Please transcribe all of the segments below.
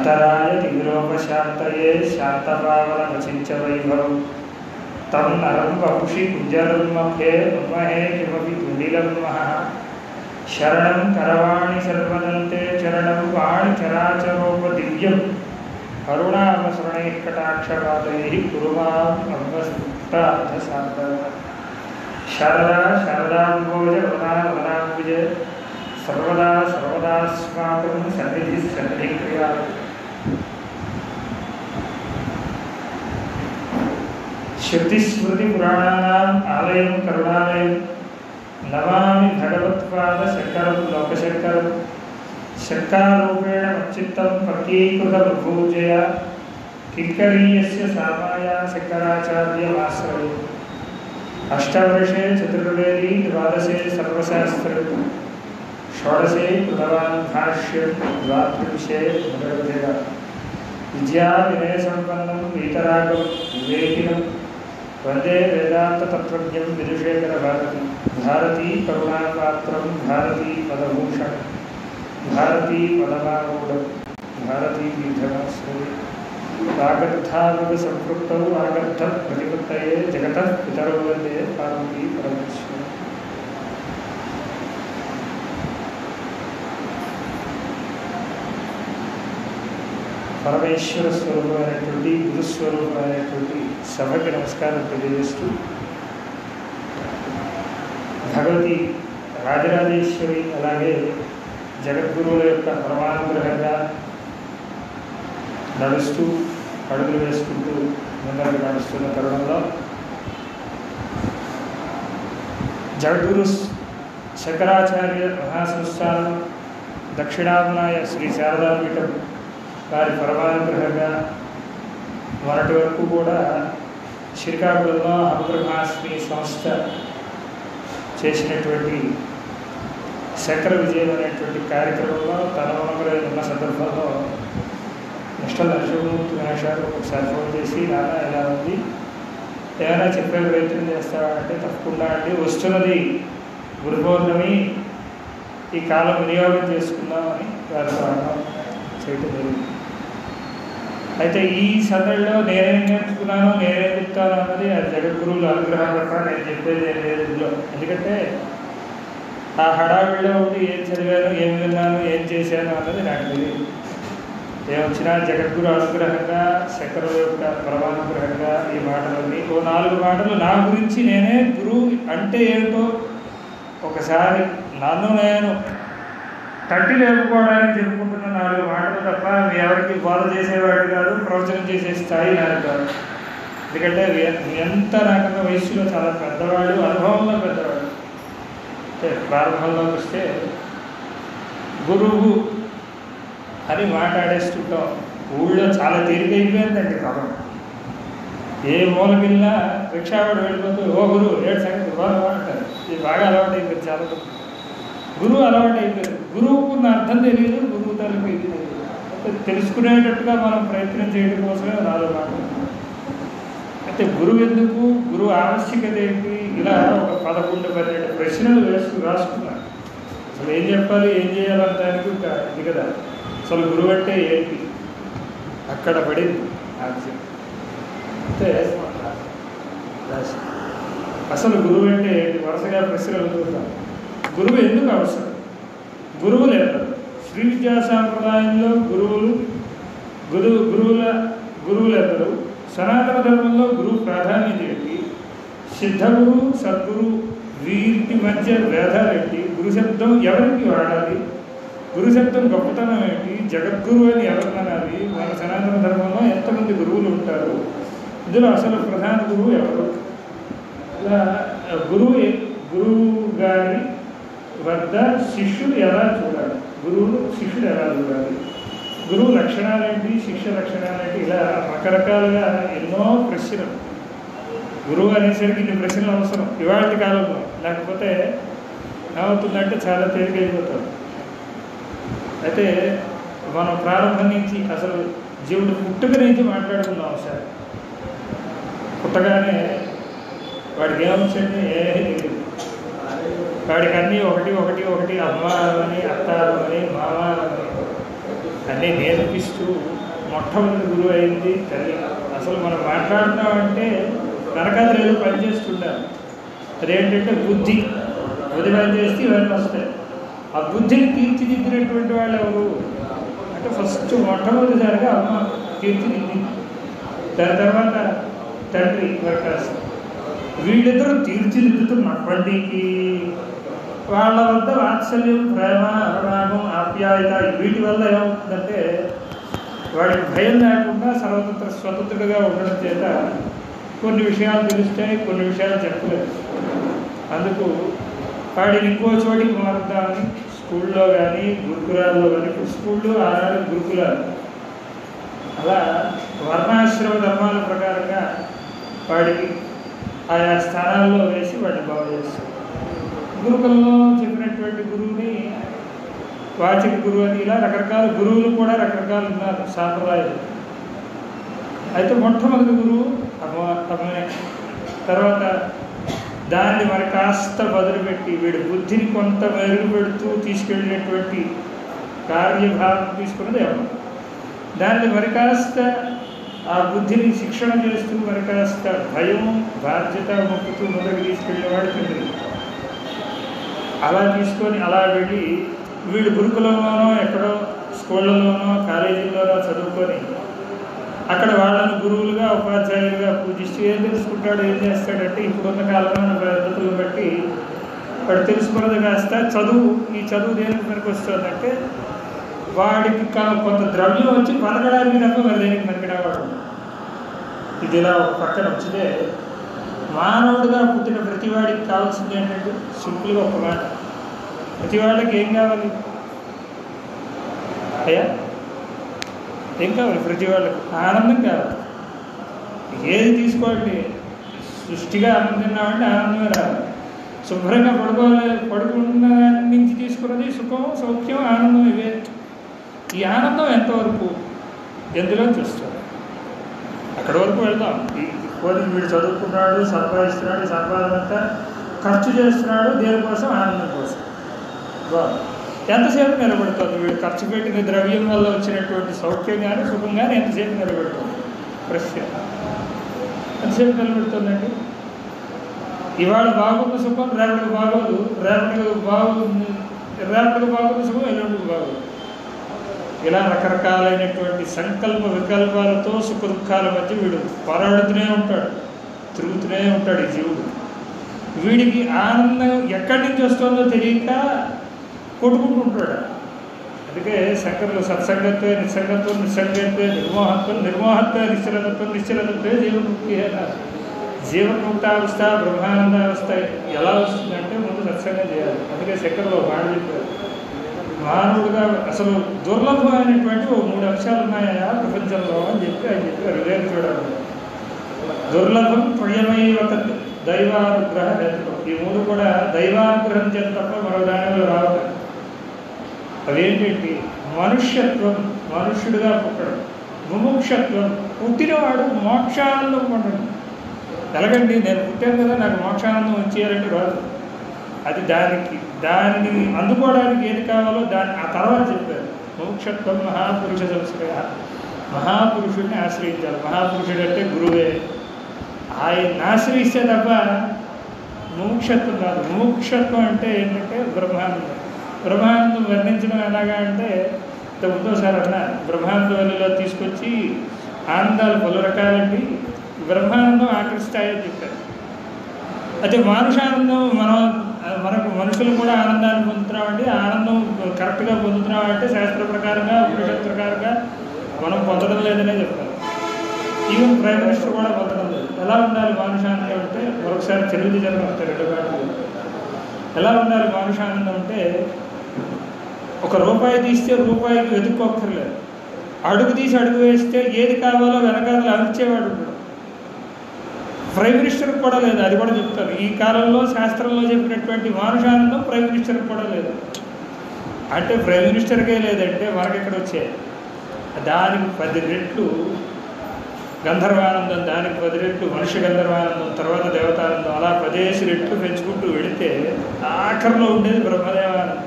शान्तराय तिमिरोपशान्तये शान्तपावनमचिञ्च वैभवं तं नरं वपुषि कुञ्जरं मध्ये नुमहे किमपि तुण्डिलं महः शरणं करवाणि सर्वदन्ते चरणं वाणिचराचरोपदिव्यं करुणावसरणैः कटाक्षपातैः कुरु माम् अम्बसुप्तार्थसाधः शारदा शारदाम्बोज वरदा वरदाम्बुज सर्वदा सर्वदास्माकं सन्निधिः सन्निधिक्रिया श्रुतिस्मृतिपुराणानाम् आलयं करुणालयं नमामि भगवत्पादशङ्करं लोकशङ्करं शङ्कारूपेण मच्चित्तं पक्कीकृतबुभूजया किङ्करीयस्य सामाया शङ्कराचार्यमाश्रये अष्टवर्षे चतुर्वेदी द्वादशे सर्वशास्त्रं षोडशे कृतवान् भाष्यं द्वात्रिंशे भगवद्गीता विद्या विनयसम्पन्नं वीतरागं विवेकिनं वन्दे वेदान्ततत्त्वज्ञं विदुषेकरभारती भारती करुणापात्रं भारती पदभूषणं भारती पदमारूढं भारती पीठमाश्रये वागर्थावगसम्पृक्तौ वागर्थप्रतिपत्तये जगतः पितरौ वन्दे पार्वती परमेश्वरौ పరమేశ్వర స్వరూపమైనటువంటి గురుస్వరూపమైనటువంటి సభకి నమస్కారం తెలియజేస్తూ భగవతి రాజరాజేశ్వరి అలాగే జగద్గురువుల యొక్క పరమానుగ్రహంగా నడుస్తూ అడుగులు వేసుకుంటూ ముందరకు నడుస్తున్న తరుణంలో జగద్గురు శంకరాచార్య మహాసంస్థానం దక్షిణామనాయ శ్రీ శారదాపీఠం వారి పరమానుగ్రహంగా మొన్నటి వరకు కూడా శ్రీకాకుళంలో హమబ్రహ్మాస్మి సంస్థ చేసినటువంటి శంకర విజయం అనేటువంటి కార్యక్రమంలో తనమనగా ఉన్న సందర్భంలో నిష్టల నరసింహమూర్తి మహేశారు ఒకసారి ఫోన్ చేసి నాన్న ఎలా ఉంది ఏమైనా చెప్పే ప్రయత్నం చేస్తాడంటే తప్పకుండా అండి వస్తున్నది గురు పౌర్ణమి ఈ కాలం వినియోగం చేసుకుందామని వారితో చేయటం జరిగింది. అయితే ఈ సందడిలో నేనేం నేర్చుకున్నానో నేనేం చెప్తాను అన్నది అది జగద్గురువుల అనుగ్రహం తప్ప నేను చెప్పేది ఏం లేదు ఇందులో. ఎందుకంటే ఆ హడావిడిలో ఉండి ఏం చదివాను ఏం విన్నాను ఏం చేశాను అన్నది నాకు తెలియదు. ఏమొచ్చినా జగద్గురు అనుగ్రహంగా శంకరుల యొక్క పరమానుగ్రహంగా ఈ మాటలన్నీ ఓ 4 మాటలు నా గురించి నేనే గురువు అంటే ఏమిటో ఒకసారి నన్ను నేను తట్టి లేపుకోవడానికి చెప్పుకుంటున్న 4 మాటలు తప్ప మీ ఎవరికి బోధ చేసేవాడు కాదు, ప్రవచనం చేసే స్థాయి నాకు కాదు. ఎందుకంటే ఎంత నాకన్నా వయస్సులో చాలా పెద్దవాడు, అనుభవంలో పెద్దవాడు. అంటే ప్రారంభంలోకి వస్తే గురువు అని మాట్లాడేస్తుంటాం. ఊళ్ళో చాలా తేలికైపోయిందండి పదం. ఏ మూలకిల్లా రిక్షావాడు వెళ్ళిపోతూ ఓ గురువు ఏడు సంగతి బాగా అంటారు. ఇది బాగా అలవాటు అయిపోయింది చాలా. గురువు అలవాటు అయిపోయింది. గురువుకు ఉన్న అర్థం తెలియదు, గురువు తలకు ఇది తెలియదు. తెలుసుకునేటట్టుగా మనం ప్రయత్నం చేయడం కోసమే 4 మాటలు. అయితే గురువు ఎందుకు, గురువు ఆవశ్యకత ఏంటి, ఇలా ఒక 11-12 ప్రశ్నలు రాసుకున్నాను. అసలు ఏం చెప్పాలి ఏం చేయాలంటానికి ఇది కదా. అసలు గురువు అంటే ఏంటి అక్కడ పడింది ఆన్సర్. అంటే అసలు గురువు అంటే ఏంటి వరుసగా ప్రశ్నలు అడుగుతాం. గురువు ఎందుకు అవసరం? గురువులు ఎవరు? శ్రీ విద్యా సాంప్రదాయంలో గురువులు ఎవరు? సనాతన ధర్మంలో గురువు ప్రాధాన్యత ఏంటి? సిద్ధగురు సద్గురు వీటి మధ్య భేదాలు ఏంటి? గురు శబ్దం ఎవరికి వాడాలి? గురు శబ్దం గొప్పతనం ఏంటి? జగద్గురు అని ఎవరిననాలి? మన సనాతన ధర్మంలో ఎంతమంది గురువులు ఉంటారు? ఇందులో అసలు ప్రధాన గురువు ఎవరు? ఇలా గురువు గారి వద్ద శిష్యుడు ఎలా చూడాలి, గురువులు శిష్యుడు ఎలా చూడాలి, గురువు లక్షణాలేంటి, శిష్య లక్షణాలేంటి, ఇలా రకరకాలుగా ఎన్నో ప్రశ్నలు. గురువు అనేసరికి ఇన్ని ప్రశ్నలు అవసరం ఇవాళ కాలంలో. లేకపోతే ఏమవుతుందంటే చాలా తేలికైపోతాం. అయితే మనం ప్రారంభం నుంచి అసలు జీవుడు పుట్టుక నుంచి మాట్లాడుకున్నాం. ఒకసారి పుట్టగానే వాడికి ఏమొచ్చండి ఏమీ తెలియదు. వాడికి అన్నీ ఒకటి అమ్మ అని, అత్త అని, మామ అని అన్నీ నేర్పిస్తూ మొట్టమొదటి గురువు అయింది తల్లి. అసలు మనం మాట్లాడుతున్నామంటే వెనకాల ఏదో పనిచేస్తుండాలి. అదేంటంటే బుద్ధి. బుద్ధి పని చేస్తే ఇవన్నీ వస్తాయి. ఆ బుద్ధిని తీర్చిదిద్దినటువంటి వాళ్ళు ఎవరు అంటే ఫస్ట్ మొట్టమొదటిసారిగా అమ్మ తీర్చిదిద్ది, దాని తర్వాత తండ్రి ప్రకాశం. వీళ్ళిద్దరూ తీర్చిదిద్దుతున్నప్పటికీ వాళ్ళ వద్ద వాత్సల్యం, ప్రేమ, అనురాగం, ఆప్యాయత వీటి వల్ల ఏమవుతుందంటే వాడికి భయం లేకుండా స్వతంత్రుడిగా ఉండడం చేత కొన్ని విషయాలు తెలుస్తాయి, కొన్ని విషయాలు చెప్పలేదు. అందుకు వాడిని ఇంకో చోటికి మారుద్దామని స్కూల్లో కానీ గురుకులాల్లో కానీ, ఇప్పుడు స్కూళ్ళు ఆనాడు గురుకులాలు, అలా వర్ణాశ్రమ ధర్మాల ప్రకారంగా వాడికి ఆయా స్థానాల్లో వేసి వాడిని బాగు చేస్తారు. గురుకులంలో చెప్పినటువంటి గురువుని వాచిక గురువు అని ఇలా రకరకాల గురువులు కూడా రకరకాలు ఉన్నారు సాంప్రదాయాలు. అయితే మొట్టమొదటి గురువు అమ్మే. తర్వాత దాన్ని మరి కాస్త వదిలిపెట్టి వీడి బుద్ధిని కొంత మెరుగు పెడుతూ తీసుకెళ్ళినటువంటి కార్యభాగం తీసుకున్నది అమ్మ. దాన్ని మరి కాస్త ఆ బుద్ధిని శిక్షణ చేస్తూ మరి కాస్త భయం, బాధ్యత మొక్కుతూ మొదటి తీసుకెళ్ళేవాడు తండ్రి. అలా తీసుకొని అలా వెళ్ళి వీడు గురుకులంలోనో ఎక్కడో స్కూళ్ళలోనో కాలేజీల్లోనో చదువుకొని అక్కడ వాళ్ళని గురువులుగా ఉపాధ్యాయులుగా పూజిస్తూ ఏం తెలుసుకుంటాడు, ఏం చేస్తాడంటే ఇప్పుడున్న కాలంలో పద్ధతులు బట్టి వాడు తెలుసుకున్నది కాస్త చదువు. ఈ చదువు దేనికి పనికి వస్తుందంటే వాడికి కొంత ద్రవ్యం వచ్చి బతకడానికి తప్ప మరి దేనికి పనికిరావాడు. ఇది ఇలా ఒక పక్కన వచ్చితే మానవుడిగా పుట్టిన ప్రతి వాడికి కావాల్సింది ఏంటంటే సింపుల్గా ఒక మాట, ప్రతి వాళ్ళకి ఏం కావాలి అయ్యా? ఏం కావాలి? ప్రతి వాళ్ళకి ఆనందం కావాలి. ఏది తీసుకోండి, సృష్టిగా ఆనందం తిన్నామంటే ఆనందమే రావాలి. శుభ్రంగా పడుకున్న నుంచి తీసుకున్నది సుఖం, సౌఖ్యం, ఆనందం. ఇవే. ఈ ఆనందం ఎంతవరకు ఎందులో చూస్తాడు అక్కడి వరకు వెళ్దాం. వీడు చదువుకున్నాడు, సంపాదిస్తున్నాడు, సంపాదన అంతా ఖర్చు చేస్తున్నాడు దేనికోసం? ఆనందం కోసం. ఎంతసేపు నిలబడుతుంది? వీడు ఖర్చు పెట్టిన ద్రవ్యం వల్ల వచ్చినటువంటి సౌఖ్యం కానీ సుఖం కానీ ఎంతసేపు నిలబెడుతుంది? ప్రశ్న ఎంతసేపు నిలబెడుతుందండి? ఇవాళ బాగున్న సుఖం రేపటికి బాగోదు, రేపటికి బాగున్న సుఖం ఎల్లుండికి బాగోదు. ఇలా రకరకాలైనటువంటి సంకల్ప వికల్పాలతో సుఖ దుఃఖాల మధ్య వీడు పోరాడుతూనే ఉంటాడు, తిరుగుతూనే ఉంటాడు ఈ జీవుడు. వీడికి ఆనందం ఎక్కడి నుంచి వస్తుందో తెలియక కొట్టుకుంటుంటాడు. అందుకే శంకరులు సత్సంగత్వే నిస్సంగత్వం, నిస్సంగత్వే నిర్మోహత్వం, నిర్మోహత్వే నిశ్చలతత్వం, నిశ్చలతత్వే జీవన్ముక్తి. జీవన్ముక్తావస్థ, బ్రహ్మానందావస్థ ఎలా వస్తుందంటే ముందు సత్సంగం చేయాలి. అందుకే శంకరులు మాట చెప్పారు, మానవుడుగా అసలు దుర్లభమైనటువంటి 3 అంశాలు ఉన్నాయా ప్రపంచంలో అని చెప్పి ఆయన చెప్పారు. వివేక చూడాలి. దుర్లభం ప్రియమైవ తత్ దైవానుగ్రహ హేతుకం. ఈ 3 కూడా దైవానుగ్రహం చేత తప్ప మరో దానిలో రావు. అవేంటంటి? మనుష్యత్వం, మనుష్యుడిగా పుట్టడం. ముముక్షత్వం, పుట్టినవాడు మోక్షానందం పొందడం. ఎలాగండి? నేను పుట్టాను కదా, నాకు మోక్షానందం వచ్చేయాలంటే రాదు. అది దానిని అందుకోవడానికి ఏది కావాలో దాన్ని ఆ తర్వాత చెప్పారు. మోక్షత్వం మహాపురుష సంశ్రయ. మహాపురుషుడిని ఆశ్రయించాలి. మహాపురుషుడు అంటే గురువే. ఆయన్ని ఆశ్రయిస్తే తప్ప మోక్షత్వం కాదు. మోక్షత్వం అంటే ఏంటంటే బ్రహ్మానందం. బ్రహ్మానందం వర్ణించడం ఎలాగా అంటే ఇంతకుముందోసారి అన్నారు, బ్రహ్మానందవల్లిలో తీసుకొచ్చి ఆనందాలు పలు రకాలండి, బ్రహ్మానందం ఆకర్షిస్తాయని చెప్పారు. అయితే మానుషానందం మనకు మనుషులు కూడా ఆనందాన్ని పొందుతున్నామండి. ఆనందం కరెక్ట్గా పొందుతున్నామంటే శాస్త్ర ప్రకారంగా, ఉపనిషత్ ప్రకారంగా మనం పొందడం లేదనే చెప్తారు. ఈవెన్ ప్రైమ్ మినిస్టర్ కూడా పొందడం లేదు. ఎలా ఉండాలి మానుషానందం అంటే? మరొకసారి తెలుగు జనం వస్తారు 2 పాటలు. ఎలా ఉండాలి మానుషానందం అంటే, ₹1 తీస్తే రూపాయికి వెతుక్కోక్కర్లేదు. అడుగు తీసి అడుగు వేస్తే ఏది కావాలో వెనకాల అరిచేవాడు ఉంటాడు. ప్రైమ్ మినిస్టర్కి కూడా లేదు. అది కూడా చెప్తారు. ఈ కాలంలో శాస్త్రంలో చెప్పినటువంటి మానుషానందం ప్రైమ్ మినిస్టర్కి కూడా లేదు. అంటే ప్రైమ్ మినిస్టర్కే లేదంటే మనకెక్కడ వచ్చాయి? దానికి 10 రెట్లు గంధర్వానందం, దానికి 10 రెట్లు మనుష్య గంధర్వానందం, తర్వాత దేవతానందం, అలా 10 రెట్లు పెంచుకుంటూ వెళితే ఆఖరిలో ఉండేది బ్రహ్మదేవానందం.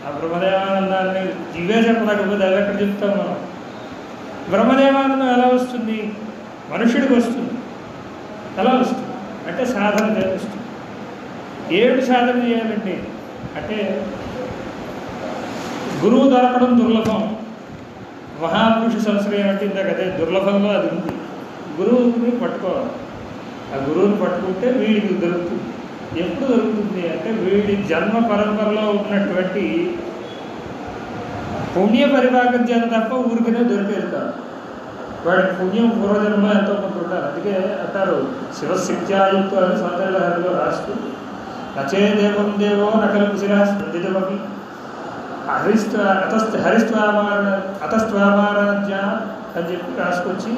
ఆ బ్రహ్మదేవానందాన్ని ఇవే చెప్పలేకపోతే అది ఎక్కడ చెప్తాం మనం. బ్రహ్మదేవానందం ఎలా వస్తుంది? మనుషుడికి వస్తుంది. ఎలా వస్తుంది అంటే సాధన చేస్తుంది. ఏమిటి సాధన చేయాలండి అంటే గురువు దొరకడం దుర్లభం. మహాపురుష సంశ్రయం అంటే ఇందాక అదే దుర్లభంలో అది ఉంది. గురువుని పట్టుకోవాలి. ఆ గురువుని పట్టుకుంటే వీడికి దొరుకుతుంది. ఎప్పుడు దొరుకుతుంది అంటే వీడి జన్మ పరంపరలో ఉన్నటువంటి పుణ్య పరిభాగం చేత తప్ప ఊరికనే దొరికేది కాదు. వాడికి పుణ్యం పూర్వజన్మలో ఎంతో కొంత ఉంటారు. అందుకే అంటారు శివశక్త్యాయుక్తో అని సౌందర్యలహరిలో రాస్తూ నచే దేవం దేవో నకలు శిరాస్పందితమపి అతస్త్వామారాజ్య అని చెప్పి రాసుకొచ్చి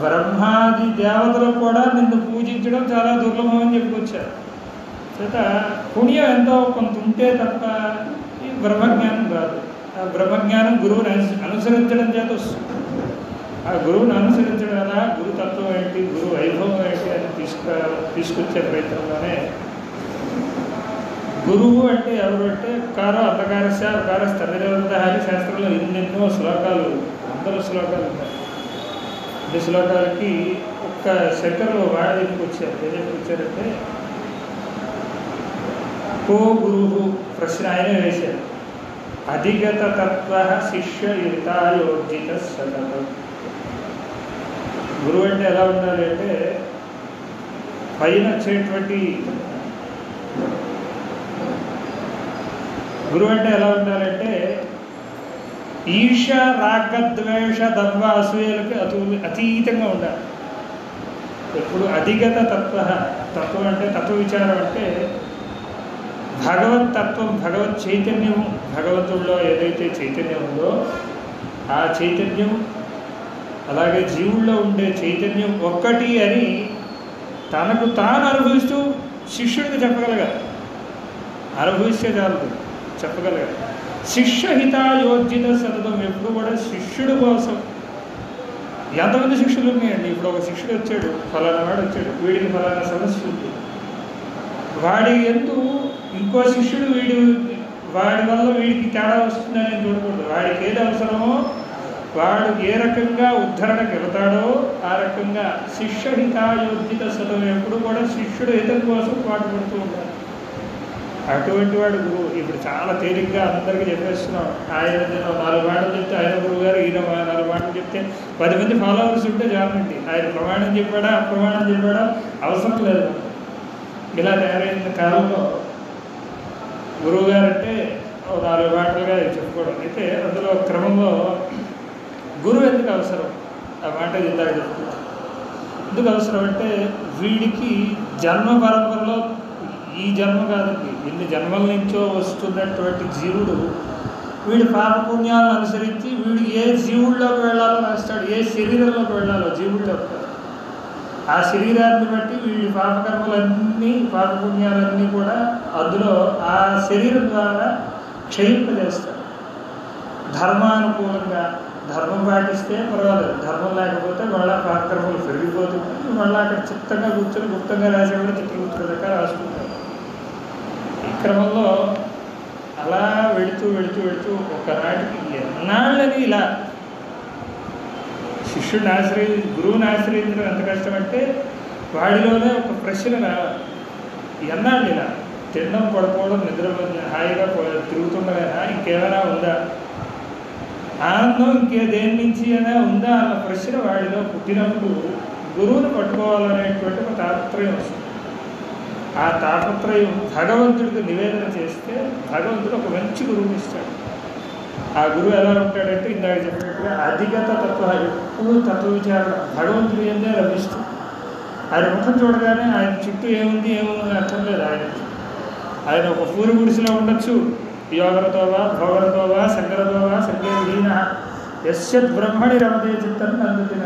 బ్రహ్మాది దేవతలు కూడా నిన్ను పూజించడం చాలా దుర్లభం అని చెప్పుకొచ్చారు. చేత పుణ్యం ఎంతో కొంత ఉంటే తప్ప ఈ బ్రహ్మజ్ఞానం రాదు. ఆ బ్రహ్మజ్ఞానం గురువుని అనుసరించడం చేత వస్తుంది. ఆ గురువుని అనుసరించడం ఎలా, గురుతత్వం ఏంటి, గురు వైభవం ఏంటి అని తీసుకొచ్చే ప్రయత్నంలోనే గురువు అంటే ఎవరు అంటే కారో అంధకారస్య అవకారస్తమిదేవత అని శాస్త్రంలో ఎన్నెన్నో శ్లోకాలు, 100 శ్లోకాలు ఉన్నాయి. ఈ శ్లోకాలకి ఒక్క శంకర్లు వాడ చెప్పుకొచ్చారు. ఏం చెప్పుకొచ్చారంటే కో గురువు ప్రశ్న ఆయనే వేశారు. అధిగత తత్వ శిష్య యుతాయోజిత సతతం. గురువు అంటే ఎలా ఉండాలి అంటే పైన వచ్చేటువంటి గురువు అంటే ఎలా ఉండాలంటే ఈర్ష రాగద్వేష దర్వ అసూయలకి అతీతంగా ఉండాలి. ఎప్పుడు అధిగత తత్వం అంటే తత్వ విచారం అంటే భగవత్ తత్వం, భగవత్ చైతన్యం, భగవంతుడిలో ఏదైతే చైతన్యం ఉందో ఆ చైతన్యం అలాగే జీవుల్లో ఉండే చైతన్యం ఒక్కటి అని తనకు తాను అనుభవిస్తూ శిష్యుడికి చెప్పగలగాలి. అనుభవిస్తే చాలు చెప్పగలగాలి. శిష్యహితాయోజిత సతతం. ఎప్పుడు కూడా శిష్యుడు కోసం. ఎంతమంది శిష్యులు ఉన్నాయండి? ఇప్పుడు ఒక శిష్యుడు వచ్చాడు, ఫలానా వాడు వచ్చాడు, వీడికి ఫలానా సమస్య ఉంది. వాడి ఎందుకు ఇంకో శిష్యుడు వాడి వల్ల వీడికి తేడా వస్తుందని చూడకూడదు. వాడికి ఏది అవసరమో వాడు ఏ రకంగా ఉద్ధరణకు వెళతాడో ఆ రకంగా శిష్యహితాయోజిత సతం. ఎప్పుడు కూడా శిష్యుడు హితం కోసం పాటుపడుతూ ఉంటాడు. అటువంటి వాడు గురువు. ఇప్పుడు చాలా తేలిగ్గా అందరికీ చెప్పేస్తున్నాం. ఆయన 4 మాటలు చెప్తే ఆయన గురువు గారు, ఈయన 4 మాటలు చెప్తే 10 మంది ఫాలోవర్స్ ఉంటే చాలండి. ఆయన ప్రమాణం చెప్పాడా అప్రమాణం చెప్పాడా అవసరం లేదు. ఇలా తయారైన కాలంలో గురువు గారు అంటే 4 మాటలుగా చెప్పుకోవడం. అయితే అందులో క్రమంలో గురువు ఎందుకు అవసరం ఆ మాట ఇందాక చెప్తున్నాను. ఎందుకు అవసరం అంటే వీడికి జన్మ పరంపరలో ఈ జన్మ కాదండి, ఎన్ని జన్మల నుంచో వస్తున్నటువంటి జీవుడు వీడి పాపపుణ్యాలను అనుసరించి వీడు ఏ జీవుల్లోకి వెళ్ళాలో రాస్తాడు. ఏ శరీరంలోకి వెళ్ళాలో జీవుల్లోకి. ఆ శరీరాన్ని బట్టి వీడి పాపకర్మలన్నీ, పాపపుణ్యాలన్నీ కూడా అందులో ఆ శరీరం ద్వారా క్షయింపజేస్తాడు. ధర్మానుకూలంగా ధర్మం పాటిస్తే పర్వాలేదు, ధర్మం లేకపోతే మళ్ళీ పాపకర్మలు పెరిగిపోతుంది. మళ్ళీ అక్కడ చిత్తంగా కూర్చొని గుప్తంగా రాసేవాడు చిత్రగుప్తుల దగ్గర రాసుకుంటాడు. ఈ క్రమంలో అలా వెళుతూ ఒకనాటికి ఎన్నాళ్ళని ఇలా శిష్యుడిని గురువుని ఆశ్రయించడం ఎంత కష్టమంటే వాడిలోనే ఒక ప్రశ్న రావాలి. ఎన్నాళ్ళు ఇలా తినడం, పడుకోవడం, నిద్రపోతుంది, హాయిగా తిరుగుతుండగా ఇంకేమైనా ఉందా, ఆనందం ఇంకే దేని నుంచి అయినా ఉందా అన్న ప్రశ్న వాడిలో పుట్టినప్పుడు గురువుని పట్టుకోవాలనేటువంటి ఒక తాపత్రయం వస్తుంది. ఆ తాపత్రయం భగవంతుడికి నివేదన చేస్తే భగవంతుడు ఒక మంచి గురువుని ఇస్తాడు. ఆ గురువు ఎలా ఉంటాడంటే ఇందాక చెప్పినట్టుగా అధిగత తత్వ, ఎప్పుడు తత్వ విచారణ భగవంతుడు ఏందే లభిస్తుంది. ఆయన ముఖం చూడగానే ఆయన చుట్టూ ఏముంది అర్థం లేదు. ఆయన ఒక పూరి గుడిసెలో ఉండొచ్చు. యోగరతోవా భోగరతోవా సంగరతోవా సంగే విలీన యశ్యత్ బ్రహ్మణి రమతే చిత్తం నందతి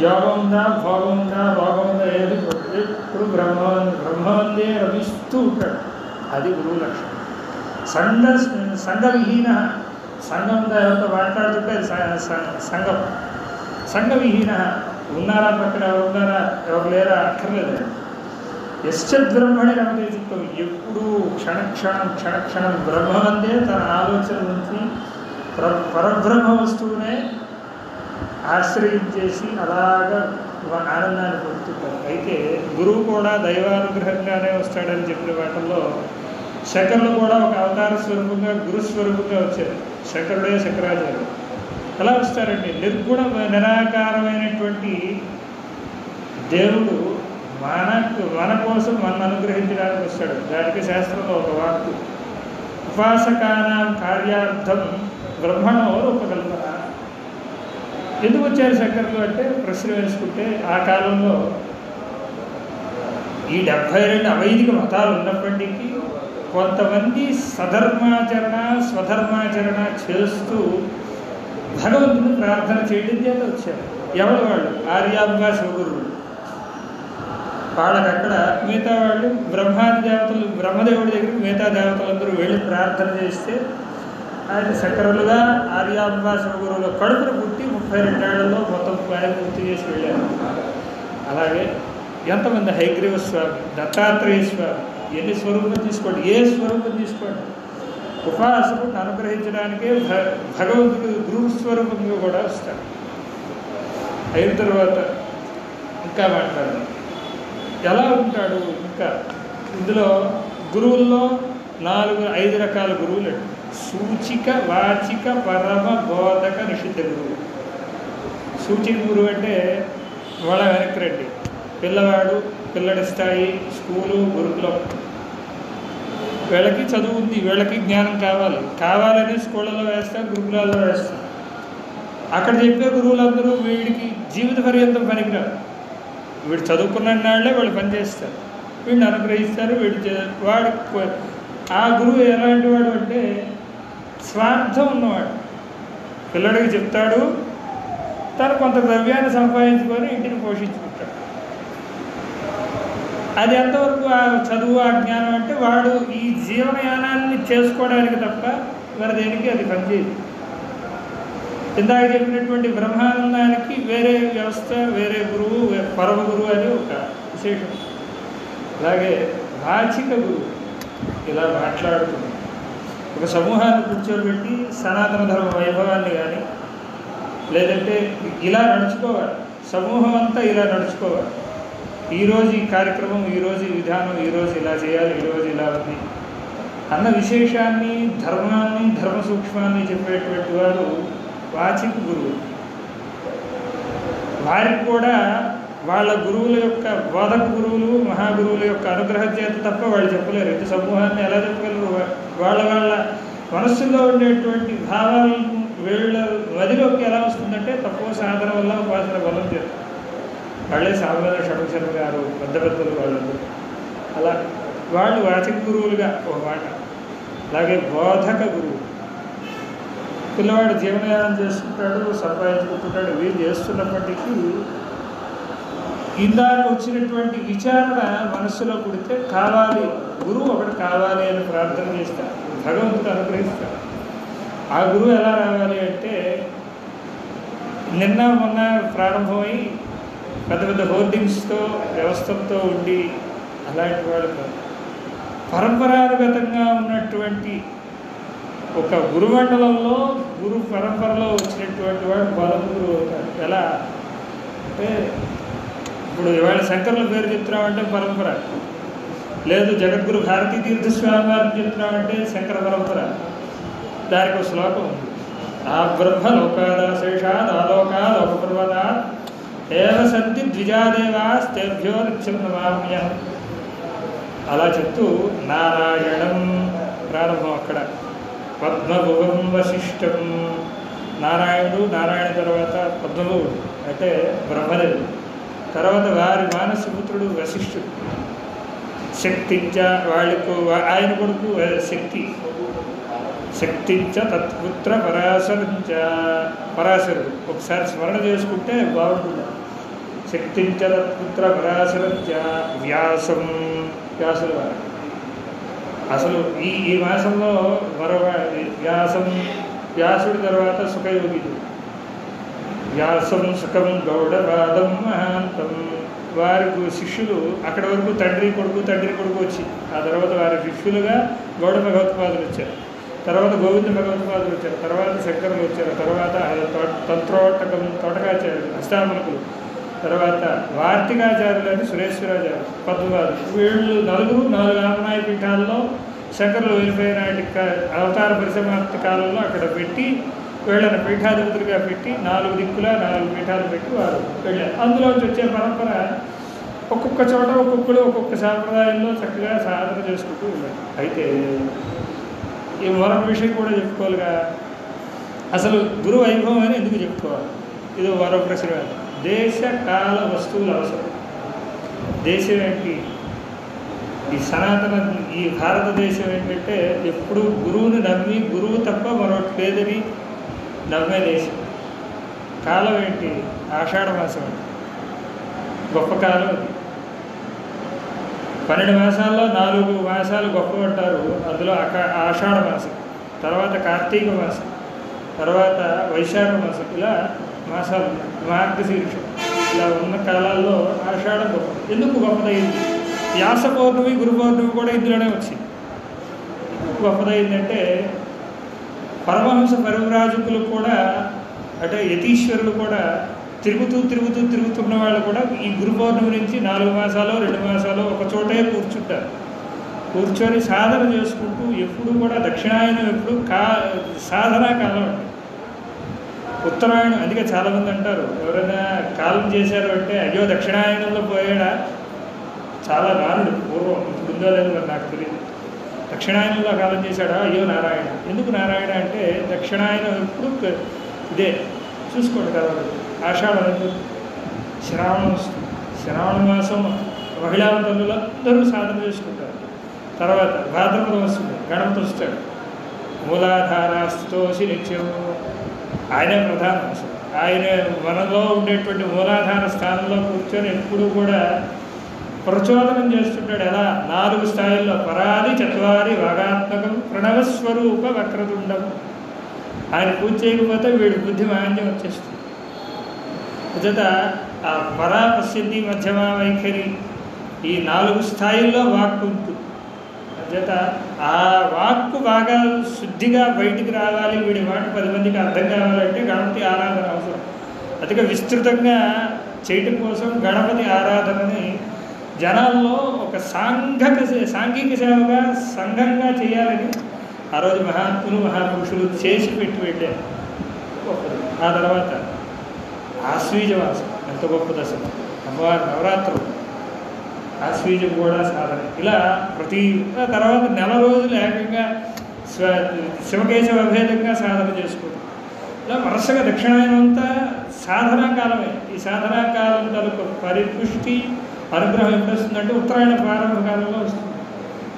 యోగం ఉందా, భోగం ఉందా, రోగం ఉందా, ఏది ఎప్పుడు బ్రహ్మవందే రమిస్తూ ఉంటాడు. అది గురువు లక్షణం. సంఘవిహీన, సంఘం ఉందా, ఎవరితో మాట్లాడుతుంటే సంఘవిహీన. ఉన్నారా పక్కన, ఎవరు ఉన్నారా, ఎవరు లేరా అక్కర్లేదు. యశ్చద్బ్రహ్మణి రమతే చిత్తం, ఎప్పుడు క్షణక్షణం బ్రహ్మమందే తన ఆలోచన నుంచి పరబ్రహ్మ వస్తువునే ఆశ్రయించేసి అలాగా ఆనందాన్ని పొందుతుంటారు. అయితే గురువు కూడా దైవానుగ్రహంగానే వస్తాడని చెప్పిన వాటిల్లో శంకరులు కూడా ఒక అవతార స్వరూపంగా గురుస్వరూపంగా వచ్చారు. శంకరుడే శంకరాచార్యుడు. ఎలా వస్తారండి? నిర్గుణ నిరాకారమైనటువంటి దేవుడు మన కోసం మనం అనుగ్రహించడానికి వస్తాడు. దానికి శాస్త్రంలో ఒక వాక్కు, ఉపాసకానాం కార్యార్థం బ్రహ్మణో రూపకల్పన. ఎందుకు వచ్చారు శంకరులు అంటే ప్రశ్న వేసుకుంటే, ఆ కాలంలో ఈ 72 అవైదిక మతాలు ఉన్నప్పటికీ కొంతమంది సధర్మాచరణ స్వధర్మాచరణ చేస్తూ భగవంతుని ప్రార్థన చేయడం చేత వచ్చారు. ఎవరు వాళ్ళు? ఆర్యాభ్యాస శివగురువులు. వాళ్ళకి అక్కడ మిగతా వాళ్ళు బ్రహ్మాది దేవతలు, బ్రహ్మదేవుడి దగ్గరికి మిగతా దేవతలందరూ వెళ్ళి ప్రార్థన చేస్తే ఆయన శంకరులుగా ఆర్యాభ్యాస శివగురువుల కడుపును పుట్టి 32 ఏళ్లలో మొత్తం ఆయన పూర్తి చేసి వెళ్ళారు. అలాగే ఎంతమంది హైగ్రీవ స్వామి, దత్తాత్రేయ స్వామి, ఎన్ని స్వరూపం తీసుకోండి, ఏ స్వరూపం తీసుకోండి, ఉపాసకుడిని అనుగ్రహించడానికే భగవంతుడు గురుస్వరూపంగా కూడా వస్తాడు. అయిన తర్వాత ఇంకా మాట్లాడదాం. ఎలా ఉంటాడు? ఇంకా ఇందులో గురువుల్లో 5 రకాల గురువులు అండి. సూచిక, వాచిక, పరమ, బోధక, నిషిద్ధ గురువు. సూచిక గురువు అంటే వాళ్ళ వెనక్కి రండి, పిల్లడి స్థాయి, స్కూలు, గురుకులం, వీళ్ళకి చదువు ఉంది, వీళ్ళకి జ్ఞానం కావాలని స్కూళ్ళలో వేస్తారు, గురుకులాల్లో వేస్తారు. అక్కడ చెప్పే గురువులందరూ వీడికి జీవిత పర్యంతం పనికిరారు. వీడు చదువుకున్న నాళ్లే వాళ్ళు పనిచేస్తారు, వీడిని అనుగ్రహిస్తారు. వాడు ఆ గురువు ఎలాంటి వాడు అంటే స్వార్థం ఉన్నవాడు. పిల్లడికి చెప్తాడు, తను కొంత ద్రవ్యాన్ని సంపాదించుకొని ఇంటిని పోషించుకుంటాడు. అది ఎంతవరకు ఆ చదువు, ఆ జ్ఞానం అంటే వాడు ఈ జీవనయానాన్ని చేసుకోవడానికి తప్ప మరి దేనికి అది పనిచేయదు. ఇందాక చెప్పినటువంటి బ్రహ్మానందానికి వేరే వ్యవస్థ, వేరే గురువు, పరమ గురువు అని ఒక విశేషం. అలాగే వాచిక గురువు ఇలా మాట్లాడుతుంది. ఒక సమూహాన్ని కూర్చోబెట్టి సనాతన ధర్మ వైభవాన్ని కానీ, లేదంటే ఇలా నడుచుకోవాలి, సమూహం అంతా ఇలా నడుచుకోవాలి, ఈరోజు ఈ కార్యక్రమం, ఈరోజు ఈ విధానం, ఈరోజు ఇలా చేయాలి, ఈరోజు ఇలా ఉంది అన్న విశేషాన్ని, ధర్మాన్ని, ధర్మ సూక్ష్మాన్ని చెప్పేటువంటి వారు వాచిక గురువు. వారికి కూడా వాళ్ళ గురువుల యొక్క, బోధక గురువులు, మహాగురువుల యొక్క అనుగ్రహం చేత తప్ప వాళ్ళు చెప్పలేరు. ఇంత సమూహాన్ని ఎలా చెప్పగలరు? వాళ్ళ మనస్సులో ఉండేటువంటి భావాలను వీళ్ళ మదిలోకి ఎలా వస్తుందంటే తక్కువ సాధన వల్ల, ఉపాసన బలం చేస్తారు. వాళ్ళే సామవేద షణ్ముఖశర్మ గారు, పెద్దలు వాళ్ళందరూ. అలా వాళ్ళు వాచిక గురువులుగా ఒక మాట. అలాగే బోధక గురువు, పిల్లవాడు జీవనయానం చేసుకుంటాడు, సంపాదించుకుంటుంటాడు. వీళ్ళు చేస్తున్నప్పటికీ ఇందాక వచ్చినటువంటి విచారణ మనస్సులో పుడితే కావాలి, గురువు ఒకటి కావాలి అని ప్రార్థన చేస్తారు, భగవంతుడు అనుగ్రహిస్తాడు. ఆ గురువు ఎలా రావాలి అంటే నిన్న మొన్న ప్రారంభమై పెద్ద పెద్ద హోర్డింగ్స్తో, వ్యవస్థలతో ఉండి అలాంటి వాడు కాదు. పరంపరాగతంగా ఉన్నటువంటి ఒక గురుమండలంలో, గురు పరంపరలో వచ్చినటువంటి వాడు బలం గురువు అవుతాడు. ఎలా అంటే ఇప్పుడు ఇవాళ శంకరుల పేరు చెప్తున్నామంటే పరంపర, లేదు జగద్గురు భారతీ తీర్థస్వామి వారిని చెప్తున్నామంటే శంకర పరంపర. దానికి ఒక శ్లోకం ఉంది, ఆ బ్రహ్మ లోకాదాశేషాద్ ఆలోకా లోకపర్వతాత్ ఏవ సంతి ద్విజాదేవాస్తేభ్యో నిత్యం నమామ్యహం. అలా చెప్తూ నారాయణం ప్రారంభం. అక్కడ పద్మభువం వశిష్టం. నారాయణుడు, నారాయణ తర్వాత పద్మభువుడు అంటే బ్రహ్మదేవుడు, తర్వాత వారి మానసపుత్రుడు వశిష్ఠుడు. శక్తించ వాళ్ళకు ఆయన కొడుకు శక్తి, శక్తించ తత్పుత్ర పరాశరంచ, పరాశరుడు. ఒకసారి స్మరణ చేసుకుంటే బాగుంటుంది. శక్తించ తత్పుత్ర పరాశరంచ వ్యాసం, వ్యాసుల వారు. అసలు ఈ మాసంలో మరో వ్యాసుడి తర్వాత సుఖయోగిడు. వ్యాసం సుఖం గౌడవాదం మహాంతం వారి శిష్యులు అక్కడి వరకు తండ్రి కొడుకు వచ్చి ఆ తర్వాత వారి శిష్యులుగా గౌడ భగవత్పాదులు వచ్చారు, తర్వాత గోవింద భగవత్పాదులు వచ్చారు, తర్వాత శంకరులు వచ్చారు, తర్వాత తోటకాచార్యులు అష్టామకులు, తర్వాత వార్తికాచార్యులు అని సురేశ్వరాచార్యులు పద్మవాదులు. వీళ్ళు నలుగురు 4 ఆమనాయ పీఠాల్లో శంకరులు వెళ్ళిపోయిన నాటి అవతార పరిసమాప్తి కాలంలో అక్కడ పెట్టి వీళ్ళని పీఠాధిపతులుగా పెట్టి 4 దిక్కుల 4 పీఠాలు పెట్టి వారు వెళ్ళారు. అందులోంచి వచ్చే పరంపర ఒక్కొక్క చోట ఒక్కొక్క సాంప్రదాయంలో చక్కగా సాధన చేసుకుంటూ వెళ్ళారు. అయితే ఈ మరొక విషయం కూడా చెప్పుకోవాలిగా, అసలు గురు వైభవం అని ఎందుకు చెప్పుకోవాలి? ఇది మరో ప్రశ్న. దేశ కాల వస్తువులు అవసరం. దేశం ఏంటి? ఈ సనాతన ఈ భారతదేశం ఏంటంటే ఎప్పుడు గురువుని నమ్మి గురువు తప్ప మరొకటి లేదని నమ్మే దేశం. కాలం ఏంటి? ఆషాఢ మాసం గొప్ప కాలం. 12 మాసాల్లో 4 మాసాలు గొప్ప అంటారు. అందులో ఆషాఢ మాసం, తర్వాత కార్తీక మాసం, తర్వాత వైశాఖ మాసం, ఇలా మాసాలు, మార్గశీర్షం, ఇలా ఉన్న కాలాల్లో ఆషాఢం గొప్ప. ఎందుకు గొప్పదైంది? వ్యాస పౌర్ణమి, గురు పౌర్ణమి కూడా ఇందులోనే వచ్చింది. గొప్పదైందంటే పరమహంస పరివ్రాజకులు కూడా, అంటే యతీశ్వరులు కూడా తిరుగుతున్న వాళ్ళు కూడా ఈ గురు పౌర్ణమి నుంచి 4 మాసాలు 2 మాసాలు ఒక చోటే కూర్చుంటారు. కూర్చొని సాధన చేసుకుంటూ ఎప్పుడు కూడా దక్షిణాయనం ఎప్పుడు సాధనా కాలం అండి. ఉత్తరాయణం అందుకే చాలామంది అంటారు, ఎవరైనా కాలం చేశారు అంటే అయ్యో దక్షిణాయనంలో పోయాడా, చాలా నానుడు పూర్వం, ఇప్పుడు ఉందో లేదు మరి నాకు తెలియదు. దక్షిణాయనంలో కాలం చేశాడా, అయ్యో నారాయణ. ఎందుకు నారాయణ అంటే దక్షిణాయనం ఎప్పుడు ఇదే చూసుకోండి కదా. ఆషాఢం, శ్రావణం వస్తుంది, శ్రావణ మాసం మహిళా తల్లులు అందరూ సాధన చేసుకుంటారు. తర్వాత భాద్రపదం వస్తుంది, గణపతి వస్తాడు. మూలాధారాస్తోసి నిత్యం, ఆయనే ప్రధానం. అసలు ఆయన మనలో ఉండేటువంటి మూలాధార స్థానంలో కూర్చొని ఎప్పుడూ కూడా ప్రచోదనం చేస్తుంటాడు. ఎలా? 4 స్థాయిల్లో పరాది చత్వారి వాగాత్మకం ప్రణవస్వరూప వక్రతుండం. ఆయన పూజ చేయకపోతే వీడి బుద్ధి మాంద్యం వచ్చేస్తుంది. జత ఆ పరా పశ్యంతి మధ్యమ వైఖరి, ఈ 4 స్థాయిల్లో వాక్కు ఉంటుంది. జత ఆ వాక్కు బాగా శుద్ధిగా బయటికి రావాలి, వీడి మాట 10 మందికి అర్థం కావాలంటే గణపతి ఆరాధన అవసరం. అతిగా విస్తృతంగా చేయటం కోసం గణపతి ఆరాధనని జనాల్లో ఒక సాంఘిక సేవగా సంఘంగా చేయాలని ఆ రోజు మహాత్ములు మహాపురుషులు చేసి పెట్టి వెళ్ళారు. ఆ తర్వాత ఆశ్వీజవాసం ఎంత గొప్పది అసలు. అమ్మవారి నవరాత్రులు, ఆశ్వీజం కూడా సాధన. ఇలా ప్రతి తర్వాత 4 రోజులు ఏకంగా శివకేశవ అభేదంగా సాధన చేసుకోవడం. ఇలా వరుసగా దక్షిణాయనం అంతా సాధనా కాలమే. ఈ సాధనా కాలం తరకు పరిపుష్టి అనుగ్రహం ఎప్పుడు వస్తుందంటే ఉత్తరాయణ ప్రారంభ కాలంలో వస్తుంది.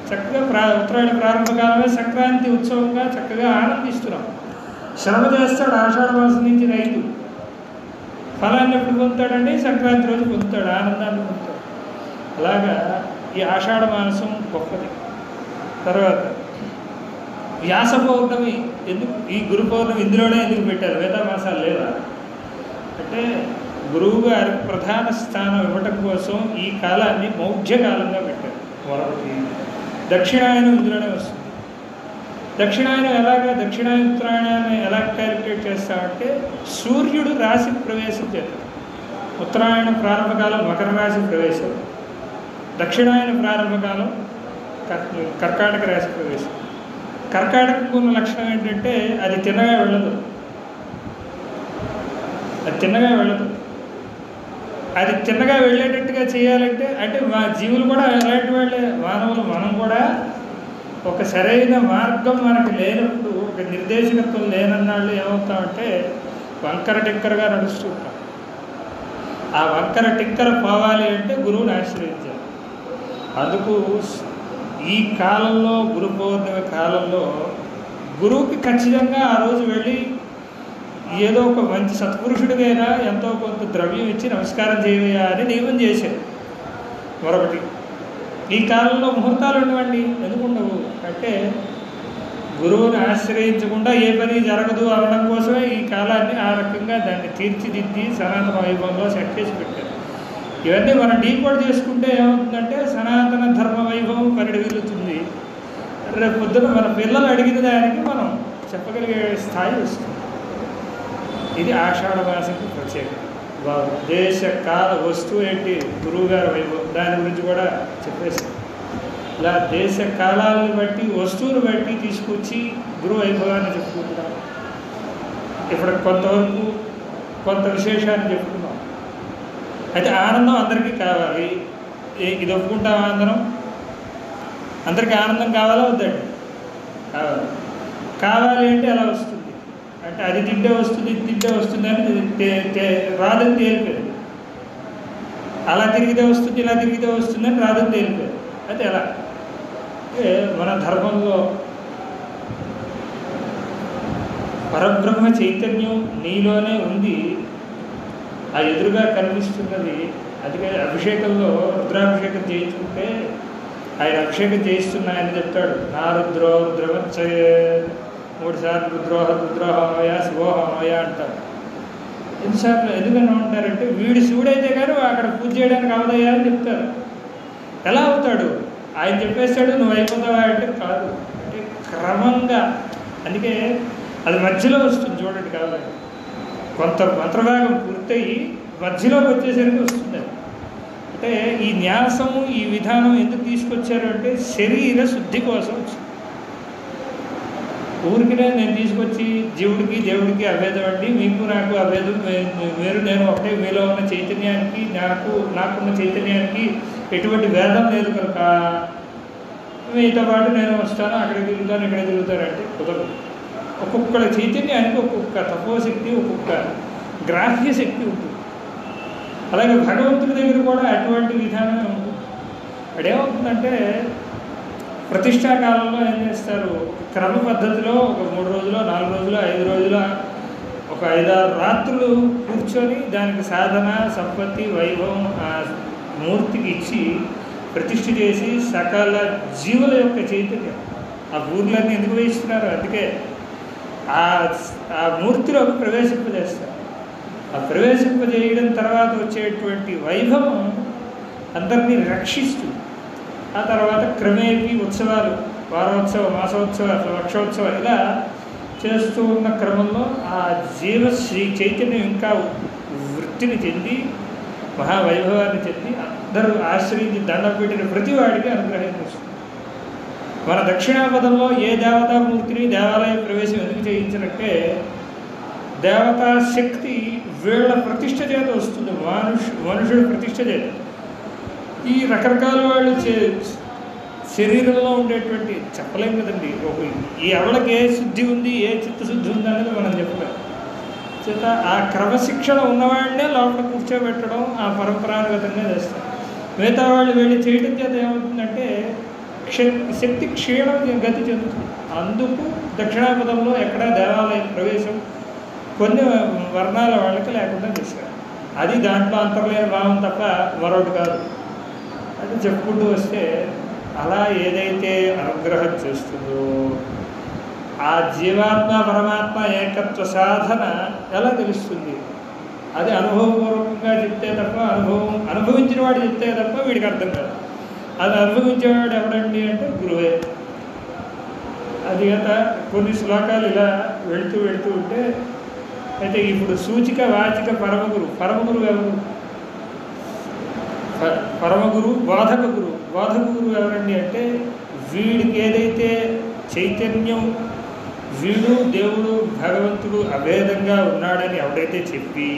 చక్కగా ఉత్తరాయణ ప్రారంభ కాలమే సంక్రాంతి ఉత్సవంగా చక్కగా ఆనందిస్తున్నాం. శ్రమ చేస్తాడు ఆషాఢ మాసం నుంచి రైతు. ఫలాన్ని ఎప్పుడు పొందుతాడండి? సంక్రాంతి రోజు పొందుతాడు, ఆనందాన్ని పొందుతాడు. అలాగా ఈ ఆషాఢ మాసం గొప్పది. తర్వాత వ్యాస పౌర్ణమి ఎందుకు, ఈ గురు పౌర్ణమి ఇందులోనే ఎందుకు పెట్టారు? మిగతా మాసాలు లేవా అంటే గురువు గారికి ప్రధాన స్థానం ఇవ్వటం కోసం ఈ కాలాన్ని మౌఢ్యకాలంగా పెట్టారు. మరొకటి దక్షిణాయనం ఇందులోనే వస్తుంది. దక్షిణాయనం ఎలాగా, దక్షిణాయన ఉత్తరాయణాన్ని ఎలా క్యాలిక్యులేట్ చేస్తామంటే సూర్యుడు రాశి ప్రవేశం చేస్తాడు. ఉత్తరాయణ ప్రారంభకాలం మకర రాశి ప్రవేశం, దక్షిణాయన ప్రారంభకాలం కర్కాటక రాశి ప్రవేశం. కర్కాటకకు ఉన్న లక్షణం ఏంటంటే అది తిన్నగా వెళ్ళదు. అది తిన్నగా వెళ్ళేటట్టుగా చేయాలంటే, అంటే మా జీవులు కూడా ఎలాంటి వాళ్ళే, మానవులు మనం కూడా ఒక సరైన మార్గం మనకు లేనప్పుడు, ఒక నిర్దేశకత్వం లేనన్నాళ్ళు ఏమవుతామంటే వంకర టింకరగా నడుస్తూ ఉంటాం. ఆ వంకర టింకర పోవాలి అంటే గురువుని ఆశ్రయించాలి. అందుకు ఈ కాలంలో గురు పౌర్ణమి కాలంలో గురువుకి ఖచ్చితంగా ఆ రోజు వెళ్ళి ఏదో ఒక మంచి సత్పురుషుడికైనా ఎంతో కొంత ద్రవ్యం ఇచ్చి నమస్కారం చేయవయ్యా అని నియమం చేశారు. మరొకటి, ఈ కాలంలో ముహూర్తాలు ఉండవండి. ఎందుకు ఉండవు అంటే గురువుని ఆశ్రయించకుండా ఏ పని జరగదు అనడం కోసమే ఈ కాలాన్ని ఆ రకంగా దాన్ని తీర్చిదిద్ది సనాతన వైభవంలో సెట్ చేసి పెట్టారు. ఇవన్నీ మనం డీకోడ్ చేసుకుంటే ఏమవుతుందంటే సనాతన ధర్మ వైభవం పరిడవిల్లుతుంది. రేపు పొద్దున మన పిల్లలు అడిగిన దానికి మనం చెప్పగలిగే స్థాయి వస్తుంది. ఇది ఆషాఢ మాసంకి ప్రత్యేకత. దేశ కాల వస్తువు ఏంటి గురువుగారు వైభవం, దాని గురించి కూడా చెప్పేసాం. ఇలా దేశ కాలాలను బట్టి వస్తువును బట్టి తీసుకొచ్చి గురువు వైభవాన్ని చెప్పుకుంటున్నాం. ఇప్పుడు కొంతవరకు కొంత విశేషాన్ని చెప్పుకున్నాం. అయితే ఆనందం అందరికీ కావాలి. ఇది ఒప్పుకుంటామా అందరం? అందరికీ ఆనందం కావాలా వద్దండి? కావాలి. కావాలి అంటే ఎలా వస్తుంది అంటే అది తింటే వస్తుంది, ఇది తింటే వస్తుంది అని రాదని తేలిపోయింది. అలా తిరిగితే వస్తుంది, ఇలా తిరిగితే వస్తుందని రాదని తేలిపోయింది. అయితే ఎలా అంటే మన ధర్మంలో పరబ్రహ్మ చైతన్యం నీలోనే ఉంది. ఆ ఎదురుగా కనిపిస్తున్నది. అందుకే అభిషేకంలో రుద్రాభిషేకం చేయించుకుంటే ఆయన అభిషేకం చేయిస్తున్న ఆయన చెప్తాడు, నా రుద్రో రుద్రవచ్చయ 3 సార్లు రుద్రోహమయ శివోహమయ అంటారు. ఎన్నిసార్లు ఎందుకని ఉంటారంటే వీడు శివుడైతే కానీ అక్కడ పూజ చేయడానికి అవదయ్యా అని చెప్తారు. ఎలా అవుతాడు? ఆయన చెప్పేస్తాడు నువ్వు అయిపోతావా అంటే కాదు. అంటే క్రమంగా, అందుకే అది మధ్యలో వస్తుంది చూడండి. కావాలంటే కొంత మంత్రభాగం పూర్తయి మధ్యలోకి వచ్చేసరికి వస్తుంది. అంటే ఈ న్యాసము ఈ విధానం ఎందుకు తీసుకొచ్చారు అంటే శరీర శుద్ధి కోసం వచ్చింది. ఊరికినే నేను తీసుకొచ్చి జీవుడికి దేవుడికి అభేదం అండి, మీకు నాకు అభేదం, మీరు నేను ఒకటే, మీలో ఉన్న చైతన్యానికి నాకున్న చైతన్యానికి ఎటువంటి భేదం లేదు కనుక మీతో పాటు నేను వస్తాను, అక్కడికి తిరుగుతాను, ఇక్కడ తిరుగుతానంటే కుదరదు. ఒక్కొక్క చైతన్యానికి ఒక్కొక్క తపోశక్తి, ఒక్కొక్క గ్రాహ్య శక్తి ఉంటుంది. అలాగే భగవంతుడి దగ్గర కూడా అటువంటి విధానమే ఉంటుంది. అక్కడేమవుతుందంటే ప్రతిష్టాకాలంలో ఏం చేస్తారు, క్రమ పద్ధతిలో ఒక 3 రోజులు 4 రోజులు 5 రోజులు ఒక 5-6 రాత్రులు కూర్చొని దానికి సాధన సంపత్తి వైభవం ఆ మూర్తికి ఇచ్చి ప్రతిష్ఠ చేసి సకల జీవుల యొక్క చైతన్యం ఆ ఊర్లన్నీ ఎందుకు వేయిస్తున్నారు? అందుకే ఆ మూర్తిలోకి ప్రవేశింపజేస్తారు. ఆ ప్రవేశింపజేయడం తర్వాత వచ్చేటువంటి వైభవం అందరినీ రక్షిస్తుంది. ఆ తర్వాత క్రమేపీ ఉత్సవాలు, వారోత్సవ, మాసోత్సవ, లక్షోత్సవ ఇలా చేస్తూ ఉన్న క్రమంలో ఆ జీవశ్రీ చైతన్యం ఇంకా వృత్తిని చెంది మహావైభవాన్ని చెంది అందరూ ఆశ్రయించి దండం పెట్టిన ప్రతి వాడికి అనుగ్రహం చేస్తుంది. మన దక్షిణాపథంలో ఏ దేవతామూర్తిని దేవాలయ ప్రవేశం ఎందుకు చేయించినట్టే దేవతా శక్తి వీళ్ళ ప్రతిష్ఠ చేత వస్తుంది, మనుషుడి ప్రతిష్ఠ చేత. ఈ రకరకాల వాళ్ళు శరీరంలో ఉండేటువంటి చెప్పలేం కదండి. ఈ ఎవరికి ఏ శుద్ధి ఉంది, ఏ చిత్తశుద్ధి ఉంది అనేది మనం చెప్పలేం. చేత ఆ క్రమశిక్షణ ఉన్నవాడినే లోపల కూర్చోబెట్టడం ఆ పరంపరాగతంగా చేస్తారు. మిగతా వాళ్ళు వెళ్ళి చేయడం చేత ఏమవుతుందంటే శక్తి క్షీణం గతి చెందుతుంది. అందుకు దక్షిణాపథంలో ఎక్కడ దేవాలయ ప్రవేశం కొన్ని వర్ణాల వాళ్ళకి లేకుండా చేశారు. అది దాంట్లో అంతర్లేని భావం తప్ప మరొకటి కాదు. అది చెప్పుకుంటూ వస్తే అలా ఏదైతే అనుగ్రహం చేస్తుందో ఆ జీవాత్మ పరమాత్మ ఏకత్వ సాధన ఎలా తెలుస్తుంది? అది అనుభవపూర్వకంగా చెప్తే తప్ప అనుభవించిన వాడు చెప్తే తప్ప వీడికి అర్థం కాదు. అది అనుభవించేవాడు ఎవడండి అంటే గురువే. అది గత కొన్ని శ్లోకాలు ఇలా వెళుతూ ఉంటే అయితే ఇప్పుడు సూచిక వాచిక పరమగురు ఎవరు? పరమగురు బోధక గురువు ఎవరండి అంటే వీడికి ఏదైతే చైతన్యం వీడు దేవుడు భగవంతుడు అభేదంగా ఉన్నాడని ఎవడైతే చెప్పి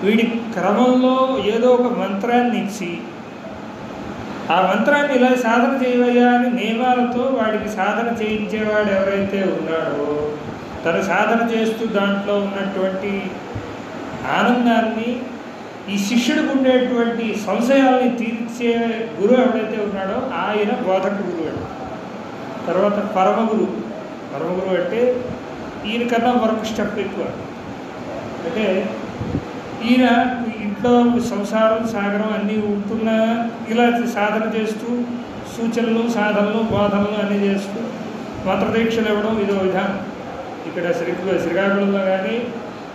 వీడి క్రమంలో ఏదో ఒక మంత్రాన్ని ఇచ్చి ఆ మంత్రాన్ని ఇలా సాధన చేయవయ్యా అని నియమాలతో వాడికి సాధన చేయించేవాడు ఎవరైతే ఉన్నాడో తను సాధన చేస్తూ దాంట్లో ఉన్నటువంటి ఆనందాన్ని ఈ శిష్యుడికి ఉండేటువంటి సంశయాల్ని తీర్చే గురువు ఎవడైతే ఉన్నాడో ఆయన బోధక గురువు. తర్వాత పరమగురు అంటే ఈయనకన్నా మరొక స్టెప్ ఎక్కువ. అంటే ఈయన ఇంట్లో సంసారం సాగరం అన్నీ ఉంటున్నా ఇలా సాధన చేస్తూ సూచనలు సాధనలు బోధనలు అన్నీ చేస్తూ మంత్రదీక్షలు ఇవ్వడం ఇదో విధానం. ఇక్కడ శ్రీకాకుళంలో కానీ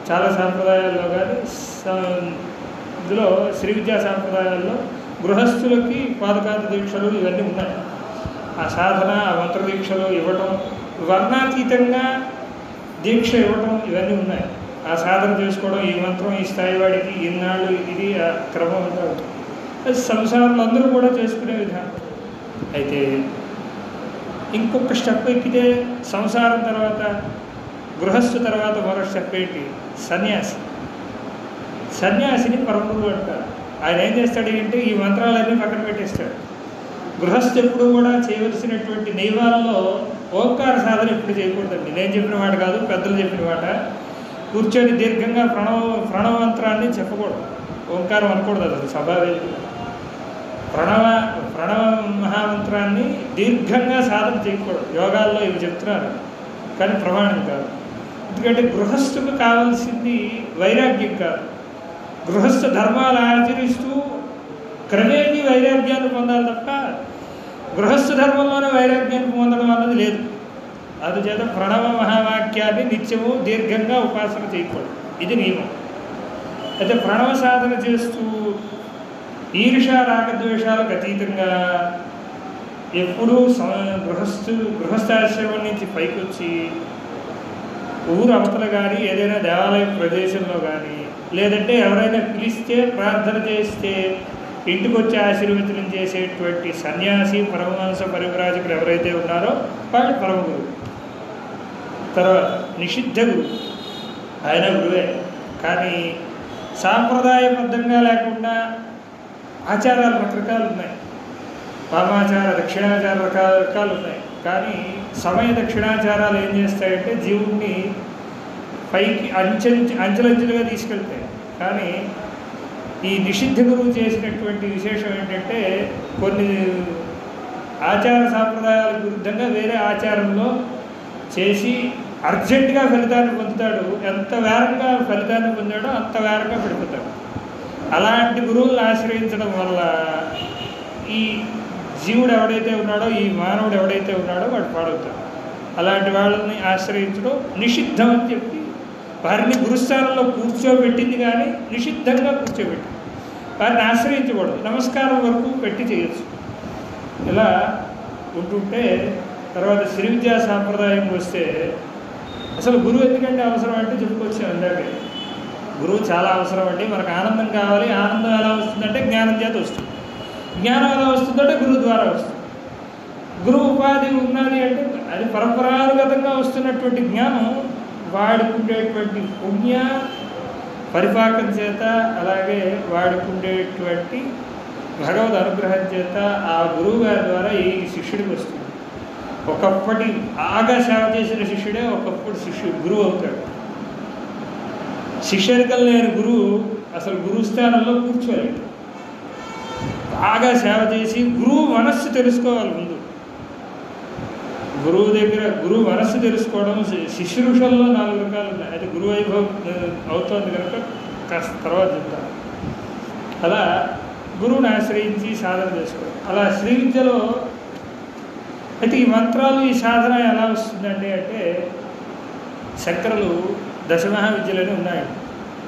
చాలా సాంప్రదాయాల్లో కానీ ఇందులో శ్రీ విద్యా సాంప్రదాయాల్లో గృహస్థులకి పాదకాంత దీక్షలు ఇవన్నీ ఉన్నాయి. ఆ సాధన, ఆ మంత్ర దీక్షలు ఇవ్వటం, వర్ణాతీతంగా దీక్ష ఇవ్వటం ఇవన్నీ ఉన్నాయి. ఆ సాధన చేసుకోవడం, ఈ మంత్రం ఈ స్థాయి వాడికి ఇన్నాళ్ళు ఇది ఆ క్రమం అంతా ఉంటుంది. అది సంసారంలో అందరూ కూడా చేసుకునే విధానం. అయితే ఇంకొక స్టెప్ ఎక్కితే సంసారం తర్వాత, గృహస్థు తర్వాత మరో స్టెప్ ఏంటి? సన్యాసి. సన్యాసిని పరమగురువు అంటారు. ఆయన ఏం చేస్తాడు అంటే ఈ మంత్రాలన్నీ పక్కన పెట్టేస్తాడు. గృహస్థు ఎప్పుడు కూడా చేయవలసినటువంటి నియమాలలో ఓంకార సాధన ఎప్పుడు చేయకూడదండి. నేను చెప్పిన మాట కాదు, పెద్దలు చెప్పిన మాట. కూర్చొని దీర్ఘంగా ప్రణవ మంత్రాన్ని చెప్పకూడదు, ఓంకారం అనకూడదు. అసలు స్వభావం ప్రణవ మహామంత్రాన్ని దీర్ఘంగా సాధన చేయకూడదు. యోగాల్లో ఇవి చెప్తున్నారు కానీ ప్రమాణం కాదు. ఎందుకంటే గృహస్థుకు కావాల్సింది వైరాగ్యం కాదు. గృహస్థ ధర్మాలు ఆచరిస్తూ క్రమేణీ వైరాగ్యాన్ని పొందాలి తప్ప గృహస్థ ధర్మంలోనే వైరాగ్యాన్ని పొందడం అన్నది లేదు. అందుచేత ప్రణవ మహావాక్యాన్ని నిత్యము దీర్ఘంగా ఉపాసన చేయకూడదు, ఇది నియమం. అయితే ప్రణవ సాధన చేస్తూ ఈర్ష రాగద్వేషాలకు అతీతంగా ఎప్పుడూ గృహస్థాశ్రమం నుంచి పైకి వచ్చి ఊరు అవతల కానీ ఏదైనా దేవాలయ ప్రదేశంలో కానీ, లేదంటే ఎవరైనా పిలిస్తే ప్రార్థన చేస్తే ఇంటికి వచ్చి ఆశీర్వచనం చేసేటువంటి సన్యాసి పరమహంస పరివ్రాజకులు ఎవరైతే ఉన్నారో వాళ్ళు పరమగురువు. తర్వాత నిషిద్ధ గురువు, ఆయన గురువే కానీ సాంప్రదాయబద్ధంగా లేకుండా ఆచారాలు రకరకాలు ఉన్నాయి. వామాచార దక్షిణాచార రకాలు ఉన్నాయి. కానీ సమయ దక్షిణాచారాలు ఏం చేస్తాయంటే జీవుడిని పైకి అంచెలంచెలుగా తీసుకెళ్తాయి. కానీ ఈ నిషిద్ధ గురువు చేసినటువంటి విశేషం ఏంటంటే కొన్ని ఆచార సాంప్రదాయాలకు విరుద్ధంగా వేరే ఆచారంలో చేసి అర్జెంటుగా ఫలితాన్ని పొందుతాడు. ఎంత వేరంగా ఫలితాన్ని పొందాడో అంత వేరంగా పడిపోతాడు. అలాంటి గురువులను ఆశ్రయించడం వల్ల ఈ జీవుడు ఎవడైతే ఉన్నాడో, ఈ మానవుడు ఎవడైతే ఉన్నాడో వాడు పాడవుతాడు. అలాంటి వాళ్ళని ఆశ్రయించడం నిషిద్ధం అని చెప్పి వారిని గురుస్థానంలో కూర్చోబెట్టింది కానీ నిషిద్ధంగా కూర్చోబెట్టింది. వారిని ఆశ్రయించకూడదు, నమస్కారం వరకు పెట్టి చేయొచ్చు. ఇలా ఉంటుంటే తర్వాత శ్రీ విద్యా సాంప్రదాయం వస్తే అసలు గురువు ఎందుకంటే అవసరం అంటే చెప్పుకొచ్చాం ఇందాకే. గురువు చాలా అవసరం అండి. మనకు ఆనందం కావాలి. ఆనందం ఎలా వస్తుందంటే జ్ఞానం చేత వస్తుంది. జ్ఞానం ఎలా వస్తుందంటే గురువు ద్వారా వస్తుంది. గురువు ఉపాధి ఉన్నది అంటే అది పరంపరాగతంగా వస్తున్నటువంటి జ్ఞానం వాడుకుండేటువంటి పుణ్య పరిపాకం చేత, అలాగే వాడుకుండేటువంటి భగవద్ అనుగ్రహం చేత ఆ గురువు గారి ద్వారా ఈ శిష్యుడికి వస్తుంది. ఒకప్పటి బాగా సేవ చేసిన శిష్యుడే ఒకప్పుడు గురువు అవుతాడు. శిష్యరికం లేని గురువు అసలు గురువు స్థానంలో కూర్చోలేడు. బాగా సేవ చేసి గురువు మనస్సు తెలుసుకోవాలి. ముందు గురువు దగ్గర గురువు మనస్సు తెలుసుకోవడం శిష్యుషల్లో 4 రకాలు ఉన్నాయి. అయితే గురువు వైభవం అవుతోంది కనుక కాస్త తర్వాత చెప్తాను. అలా గురువుని ఆశ్రయించి సాధన చేసుకోవడం. అలా శ్రీ విద్యలో అయితే ఈ మంత్రాలు ఈ సాధన ఎలా వస్తుందండి అంటే శంకరులు దశమహావిద్యలని ఉన్నాయి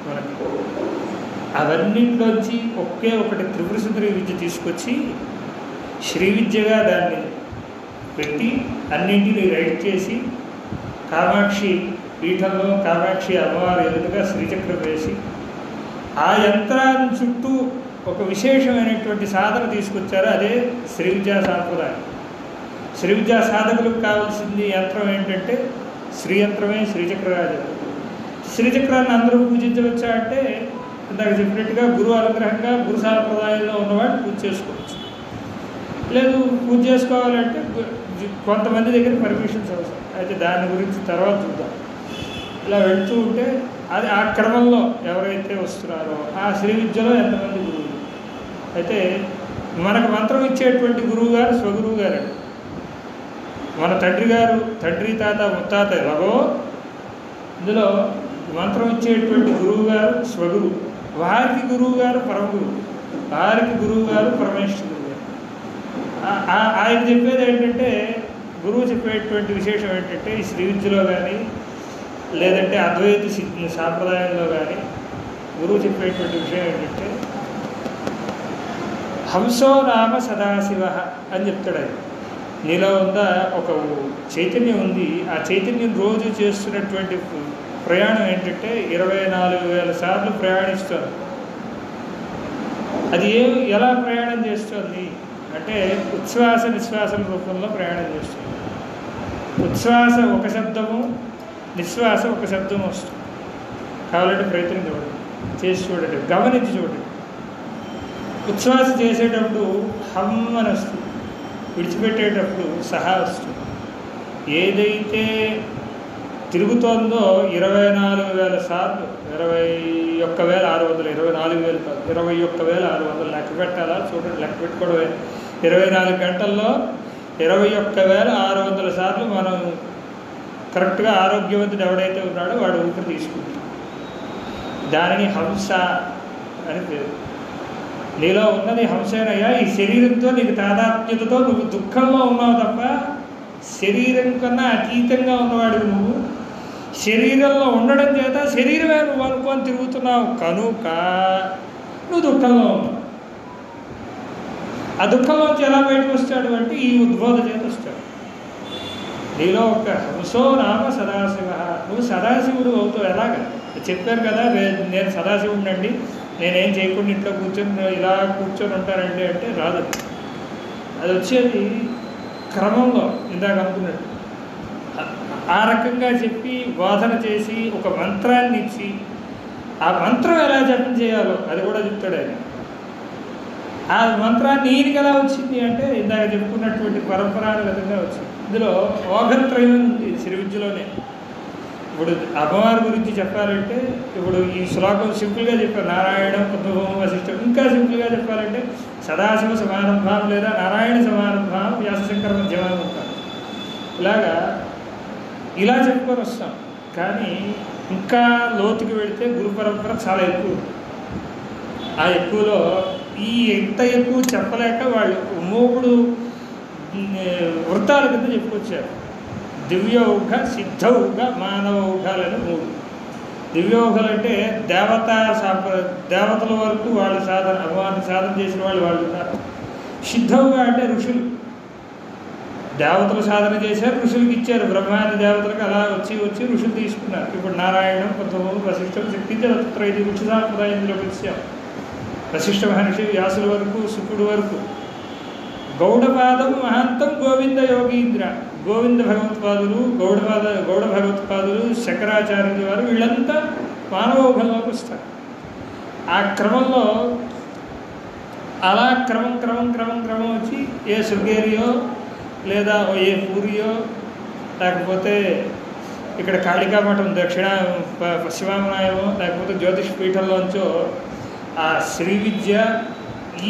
మనకి. అవన్నింటిలోంచి ఒకే ఒకటి త్రిపుర సుందరి విద్య తీసుకొచ్చి శ్రీ విద్యగా దాన్ని పెట్టి అన్నింటినీ రైట్ చేసి కామాక్షి పీఠంలో కామాక్షి అమ్మవారి ఎదురుగా శ్రీచక్రం వేసి ఆ యంత్రాన్ని చుట్టూ ఒక విశేషమైనటువంటి సాధన తీసుకొచ్చారు. అదే శ్రీ విద్యా సాంప్రదాయం. శ్రీ విద్యా సాధకులకు కావాల్సింది యంత్రం ఏంటంటే శ్రీయంత్రమే, శ్రీచక్రరాజు. శ్రీచక్రాన్ని అందరూ పూజించవచ్చా అంటే ఇందాక చెప్పినట్టుగా గురువు అనుగ్రహంగా గురు సాంప్రదాయంలో ఉన్నవాడు పూజ చేసుకోవచ్చు. లేదు పూజ చేసుకోవాలంటే కొంతమంది దగ్గర పర్మిషన్స్ అవసరం. అయితే దాని గురించి తర్వాత చూద్దాం. ఇలా వెళ్తూ ఉంటే అది ఆ క్రమంలో ఎవరైతే వస్తున్నారో ఆ శ్రీ విద్యలో ఎంతమంది గురువులు. అయితే మనకు మంత్రం ఇచ్చేటువంటి గురువు గారు స్వగురువు గారండి. మన తండ్రి గారు, తండ్రి తాత ముత్తాత ఎలాగో ఇందులో మంత్రం ఇచ్చేటువంటి గురువు గారు స్వగురువు. వారికి గురువు గారు పరమగురువు, వారికి గురువు గారు పరమేశ్వరుడు. ఆయన చెప్పేది ఏంటంటే గురువు చెప్పేటువంటి విశేషం ఏంటంటే ఈ శ్రీ విద్యలో కానీ లేదంటే అద్వైత సాంప్రదాయంలో కానీ గురువు చెప్పేటువంటి విషయం ఏంటంటే హంసో నామ సదాశివ అని చెప్తాడు. ఆయన నీలో ఉన్న ఒక చైతన్యం ఉంది. ఆ చైతన్యం రోజు చేస్తున్నటువంటి ప్రయాణం ఏంటంటే 24,000 సార్లు ప్రయాణిస్తుంది. అది ఎలా ప్రయాణం చేస్తుంది అంటే ఉచ్ఛ్వాస నిశ్వాసం రూపంలో ప్రయాణం చేస్తుంది. ఉచ్ఛ్వాస ఒక శబ్దము, నిశ్వాస ఒక శబ్దము వస్తుంది. కావాలంటే ప్రయత్నం చూడండి, చేసి చూడండి, గమనించి చూడండి. ఉచ్ఛ్వాస చేసేటప్పుడు హమ్ అని వస్తుంది, విడిచిపెట్టేటప్పుడు సహా వస్తుంది. ఏదైతే తిరుగుతోందో 24,000 సార్లు, 21,600, 24,000 కాదు, 21,600 లెక్క పెట్టాలా చూడండి. లెక్క పెట్టుకోవడమే 24 గంటల్లో 21,600 సార్లు మనం కరెక్ట్గా ఆరోగ్యవంతుడు ఎవడైతే ఉన్నాడో వాడు ఊపిరి తీసుకుంటాడు. దానిని హంస అని పేరు. నీలో ఉన్నది హంసేనయ్యా. ఈ శరీరంతో నీకు తాదాత్మ్యతతో నువ్వు దుఃఖంలో ఉన్నావు తప్ప శరీరం కన్నా అతీతంగా ఉన్నవాడు నువ్వు. శరీరంలో ఉండడం చేత శరీరమే నువ్వు అనుకొని తిరుగుతున్నావు కనుక నువ్వు దుఃఖంలో ఉన్నావు. ఆ దుఃఖంలోంచి ఎలా బయటకు వస్తాడు అంటే ఈ ఉద్బోధ చేత వస్తాడు. నీలో ఒక హంసో నామ సదాశివ. నువ్వు సదాశివుడు అవుతావు. ఎలాగా చెప్పారు కదా, నేను సదాశివుడిని అండి, నేనేం చేయకుండా ఇంట్లో కూర్చొని ఇలా కూర్చొని ఉంటానండి అంటే రాదు. అది వచ్చేది క్రమంలో ఇందాక అనుకున్నట్టు ఆ రకంగా చెప్పి బోధన చేసి ఒక మంత్రాన్ని ఇచ్చి ఆ మంత్రం ఎలా జపం చేయాలో అది కూడా చెప్తాడు ఆయన. ఆ మంత్రాన్ని ఈయనకి ఎలా వచ్చింది అంటే ఇందాక చెప్పుకున్నటువంటి పరంపరాగతంగా వచ్చింది. ఇందులో ఓఘత్రయం ఉంది శ్రీ విద్యలోనే. ఇప్పుడు అమ్మవారి గురించి చెప్పాలంటే ఇప్పుడు ఈ శ్లోకం సింపుల్గా చెప్పారు, నారాయణ పద్మభూమ వశిష్టం. ఇంకా సింపుల్గా చెప్పాలంటే సదాశివ సమారంభం లేదా నారాయణ సమారంభం వ్యాసశంకర మధ్యమానం ఉంటారు. ఇలా చెప్పుకొని వస్తాం. కానీ ఇంకా లోతుకి వెళితే గురు పరంపర చాలా ఎక్కువ. ఆ ఎక్కువలో ఎంత ఎక్కువ చెప్పలేక వాళ్ళు మూడు వృత్తాల కింద చెప్పుకొచ్చారు. దివ్యౌఘ, సిద్ధౌఘ, మానవౌఘాలని 3. దివ్యౌఘలు అంటే దేవతల వరకు వాళ్ళు సాధన, అమ్మవారిని సాధన చేసిన వాళ్ళు ఉన్నారు. సిద్ధౌఘ అంటే ఋషులు. దేవతలు సాధన చేశారు, ఋషులకి ఇచ్చారు. బ్రహ్మాది దేవతలకు అలా వచ్చి ఋషులు తీసుకున్నారు. ఇప్పుడు నారాయణం, పద్మభూమి, వశిష్టం, శక్తించ ఇది ఋషి సాంప్రదాయంలోకి వచ్చాం. వశిష్ఠ మహర్షి, వ్యాసుల వరకు, శుకుడు వరకు. గౌడపాదం మహాంతం గోవింద యోగీంద్ర. గోవింద భగవత్పాదులు, గౌడ భగవత్పాదులు, శంకరాచార్యుల వారు వీళ్ళంతా మానవోభంలోకి వస్తారు. ఆ క్రమంలో అలా క్రమం వచ్చి ఏ శృంగేరియో లేదా ఏ పూరియో లేకపోతే ఇక్కడ కాళికామఠం పశ్చిమామనాయమో లేకపోతే జ్యోతిష్ పీఠంలోంచో ఆ శ్రీ విద్య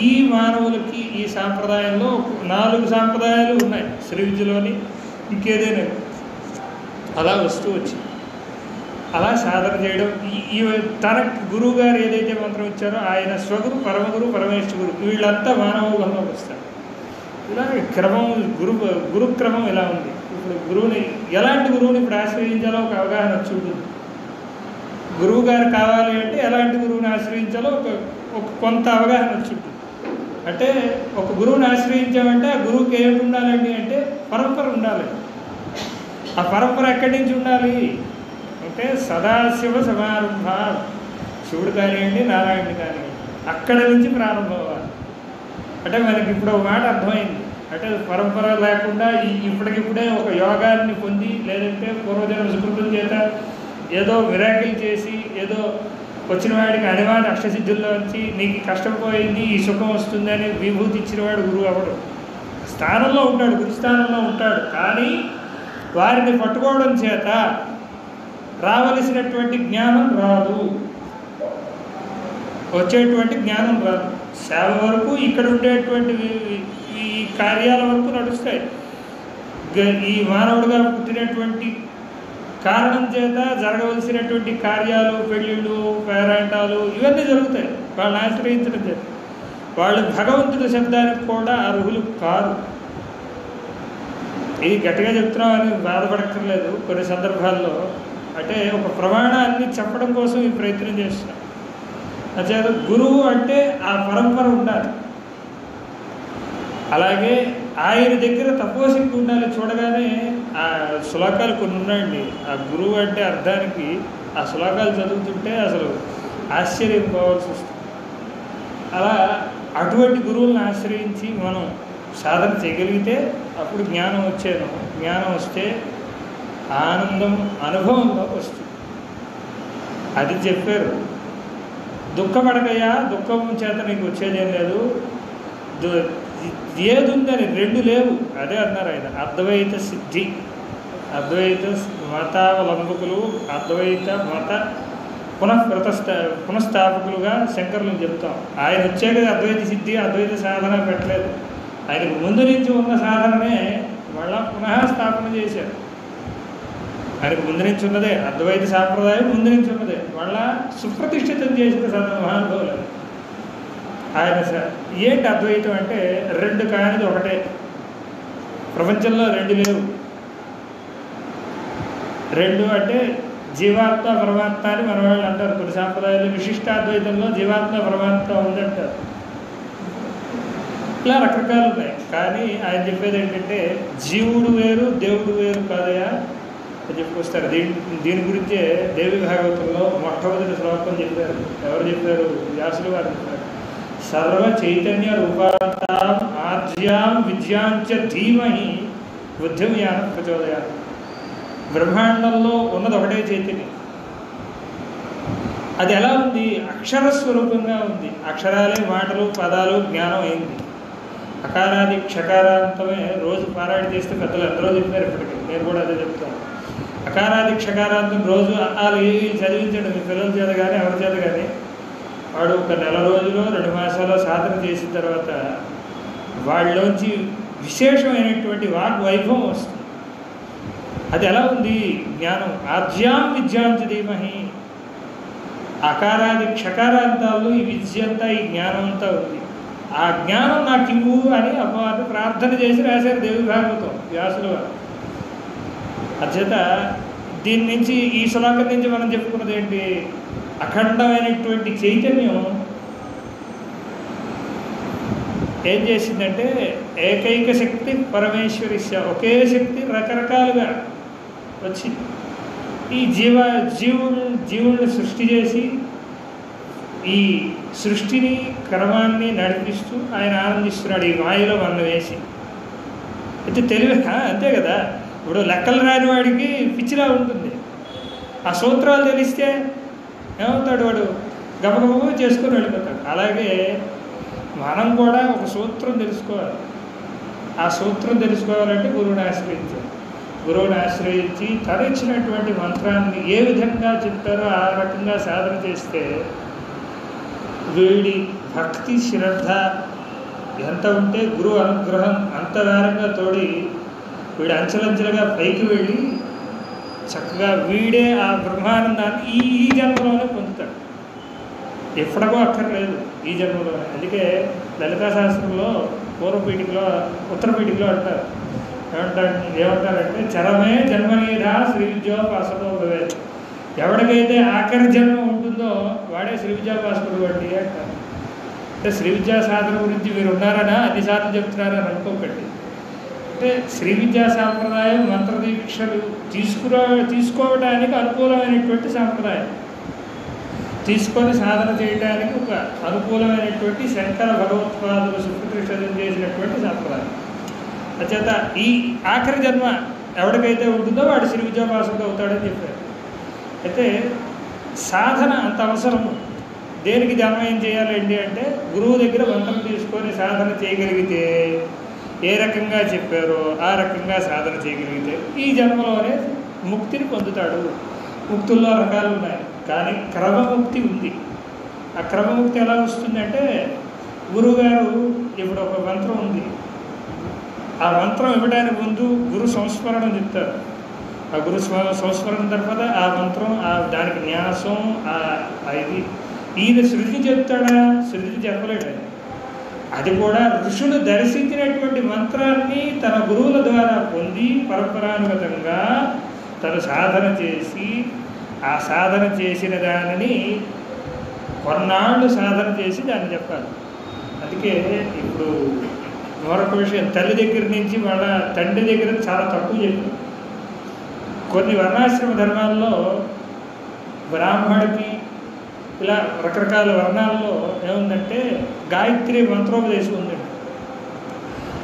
ఈ మానవులకి ఈ సాంప్రదాయంలో 4 సాంప్రదాయాలు ఉన్నాయి శ్రీ విద్యలోని. ఇంకేదైనా అలా వస్తూ వచ్చి అలా సాధన చేయడం. ఈ తన గురువు గారు ఏదైతే మంత్రం ఇచ్చారో ఆయన స్వగురు, పరమగురు, పరమేశ్వర గురు, వీళ్ళంతా మానవోగంలోకి వస్తారు. ఇలా క్రమం గురుక్రమం ఇలా ఉంది. ఇప్పుడు గురువుని ఎలాంటి గురువుని ఇప్పుడు ఆశ్రయించాలో ఒక అవగాహన వచ్చి ఉంటుంది. గురువు గారు కావాలి అంటే ఎలాంటి గురువుని ఆశ్రయించాలో ఒక కొంత అవగాహన వచ్చి ఉంటుంది. అంటే ఒక గురువుని ఆశ్రయించామంటే ఆ గురువుకి ఏమిటి ఉండాలండి అంటే పరంపర ఉండాలి. ఆ పరంపర ఎక్కడి నుంచి ఉండాలి అంటే సదాశివ సమారంభ, శివుడు కానివ్వండి, నారాయణుడు కానివ్వండి, అక్కడి నుంచి ప్రారంభం అవ్వాలి. అంటే మనకి ఇప్పుడు ఒక మాట అర్థమైంది. అంటే పరంపర లేకుండా ఇప్పటికిప్పుడే ఒక యోగాన్ని పొంది లేదంటే పూర్వజన్మ సుకృతం చేత ఏదో మిరాకిల్ చేసి ఏదో వచ్చిన వాడికి అనివార్య అష్టసిద్ధుల్లో వచ్చి నీకు కష్టం పోయింది ఈ సుఖం వస్తుంది అని విభూతి ఇచ్చినవాడు గురువు అవడు. స్థానంలో ఉంటాడు, గురుస్థానంలో ఉంటాడు. కానీ వారిని పట్టుకోవడం చేత రావలసినటువంటి జ్ఞానం రాదు, వచ్చేటువంటి జ్ఞానం రాదు. సేవ వరకు ఇక్కడ ఉండేటువంటి ఈ కార్యాల వరకు నడుస్తాయి. ఈ మానవుడిగా పుట్టినటువంటి కారణం చేత జరగవలసినటువంటి కార్యాలు, పెళ్ళిళ్ళు, పేరాంటాలు ఇవన్నీ జరుగుతాయి వాళ్ళని ఆశ్రయించడం చేత. వాళ్ళు భగవంతుడి శబ్దానికి కూడా అర్హులు కాదు. ఇది గట్టిగా చెప్తున్నామని బాధపడక్కర్లేదు. కొన్ని సందర్భాల్లో అంటే ఒక ప్రమాణాన్ని చెప్పడం కోసం ఈ ప్రయత్నం చేస్తున్నాం. అంచేత గురువు అంటే ఆ పరంపర ఉండాలి. అలాగే ఆయన దగ్గర తపోశక్తి ఉండాలి. చూడగానే ఆ శ్లోకాలు కొన్ని ఉన్నాయండి, ఆ గురువు అంటే అర్థానికి ఆ శ్లోకాలు చదువుతుంటే అసలు ఆశ్చర్యం పోవాల్సి వస్తుంది. అలా అటువంటి గురువులను ఆశ్రయించి మనం సాధన చేయగలిగితే అప్పుడు జ్ఞానం వచ్చేను. జ్ఞానం వస్తే ఆనందం అనుభవంలోకి వస్తుంది. అది చెప్పారు. దుఃఖపడకయా, దుఃఖం చేత నీకు వచ్చేదేం లేదు, ఏది ఉందని రెండు లేవు. అదే అన్నారు ఆయన. అద్వైత సిద్ధి, అద్వైత మతావలంబకులు, అద్వైత మత పునఃస్థాపకులుగా శంకరులను చెప్తాం. ఆయన వచ్చాక అద్వైత సిద్ధి, అద్వైత సాధన పెట్టలేదు. ఆయనకు ముందు నుంచి ఉన్న సాధననే మళ్ళా పునః స్థాపన చేశారు. ఆయనకు ముందు నుంచి ఉన్నదే అద్వైత సాంప్రదాయం, ముందు నుంచి ఉన్నదే మళ్ళా సుప్రతిష్ఠితం చేసిన సాధన మహానుభావులు. ఆయన ఏంటి అద్వైతం అంటే రెండు కానిది ఒకటే. ప్రపంచంలో రెండు లేవు. రెండు అంటే జీవాత్మ పరమాత్మ అని మన వాళ్ళు అంటారు. కొన్ని సాంప్రదాయాలు విశిష్టాద్వైతంలో జీవాత్మ పరమాత్మ ఉందంటారు. ఇలా రకరకాలు ఉన్నాయి. కానీ ఆయన చెప్పేది ఏంటంటే జీవుడు వేరు, దేవుడు వేరు కాదయా అని చెప్పుకొస్తారు. దీని గురించే దేవి భాగవతంలో మొట్టమొదటి శ్లోకం చెప్పారు. ఎవరు చెప్పారు? వ్యాసులు వారు చెప్పారు. సర్వ చైతన్య రూపాంతాం ఆద్యాం విద్యాంచ ధీమహి బుద్ధిం యాన ప్రచోదయాలు. బ్రహ్మాండంలో ఉన్నది ఒకటే చైతన్యం. అది ఎలా ఉంది? అక్షరస్వరూపంగా ఉంది. అక్షరాలే మాటలు, పదాలు, జ్ఞానం అయింది. అకారాది క్షకారాంతమే రోజు పారాయణ చేస్తే పెద్దలు ఎందరో చెప్పారు. ఇప్పటికీ నేను కూడా అదే చెప్తాను. అకారాది క్షకారాంతం రోజు వాళ్ళు చదివించండి మీ పిల్లల చేత కానీ ఎవరి చేత కానీ. వాడు ఒక నెల రోజులు 2 మాసాలు సాధన చేసిన తర్వాత వాళ్ళలోంచి విశేషమైనటువంటి వాగ్వైభవం వస్తుంది. అది ఎలా ఉంది? జ్ఞానం. ఆద్యాం విద్యాంచ ధీమహి. అకారాది క్షకారాంతాల్లో ఈ విద్య అంతా, ఈ జ్ఞానం అంతా ఉంది. ఆ జ్ఞానం నాకు ఇవ్వు అని అమ్మవారిని ప్రార్థన చేసి రాశారు దేవి భాగవతం వ్యాసులు వారు. అచేత దీని నుంచి, ఈ శ్లోకం నుంచి మనం చెప్పుకున్నది ఏంటి? అఖండమైనటువంటి చైతన్యం ఏం చేసిందంటే ఏకైక శక్తి పరమేశ్వరిశ, ఒకే శక్తి రకరకాలుగా వచ్చింది. ఈ జీవుల్ని సృష్టి చేసి ఈ సృష్టిని క్రమాన్ని నడిపిస్తూ ఆయన ఆనందిస్తున్నాడు. ఈ మాయలో మనం వేసి అయితే తెలివి అంతే కదా. ఇప్పుడు లెక్కలు రాని వాడికి పిచ్చిలా ఉంటుంది. ఆ సూత్రాలు తెలిస్తే ఏమవుతాడు? వాడు గబగబ చేసుకొని వెళ్ళిపోతాడు. అలాగే మనం కూడా ఒక సూత్రం తెలుసుకోవాలి. ఆ సూత్రం తెలుసుకోవాలంటే గురువుని ఆశ్రయించాలి. గురువుని ఆశ్రయించి తరిచినటువంటి మంత్రాన్ని ఏ విధంగా చెప్తారో ఆ రకంగా సాధన చేస్తే వీడి భక్తి శ్రద్ధ ఎంత ఉంటే గురువు అనుగ్రహం అంత వేరంగా తోడి వీడు అంచెలంచెలుగా పైకి వెళ్ళి చక్కగా వీడే ఆ బ్రహ్మానందాన్ని ఈ జన్మలోనే పొందుతాడు. ఎప్పటికో అక్కర్లేదు, ఈ జన్మలోనే. అందుకే లలితా శాస్త్రంలో పూర్వపీఠికలో ఉత్తరపీఠికలో అంటారు. ఏమంటారంటే చరమే జన్మనీధా శ్రీ విద్యోపాసనో భవేత్. ఎవరికైతే ఆఖరి జన్మ ఉంటుందో వాడే శ్రీ విద్యాపాసకుడు వంటి అంటారు. అంటే శ్రీ విద్యా సాధన గురించి మీరు ఉన్నారనా అన్నిసార్లు చెప్తున్నారని అనుకోకండి. అంటే శ్రీ విద్యా సాంప్రదాయం మంత్రదీక్షలు తీసుకోవడానికి అనుకూలమైనటువంటి సాంప్రదాయం, తీసుకొని సాధన చేయడానికి ఒక అనుకూలమైనటువంటి శంకర భగవత్పాదులు సుప్రతిష్ఠితం చేసినటువంటి సాంప్రదాయం. అచేత ఈ ఆఖరి జన్మ ఎవరికైతే ఉంటుందో వాడు శ్రీ విద్యాపాసకుడు అవుతాడని చెప్పారు. అయితే సాధన అంత అవసరము. దేనికి జన్మ ఏం చేయాలండి అంటే గురువు దగ్గర మంత్రం తీసుకొని సాధన చేయగలిగితే ఏ రకంగా చెప్పారో ఆ రకంగా సాధన చేయగలిగితే ఈ జన్మలోనే ముక్తిని పొందుతాడు. ముక్తుల్లో రకాలు ఉన్నాయి, కానీ క్రమముక్తి ఉంది. ఆ క్రమముక్తి ఎలా వస్తుందంటే గురువుగారు ఇప్పుడు ఒక మంత్రం ఉంది, ఆ మంత్రం ఇవ్వడానికి ముందు గురు సంస్మరణం చెప్తారు. ఆ గురు సంస్మరణ తర్వాత ఆ మంత్రం దానికి న్యాసం ఇది ఈయన శృతి చెప్తాడా? శృతి చెప్పలేడు. అది కూడా ఋషులు దర్శించినటువంటి మంత్రాన్ని తన గురువుల ద్వారా పొంది పరంపరానుగతంగా తను సాధన చేసి ఆ సాధన చేసిన దానిని కొన్నాళ్ళు సాధన చేసి దాన్ని చెప్పాలి. అందుకే ఇప్పుడు మరొక విషయం, తల్లి దగ్గర నుంచి వాళ్ళ తండ్రి దగ్గర చాలా తక్కువ చెప్పారు. కొన్ని వర్ణాశ్రమ ధర్మాల్లో బ్రాహ్మడికి ఇలా రకరకాల వర్ణాల్లో ఏముందంటే గాయత్రి మంత్రోపదేశం ఉందండి.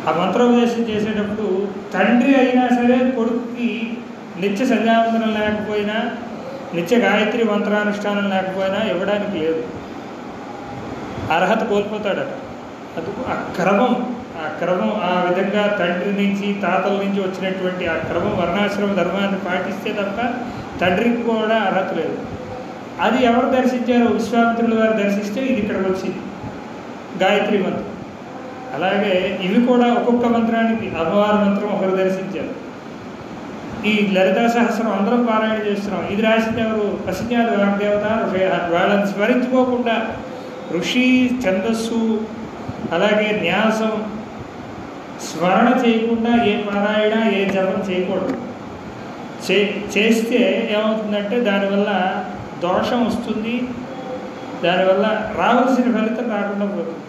ఆ మంత్రోపదేశం చేసేటప్పుడు తండ్రి అయినా సరే కొడుకుకి నిత్య సంధ్యావందనం లేకపోయినా, నిత్య గాయత్రి మంత్రానుష్ఠానం లేకపోయినా ఇవ్వడానికి లేదు, అర్హత కోల్పోతాడట. అది ఆ క్రమం ఆ విధంగా తండ్రి నుంచి తాతల నుంచి వచ్చినటువంటి ఆ క్రమం వర్ణాశ్రమ ధర్మాన్ని పాటిస్తే తప్ప తండ్రికి కూడా అర్హత లేదు. అది ఎవరు దర్శించారో విశ్వామిత్రుల వారు దర్శిస్తే ఇది ఇక్కడికి వచ్చింది గాయత్రి మంత్రం. అలాగే ఇవి కూడా ఒక్కొక్క మంత్రానికి అమ్మవారి మంత్రం ఒకరు దర్శించారు. ఈ లలితా సహస్రం అందరం పారాయణ చేస్తున్నాం. ఇది రాసింది ఎవరు? పసిజ్ఞాత వాగ్దేవత ఋషయ. వాళ్ళని స్మరించుకోకుండా ఋషి ఛందస్సు అలాగే న్యాసం స్మరణ చేయకుండా ఏ పారాయణ ఏ జపం చేయకూడదు. చేస్తే ఏమవుతుందంటే దానివల్ల దోషం వస్తుంది, దానివల్ల రావాల్సిన ఫలితం రాకుండా పోతుంది.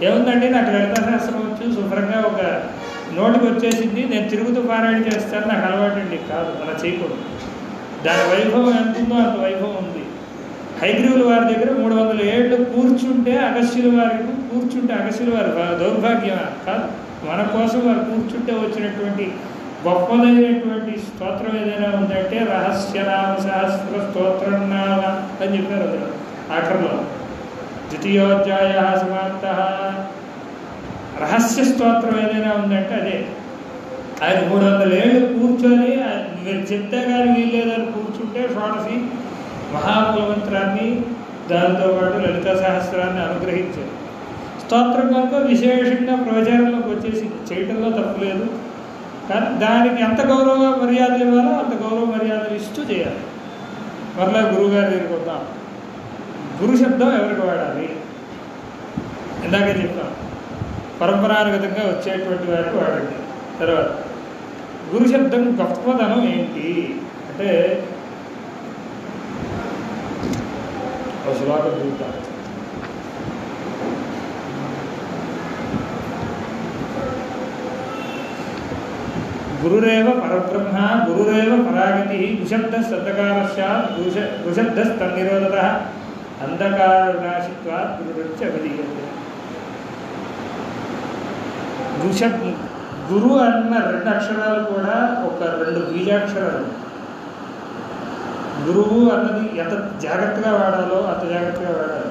ఏముందండి, నాకు లలితా శాస్త్రం వచ్చి శుభ్రంగా ఒక నోటికి వచ్చేసింది, నేను తిరుగుతూ పారాయణ చేస్తాను, నాకు అలవాటు అండి. కాదు, అలా చేయకూడదు. దాని వైభవం ఎంత ఉందో అంత వైభవం ఉంది. హైగ్రీవుల వారి దగ్గర 300 ఏళ్ళు కూర్చుంటే అగస్త్యుల వారి దౌర్భాగ్యం కాదు, మన కోసం వారు కూర్చుంటే వచ్చినటువంటి గొప్పదైనటువంటి స్తోత్రం ఏదైనా ఉందంటే రహస్యనామ సహస్ర స్తోత్రం నామ అని చెప్పారు. అందులో ఆఖరిలో ద్వితీయోధ్యాయ సమాప్త. రహస్య స్తోత్రం ఏదైనా ఉందంటే అదే. ఆయన 300 ఏళ్ళు కూర్చొని మీరు చెప్తే కానీ వీల్లేదని కూర్చుంటే షోడశి మహామూలమంత్రాన్ని దానితో పాటు లలితా సహస్రాన్ని అనుగ్రహించారు. స్తోత్రం కనుక విశేషంగా ప్రచారంలోకి వచ్చేసింది, చేయటంలో తప్పులేదు. కానీ దానికి ఎంత గౌరవ మర్యాదలు ఇవ్వాలో అంత గౌరవ మర్యాదలు ఇస్తూ చేయాలి. మరలా గురువుగారి దగ్గరికి వద్దాం. గురు శబ్దం ఎవరికి వాడాలి? ఇందాకే చెప్తాం, పరంపరానుగతంగా వచ్చేటువంటి వారికి వాడండి. తర్వాత గురు శబ్దం గొప్పదనం ఏంటి అంటే ఒక శ్లోకం చూద్దాం. గురురేవ పరబ్రహ్మ గురురేవ పరాగతి గుశబ్దస్తన్నిరోధత అంధకారనాశిత్వాత్ గురురుచ్చ విధీయతే. గురు అన్న 2 అక్షరాలు కూడా ఒక 2 బీజాక్షరాలు. గురువు అన్నది ఎంత జాగ్రత్తగా వాడాలో అంత జాగ్రత్తగా వాడాలి.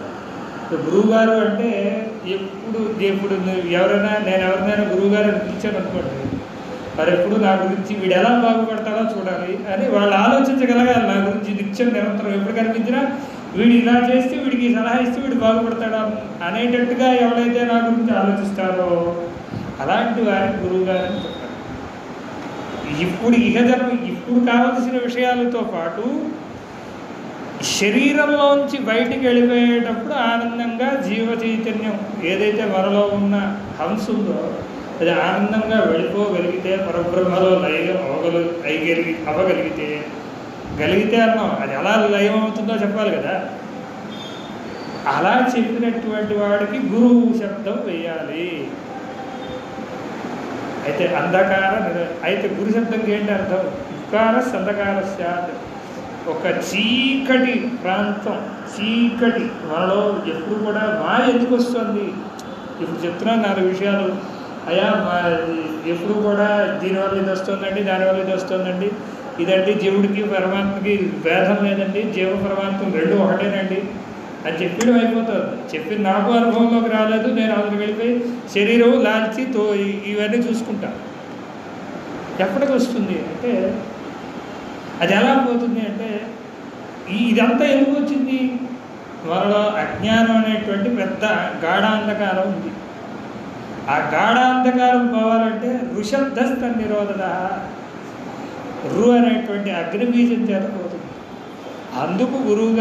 గురువు గారు అంటే ఎప్పుడు నేను ఎవరినైనా గురువు గారు అని పిలిచాను అనుకోండి, మరి ఎప్పుడు నా గురించి వీడు ఎలా బాగుపడతాడో చూడాలి అని వాళ్ళు ఆలోచించగలగాలి. నా గురించి నిత్యం నిరంతరం ఎప్పుడు కనిపించినా వీడు ఇలా చేస్తే వీడికి సలహా ఇస్తే వీడు బాగుపడతాడా అనేటట్టుగా ఎవరైతే నా గురించి ఆలోచిస్తారో అలాంటి వారికి గురువు గారని చెప్తారు. ఇప్పుడు కావలసిన విషయాలతో పాటు శరీరంలోంచి బయటికి వెళ్ళిపోయేటప్పుడు ఆనందంగా జీవ చైతన్యం ఏదైతే మనలో ఉన్న హంస ఉందో అది ఆనందంగా వెళ్ళిపోగలిగితే, పరబ్రహ్మలో లయం అవ్వగలిగితే అన్నాం. అది ఎలా లయం అవుతుందో చెప్పాలి కదా. అలా చెప్పినటువంటి వాడికి గురువు శబ్దం వేయాలి. అయితే అయితే గురు శబ్దంకి ఏంటి అర్థం? ఉకార సంధకారస్య. ఒక చీకటి ప్రాంతం, చీకటి మనలో ఎప్పుడు కూడా మాయ ఎందుకు వస్తుంది? ఇప్పుడు చెప్తున్నాను 4 విషయాలు. అయ్యా ఎప్పుడు కూడా దీనివల్ల ఇది వస్తుందండి, దానివల్ల ఇది వస్తుందండి, ఇదండి జీవుడికి పరమాత్మకి భేదం లేదండి, జీవ పరమాత్మ 2 ఒకటేనండి అని చెప్పడం అయిపోతుంది. చెప్పి నాకు అనుభవంలోకి రాలేదు, నేను అందుకు వెళ్ళిపోయి శరీరం లాల్చి ఇవన్నీ చూసుకుంటా. ఎప్పటికి వస్తుంది అంటే అది ఎలా పోతుంది అంటే ఇదంతా ఎందుకు వచ్చింది? మనలో అజ్ఞానం అనేటువంటి పెద్ద గాఢాంధకారం ఉంది. ఆ గాఢాంధకారం పోవాలంటే ఋషబ్దస్త నిరోధత, అనేటువంటి అగ్నిబీజం చేత పోతుంది. అందుకు గురువు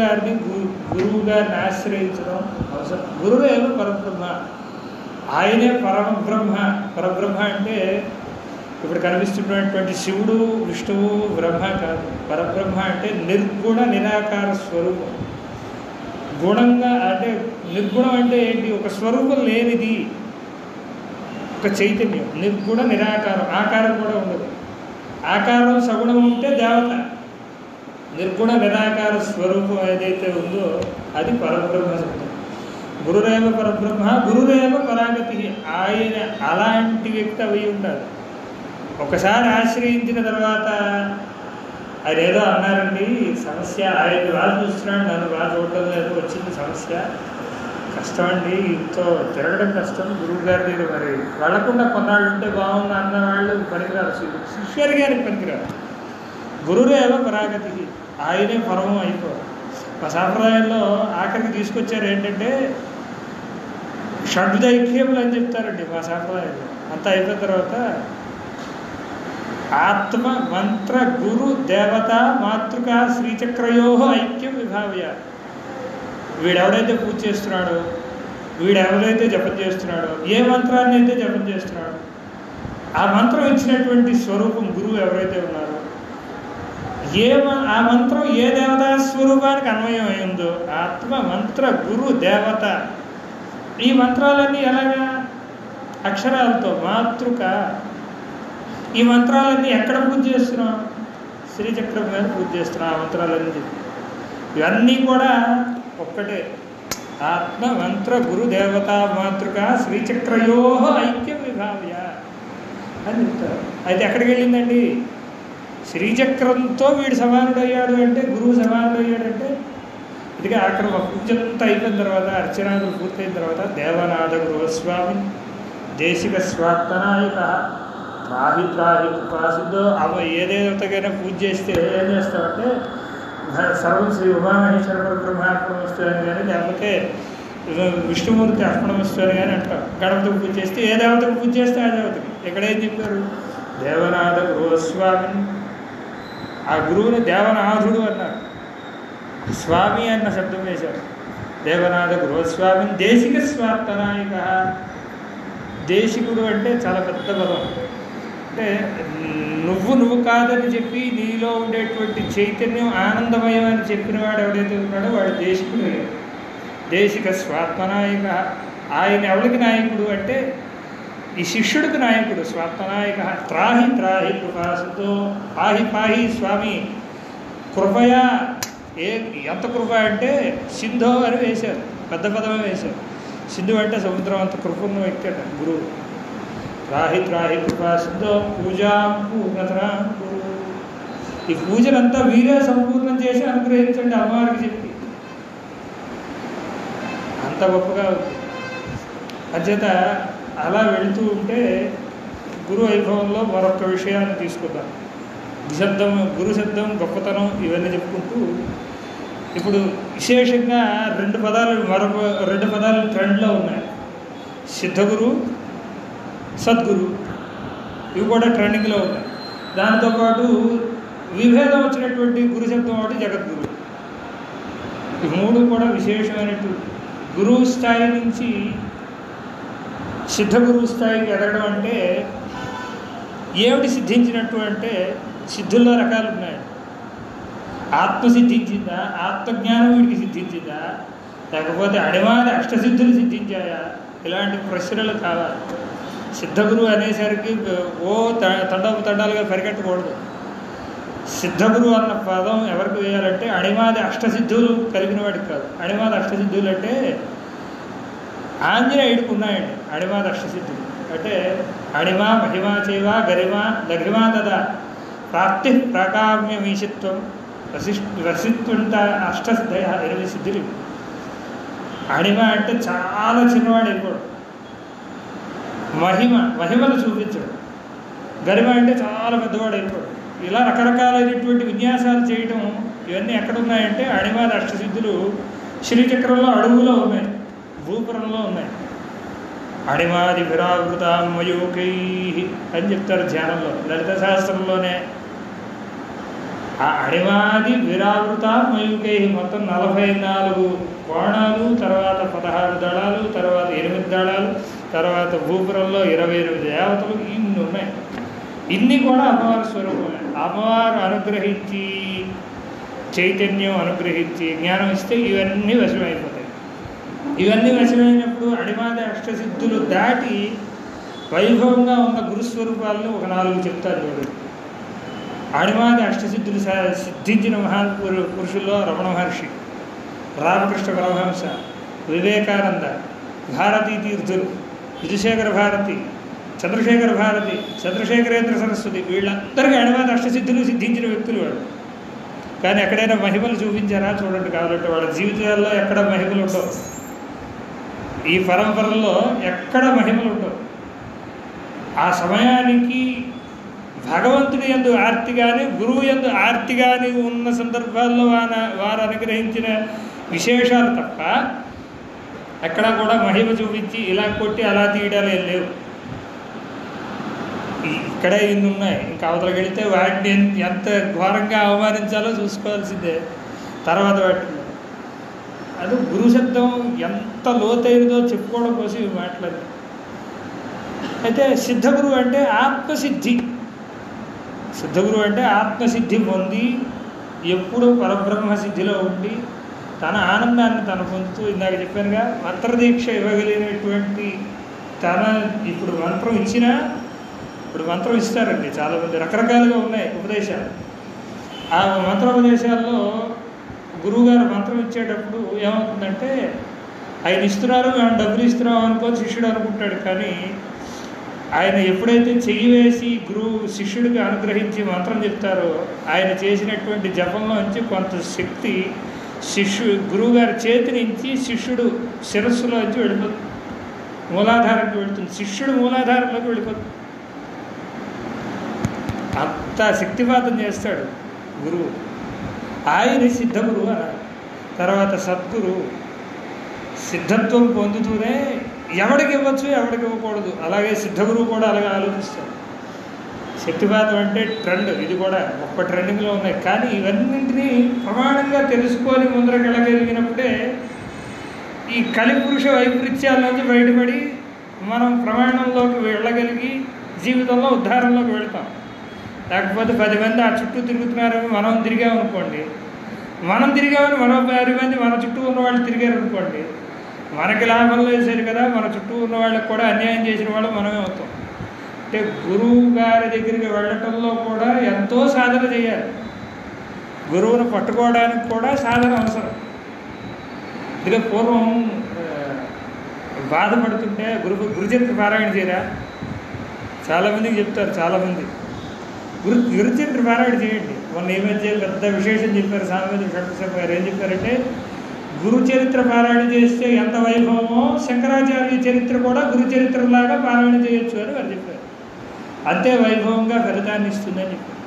గారిని ఆశ్రయించడం అవసరం. గురువేవ పరబ్రహ్మ, ఆయనే పరబ్రహ్మ అంటే ఇప్పుడు కనిపిస్తున్నటువంటి శివుడు విష్ణువు బ్రహ్మ కాదు. పరబ్రహ్మ అంటే నిర్గుణ నిరాకార స్వరూపం. గుణంగా అంటే నిర్గుణం అంటే ఏంటి? ఒక స్వరూపం లేనిది, ఒక ఒక్క చైతన్యం, నిర్గుణ నిరాకారం, ఆకారం కూడా ఉండదు. ఆకారం సగుణం ఉంటే దేవత, నిర్గుణ నిరాకార స్వరూపం ఏదైతే ఉందో అది పరబ్రహ్మ శబ్దం. గురురేవ పరబ్రహ్మ, గురురేవ పరాగతి. ఆయన అలాంటి వ్యక్తి అవి ఉండాలి. ఒకసారి ఆశ్రయించిన తర్వాత ఆయన ఏదో అన్నారండి, సమస్య ఆయన వాళ్ళు చూస్తున్నాడు, నన్ను బాగా చూడటం లేదు, వచ్చింది సమస్య, కష్టం అండి, ఇంతో తిరగడం కష్టం, గురువు గారి దగ్గర మరి వెళ్ళకుండా కొన్నాళ్ళు ఉంటే బాగుంది అన్న వాళ్ళు పనికిరారు, శిష్యుడి గారికి పనికిరారు. గురురేవ పరాగతి, ఆయనే పరమం అయిపోరు. మా సాంప్రదాయంలో ఆఖరికి తీసుకొచ్చారు ఏంటంటే షడ్దైక్యములు అని చెప్తారండి మా సాంప్రదాయంలో. అంతా అయిపోయిన తర్వాత ఆత్మ మంత్ర గురు దేవత మాతృక శ్రీచక్రయో ఐక్యం విభావ్య. వీడెవడైతే పూజ చేస్తున్నాడో, వీడెవరైతే జపం చేస్తున్నాడో, ఏ మంత్రాన్ని అయితే జపం చేస్తున్నాడో, ఆ మంత్రం ఇచ్చినటువంటి స్వరూపం గురువు ఎవరైతే ఉన్నారో, ఆ మంత్రం ఏ దేవతా స్వరూపానికి అన్వయం అయిందో, ఆత్మ మంత్ర గురు దేవత, ఈ మంత్రాలన్నీ ఎలాగా అక్షరాలతో మాతృక. ఈ మంత్రాలన్నీ ఎక్కడ పూజ చేస్తున్నాం? శ్రీచక్రం మీద పూజ చేస్తున్నాం. ఆ మంత్రాలన్నీ ఇవన్నీ కూడా ఒక్కటే, ఆత్మ మంత్ర గురు దేవత మాతృక శ్రీచక్రయో ఐక్యం విభావ్య అని చెప్తారు. అయితే ఎక్కడికి వెళ్ళిందండి? శ్రీచక్రంతో వీడు సమానుడయ్యాడు అంటే, గురువు సమానుడయ్యాడంటే, ఇదిగా అక్కడ పూజ అంతా అయిపోయిన తర్వాత, అర్చనాదులు పూర్తయిన తర్వాత దేవనాథ గృహస్వామి దేశిక స్వార్థనాయక త్రాహి త్రాహి కృపాసిద్ధో. అవ ఏ దేవతకైనా పూజ చేస్తే ఏం చేస్తామంటే సర్వం శ్రీ ఉమామహేశ్వర బ్రహ్మార్పణమస్తు అని కానీ, లేకపోతే విష్ణుమూర్తి అర్పణమస్తు అని కానీ అంటాం. గణపతికి పూజ చేస్తే ఏ దేవతకు పూజ చేస్తే ఆ దేవతకి. ఎక్కడేం చెప్పారు? దేవనాథ గృహస్వామి. ఆ గురువుని దేవనాథుడు అన్నారు, స్వామి అన్న శబ్దం వేశారు. దేవనాథ గృహస్వామి దేశిక స్వార్థనాయక. దేశికుడు అంటే చాలా పెద్ద పదం. అంటే నువ్వు కాదని చెప్పి నీలో ఉండేటువంటి చైతన్యం ఆనందమయం అని చెప్పిన వాడు ఎవడైతే ఉన్నాడో వాడు దేశికుడు. దేశిక స్వాత్మనాయక. ఆయన ఎవరికి నాయకుడు అంటే ఈ శిష్యుడికి నాయకుడు. స్వాత్మనాయక. త్రాహి త్రాహి కృపాసుతో, పాహి పాహి స్వామి కృపయా. ఎంత కృప అంటే సింధో అని వేశారు, పెద్ద పదమే వేశారు. సింధు అంటే సముద్రం అంత కృప ఉన్న వ్యక్తి అట గురువు. త్రాహి త్రాహి కృపా సింధో పూజాం పూర్ణతరా గురు. ఈ పూజలంతా వీరే సంపూర్ణం చేసి అనుగ్రహించండి అమ్మవారికి చెప్పి. అంత గొప్పగా ఉంది. అంచేత అలా వెళుతూ ఉంటే గురు వైభవంలో మరొక విషయాన్ని తీసుకుందాం. గురు శబ్దం గొప్పతనం ఇవన్నీ చెప్పుకుంటూ ఇప్పుడు విశేషంగా మరొక రెండు పదాలు ట్రెండ్లో ఉన్నాయి. సిద్ధగురు, సద్గురు, ఇవి కూడా ట్రెండింగ్లో ఉన్నాయి. దాంతోపాటు విభేదం వచ్చినటువంటి గురు శబ్దం ఒకటి జగద్గురు. ఈ మూడు కూడా విశేషమైనటువంటి గురువు స్థాయి నుంచి సిద్ధగురువు స్థాయికి ఎదగడం అంటే ఏమిటి సిద్ధించినట్టు అంటే సిద్ధుల్లో రకాలు ఉన్నాయి. ఆత్మ సిద్ధించిందా, ఆత్మజ్ఞానం వీడికి సిద్ధించిందా, లేకపోతే అడిమాది అష్టసిద్ధులు సిద్ధించాయా? ఇలాంటి ప్రశ్నలు కావాలి. సిద్ధగురువు అనేసరికి తండాలుగా పరిగెట్టకూడదు. సిద్ధగురు అన్న పదం ఎవరికి వేయాలంటే అడిమాది అష్టసిద్ధులు కలిగిన వాడికి కాదు. అడిమాది అష్టసిద్ధులు అంటే ఆంజనేయుడికి ఉన్నాయండి అడిమాది అష్టసిద్ధులు. అంటే అడిమా మహిమా చేవ గరిమా లఘిమా తదా ప్రాప్తి ప్రాకామ్యమీషిత్వం రసిత్వంత అష్టసిద్ధయ 8 సిద్ధులు. అడిమ అంటే చాలా చిన్నవాడు అయిపోడు, మహిమను చూపించడు. గరిమ అంటే చాలా పెద్దవాడు అయిపోడు. ఇలా రకరకాలైనటువంటి విన్యాసాలు చేయటం ఇవన్నీ ఎక్కడున్నాయంటే అడిమాది అష్టసిద్ధులు శ్రీచక్రంలో అడుగులో ఉన్నాయి, భూపురంలో ఉన్నాయి. అడిమాది విరావృత మయూకై అని చెప్తారు ధ్యానంలో, లలిత శాస్త్రంలోనే. ఆ అడిమాది విరావృత మయూకై మొత్తం 44 కోణాలు, తర్వాత 16 దళాలు, తర్వాత 8 దళాలు, తర్వాత భూపురంలో 28 దేవతలు, ఇన్ని ఉన్నాయి. ఇన్ని కూడా అమ్మవారి స్వరూపమే. అమ్మవారు అనుగ్రహించి చైతన్యం అనుగ్రహించి జ్ఞానం ఇస్తే ఇవన్నీ వశమైపోతాయి. ఇవన్నీ వశమైనప్పుడు అడిమాది అష్టసిద్ధులు దాటి వైభవంగా ఉన్న గురుస్వరూపాలను ఒక 4 చెప్తారు చూడండి. అణిమాది అష్టసిద్ధులు సిద్ధించిన పురుషుల్లో రమణ మహర్షి, రామకృష్ణ పరమహంస, వివేకానంద, భారతీ తీర్థులు, విజయశేఖర భారతి, చంద్రశేఖర భారతి, చంద్రశేఖరేంద్ర సరస్వతి, వీళ్ళందరికీ అణిమాది అష్టసిద్ధులు సిద్ధించిన వ్యక్తులు వాళ్ళు. కానీ ఎక్కడైనా మహిమలు చూపించారా చూడండి. కాబట్టి వాళ్ళ జీవితాల్లో ఎక్కడ మహిమలు ఉండవు, ఈ పరంపరల్లో ఎక్కడ మహిమలు ఉండవు. ఆ సమయానికి భగవంతుడి యందు ఆర్తి కానీ గురువు యందు ఆర్తి కానీ ఉన్న సందర్భాల్లో వారు అనుగ్రహించిన విశేషాలు తప్ప ఎక్కడా కూడా మహిమ చూపించి ఇలా కొట్టి అలా తీయడాలు ఏం లేవు. ఇక్కడే ఇన్ని ఉన్నాయి. ఇంకా అవతలకి వెళితే వాటిని ఎంత ఘోరంగా అవమానించాలో చూసుకోవాల్సిందే తర్వాత వాటిలో. అది గురు శబ్దం ఎంత లోతైనదో చెప్పుకోవడం కోసం ఇవి మాట్లాడి. అయితే సిద్ధగురువు అంటే ఆత్మసిద్ధి. సిద్ధగురువు అంటే ఆత్మసిద్ధి పొంది ఎప్పుడూ పరబ్రహ్మ సిద్ధిలో ఉండి తన ఆనందాన్ని తను పొందుతూ, ఇందాక చెప్పానుగా మంత్రదీక్ష ఇవ్వగలిగినటువంటి తన ఇప్పుడు మంత్రం ఇచ్చినా, ఇప్పుడు మంత్రం ఇస్తారండి చాలామంది, రకరకాలుగా ఉన్నాయి ఉపదేశాలు. ఆ మంత్రోపదేశాల్లో గురువుగారు మంత్రం ఇచ్చేటప్పుడు ఏమవుతుందంటే ఆయన ఇస్తున్నారు, మేము డబ్బులు ఇస్తున్నాం అనుకోని శిష్యుడు అనుకుంటాడు. కానీ ఆయన ఎప్పుడైతే చెయ్యి వేసి గురువు శిష్యుడికి అనుగ్రహించి మంత్రం చెప్తారో ఆయన చేసినటువంటి జపంలోంచి కొంత శక్తి గురువుగారి చేతి నుంచి శిష్యుడు శిరస్సులోంచి వెళ్ళిపోతుంది, మూలాధారంకి వెళుతుంది, శిష్యుడు మూలాధారంలోకి వెళ్ళిపోతుంది. అంత శక్తిపాతం చేస్తాడు గురువు. ఆయన సిద్ధగురువు అన్నారు. తర్వాత సద్గురు సిద్ధత్వం పొందుతూనే ఎవడికి ఇవ్వచ్చు ఎవడికి ఇవ్వకూడదు, అలాగే సిద్ధగురువు కూడా అలాగే ఆలోచిస్తాడు. శక్తిపాతం అంటే ట్రెండ్, ఇది కూడా ఒక్క ట్రెండింగ్లో ఉన్నాయి. కానీ ఇవన్నింటినీ ప్రమాణంగా తెలుసుకొని ముందరకు వెళ్ళగలిగినప్పుడే ఈ కలిపురుష వైపరీత్యాల నుంచి బయటపడి మనం ప్రమాణంలోకి వెళ్ళగలిగి జీవితంలో ఉద్ధారంలోకి వెళ్తాం. లేకపోతే 10 మంది ఆ చుట్టూ తిరుగుతున్నారని మనం తిరిగామనుకోండి, మనం తిరిగామని మరో 10 మంది మన చుట్టూ ఉన్న వాళ్ళు తిరిగారు అనుకోండి, మనకి లాభం లేదు కదా, మన చుట్టూ ఉన్న వాళ్ళకి కూడా అన్యాయం చేసిన వాళ్ళు మనమే అవుతాం. అంటే గురువు గారి దగ్గరికి వెళ్ళటంలో కూడా ఎంతో సాధన చేయాలి. గురువును పట్టుకోవడానికి కూడా సాధన అవసరం. ఇదిగా పూర్వం బాధపడుతుంటే గురుచరిత్ర పారాయణ చేయరా చాలామందికి చెప్తారు. చాలామంది గురుచరిత్ర పారాయణ చేయండి. మొన్న ఈ మధ్య పెద్ద విశేషం చెప్పారు సామాజిక షట్పశర్మ గారు. ఏం చెప్పారంటే గురుచరిత్ర పారాయణ చేస్తే ఎంత వైభవమో శంకరాచార్య చరిత్ర కూడా గురుచరిత్రలాగా పారాయణ చేయొచ్చు అని వారు చెప్పారు. అంతే వైభవంగా ఫలితాన్ని ఇస్తుందని చెప్పారు.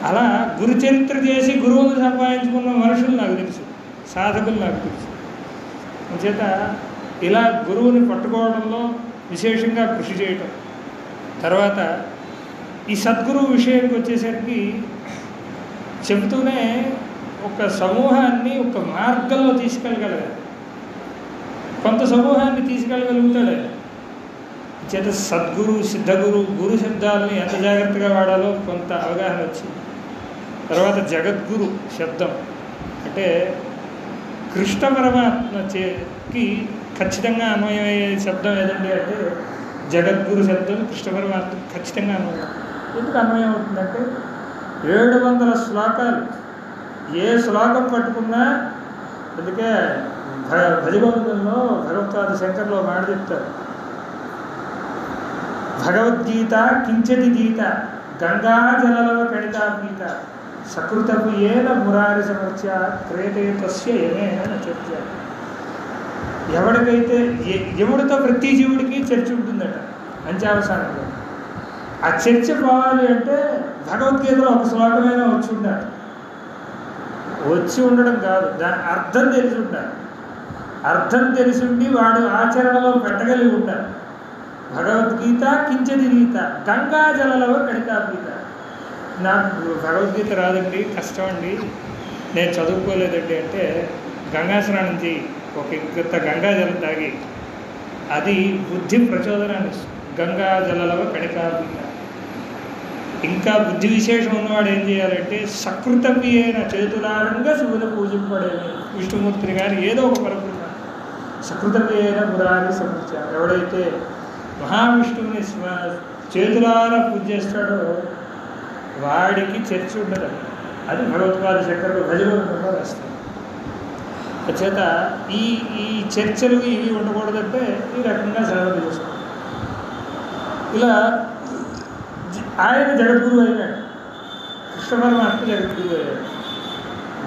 అలా గురుచరిత్ర చేసి గురువును సంపాదించుకున్న మనుషులు నాకు తెలుసు, సాధకులు నాకు తెలుసు. చేత ఇలా గురువుని పట్టుకోవడంలో విశేషంగా కృషి చేయటం. తర్వాత ఈ సద్గురువు విషయానికి వచ్చేసరికి చెబుతూనే ఒక సమూహాన్ని ఒక మార్గంలో తీసుకెళ్ళగలగాలి. కొంత సమూహాన్ని తీసుకెళ్ళగలుగుతాడు ఆయన. చేత సద్గురు సిద్ధగురు గురు శబ్దాలని ఎంత జాగ్రత్తగా వాడాలో కొంత అవగాహన వచ్చింది. తర్వాత జగద్గురు శబ్దం అంటే కృష్ణ పరమాత్మకి ఖచ్చితంగా అన్వయమయ్యే శబ్దం ఏదండి అంటే జగద్గురు శబ్దం కృష్ణ పరమాత్మ ఖచ్చితంగా అన్వయం. ఎందుకు అన్వయం అవుతుందంటే 700 శ్లోకాలు, ఏ శ్లోకం పట్టుకున్నా. అందుకే భజగోవిందంలో భగవత్పాద శంకర్లో మాట చెప్తారు, భగవద్గీత కించతి గీత గంగాజలవ కణితాపీత సకృతపు ఏన మురారి సమర్చ క్రేతే తస్య యమేన చర్చ. ఎవరికైతే యముడితో ప్రతి జీవుడికి చర్చ ఉంటుందట అంత్యావసానంలో. ఆ చర్చ పోవాలి అంటే భగవద్గీతలో ఒక శ్లోకమైనా వచ్చి ఉండాలి. వచ్చి ఉండడం కాదు, దాని అర్థం తెలిసి ఉండాలి. అర్థం తెలిసి ఉండి వాడు ఆచరణలో పెట్టగలిగి ఉండాలి. భగవద్గీత కించది గీత గంగాజలలో కణితాపీత. నాకు భగవద్గీత రాదండి, కష్టం అండి, నేను చదువుకోలేదండి అంటే గంగా స్నానం చేయి, ఒక ఇంత గంగాజలం తాగి, అది బుద్ధి ప్రచోదనాన్ని ఇస్తుంది. గంగాజలలో కణితాపీత. ఇంకా బుద్ధి విశేషం ఉన్నవాడు ఏం చేయాలంటే సకృతపి అయిన చేతులారంగా శివుని పూజింపడేది విష్ణుమూర్తిని కానీ ఏదో ఒక పరబ్రహ్మ సకృతపి అయిన మురారి సమర్చ. ఎవడైతే మహావిష్ణువుని చేతులారా పూజ చేస్తాడో వాడికి చర్చ ఉండదు. అది భగవత్పాద శంకరుడు భజగోవిందంలో రాస్తారు. చేత ఈ ఈ చర్చలు ఇవి ఉండకూడదంటే ఈ రకంగా సేవ చేసుకోవాలి. ఇలా ఆయన జగద్గురువు అయినాడు, కృష్ణ పరమాత్మ జగద్గురువు అయ్యాడు.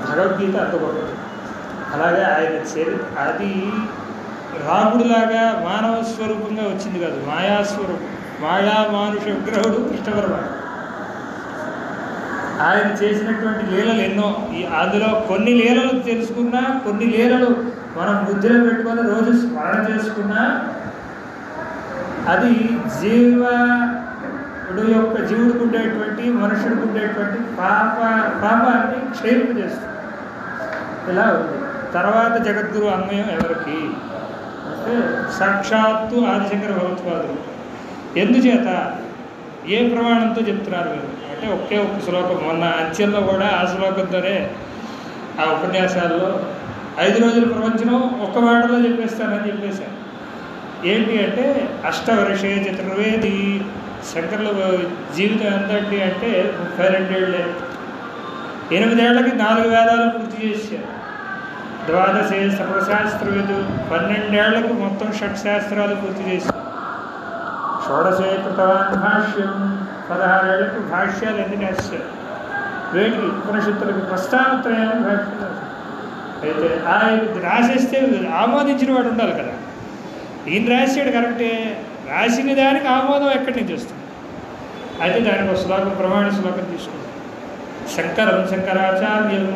భగవద్గీత అంత గొప్పది. అలాగే ఆయన అది రాముడిలాగా మానవ స్వరూపంగా వచ్చింది కాదు, మాయాస్వరూపం, మాయా మానుష విగ్రహుడు కృష్ణ పరమాత్మ. ఆయన చేసినటువంటి లీలలు ఎన్నో. అందులో కొన్ని లీలలు తెలుసుకున్నా, కొన్ని లీలలు మనం బుద్ధిలో పెట్టుకొని రోజు స్మరణ చేసుకున్నా అది జీవుడికి ఉండేటువంటి, మనుషుడికి ఉండేటువంటి పాపాన్ని క్షయింపజేస్తుంది. ఇలా ఉంది. తర్వాత జగద్గురు అన్వయం ఎవరికి అంటే సాక్షాత్తు ఆదిశంకర భగవత్పాదులు. ఎందుచేత ఏ ప్రమాణంతో చెప్తున్నారు మీరు అంటే ఒకే ఒక్క శ్లోకం. మొన్న అంత్యంలో కూడా ఆ శ్లోకంతోనే ఆ ఉపన్యాసాల్లో 5 రోజుల ప్రవచనం ఒక్క మాటలో చెప్పేస్తానని చెప్పేశాను. ఏంటి అంటే అష్టవర్షే చతుర్వేది. శంకర్ల జీవితం ఎంతండి అంటే 32 ఏళ్ళే. 8 ఏళ్లకి 4 వేదాలు పూర్తి చేశారు. 12 సర్వశాస్త్రవేదు. 12 ఏళ్లకు మొత్తం 6 శాస్త్రాలు పూర్తి చేశారు. 16 కృతవాన్ భాష్యం. 16 ఏళ్లకు భాష్యాలు ఎన్ని రాశారు. వేటికి ఉపనిషత్తులకు ప్రస్థానత్రయాన్ని భాష్యం. అయితే ఆయన రాసేస్తే ఆమోదించిన వాడు ఉండాలి కదా. ఈయన రాశాడు కరెక్టే, రాసిన దానికి ఆమోదం ఎక్కడి నుంచి వస్తుంది? అయితే దానికి ఒక శ్లోకం, ప్రమాణ శ్లోకం తీసుకుంటాం. శంకరం శంకరాచార్యం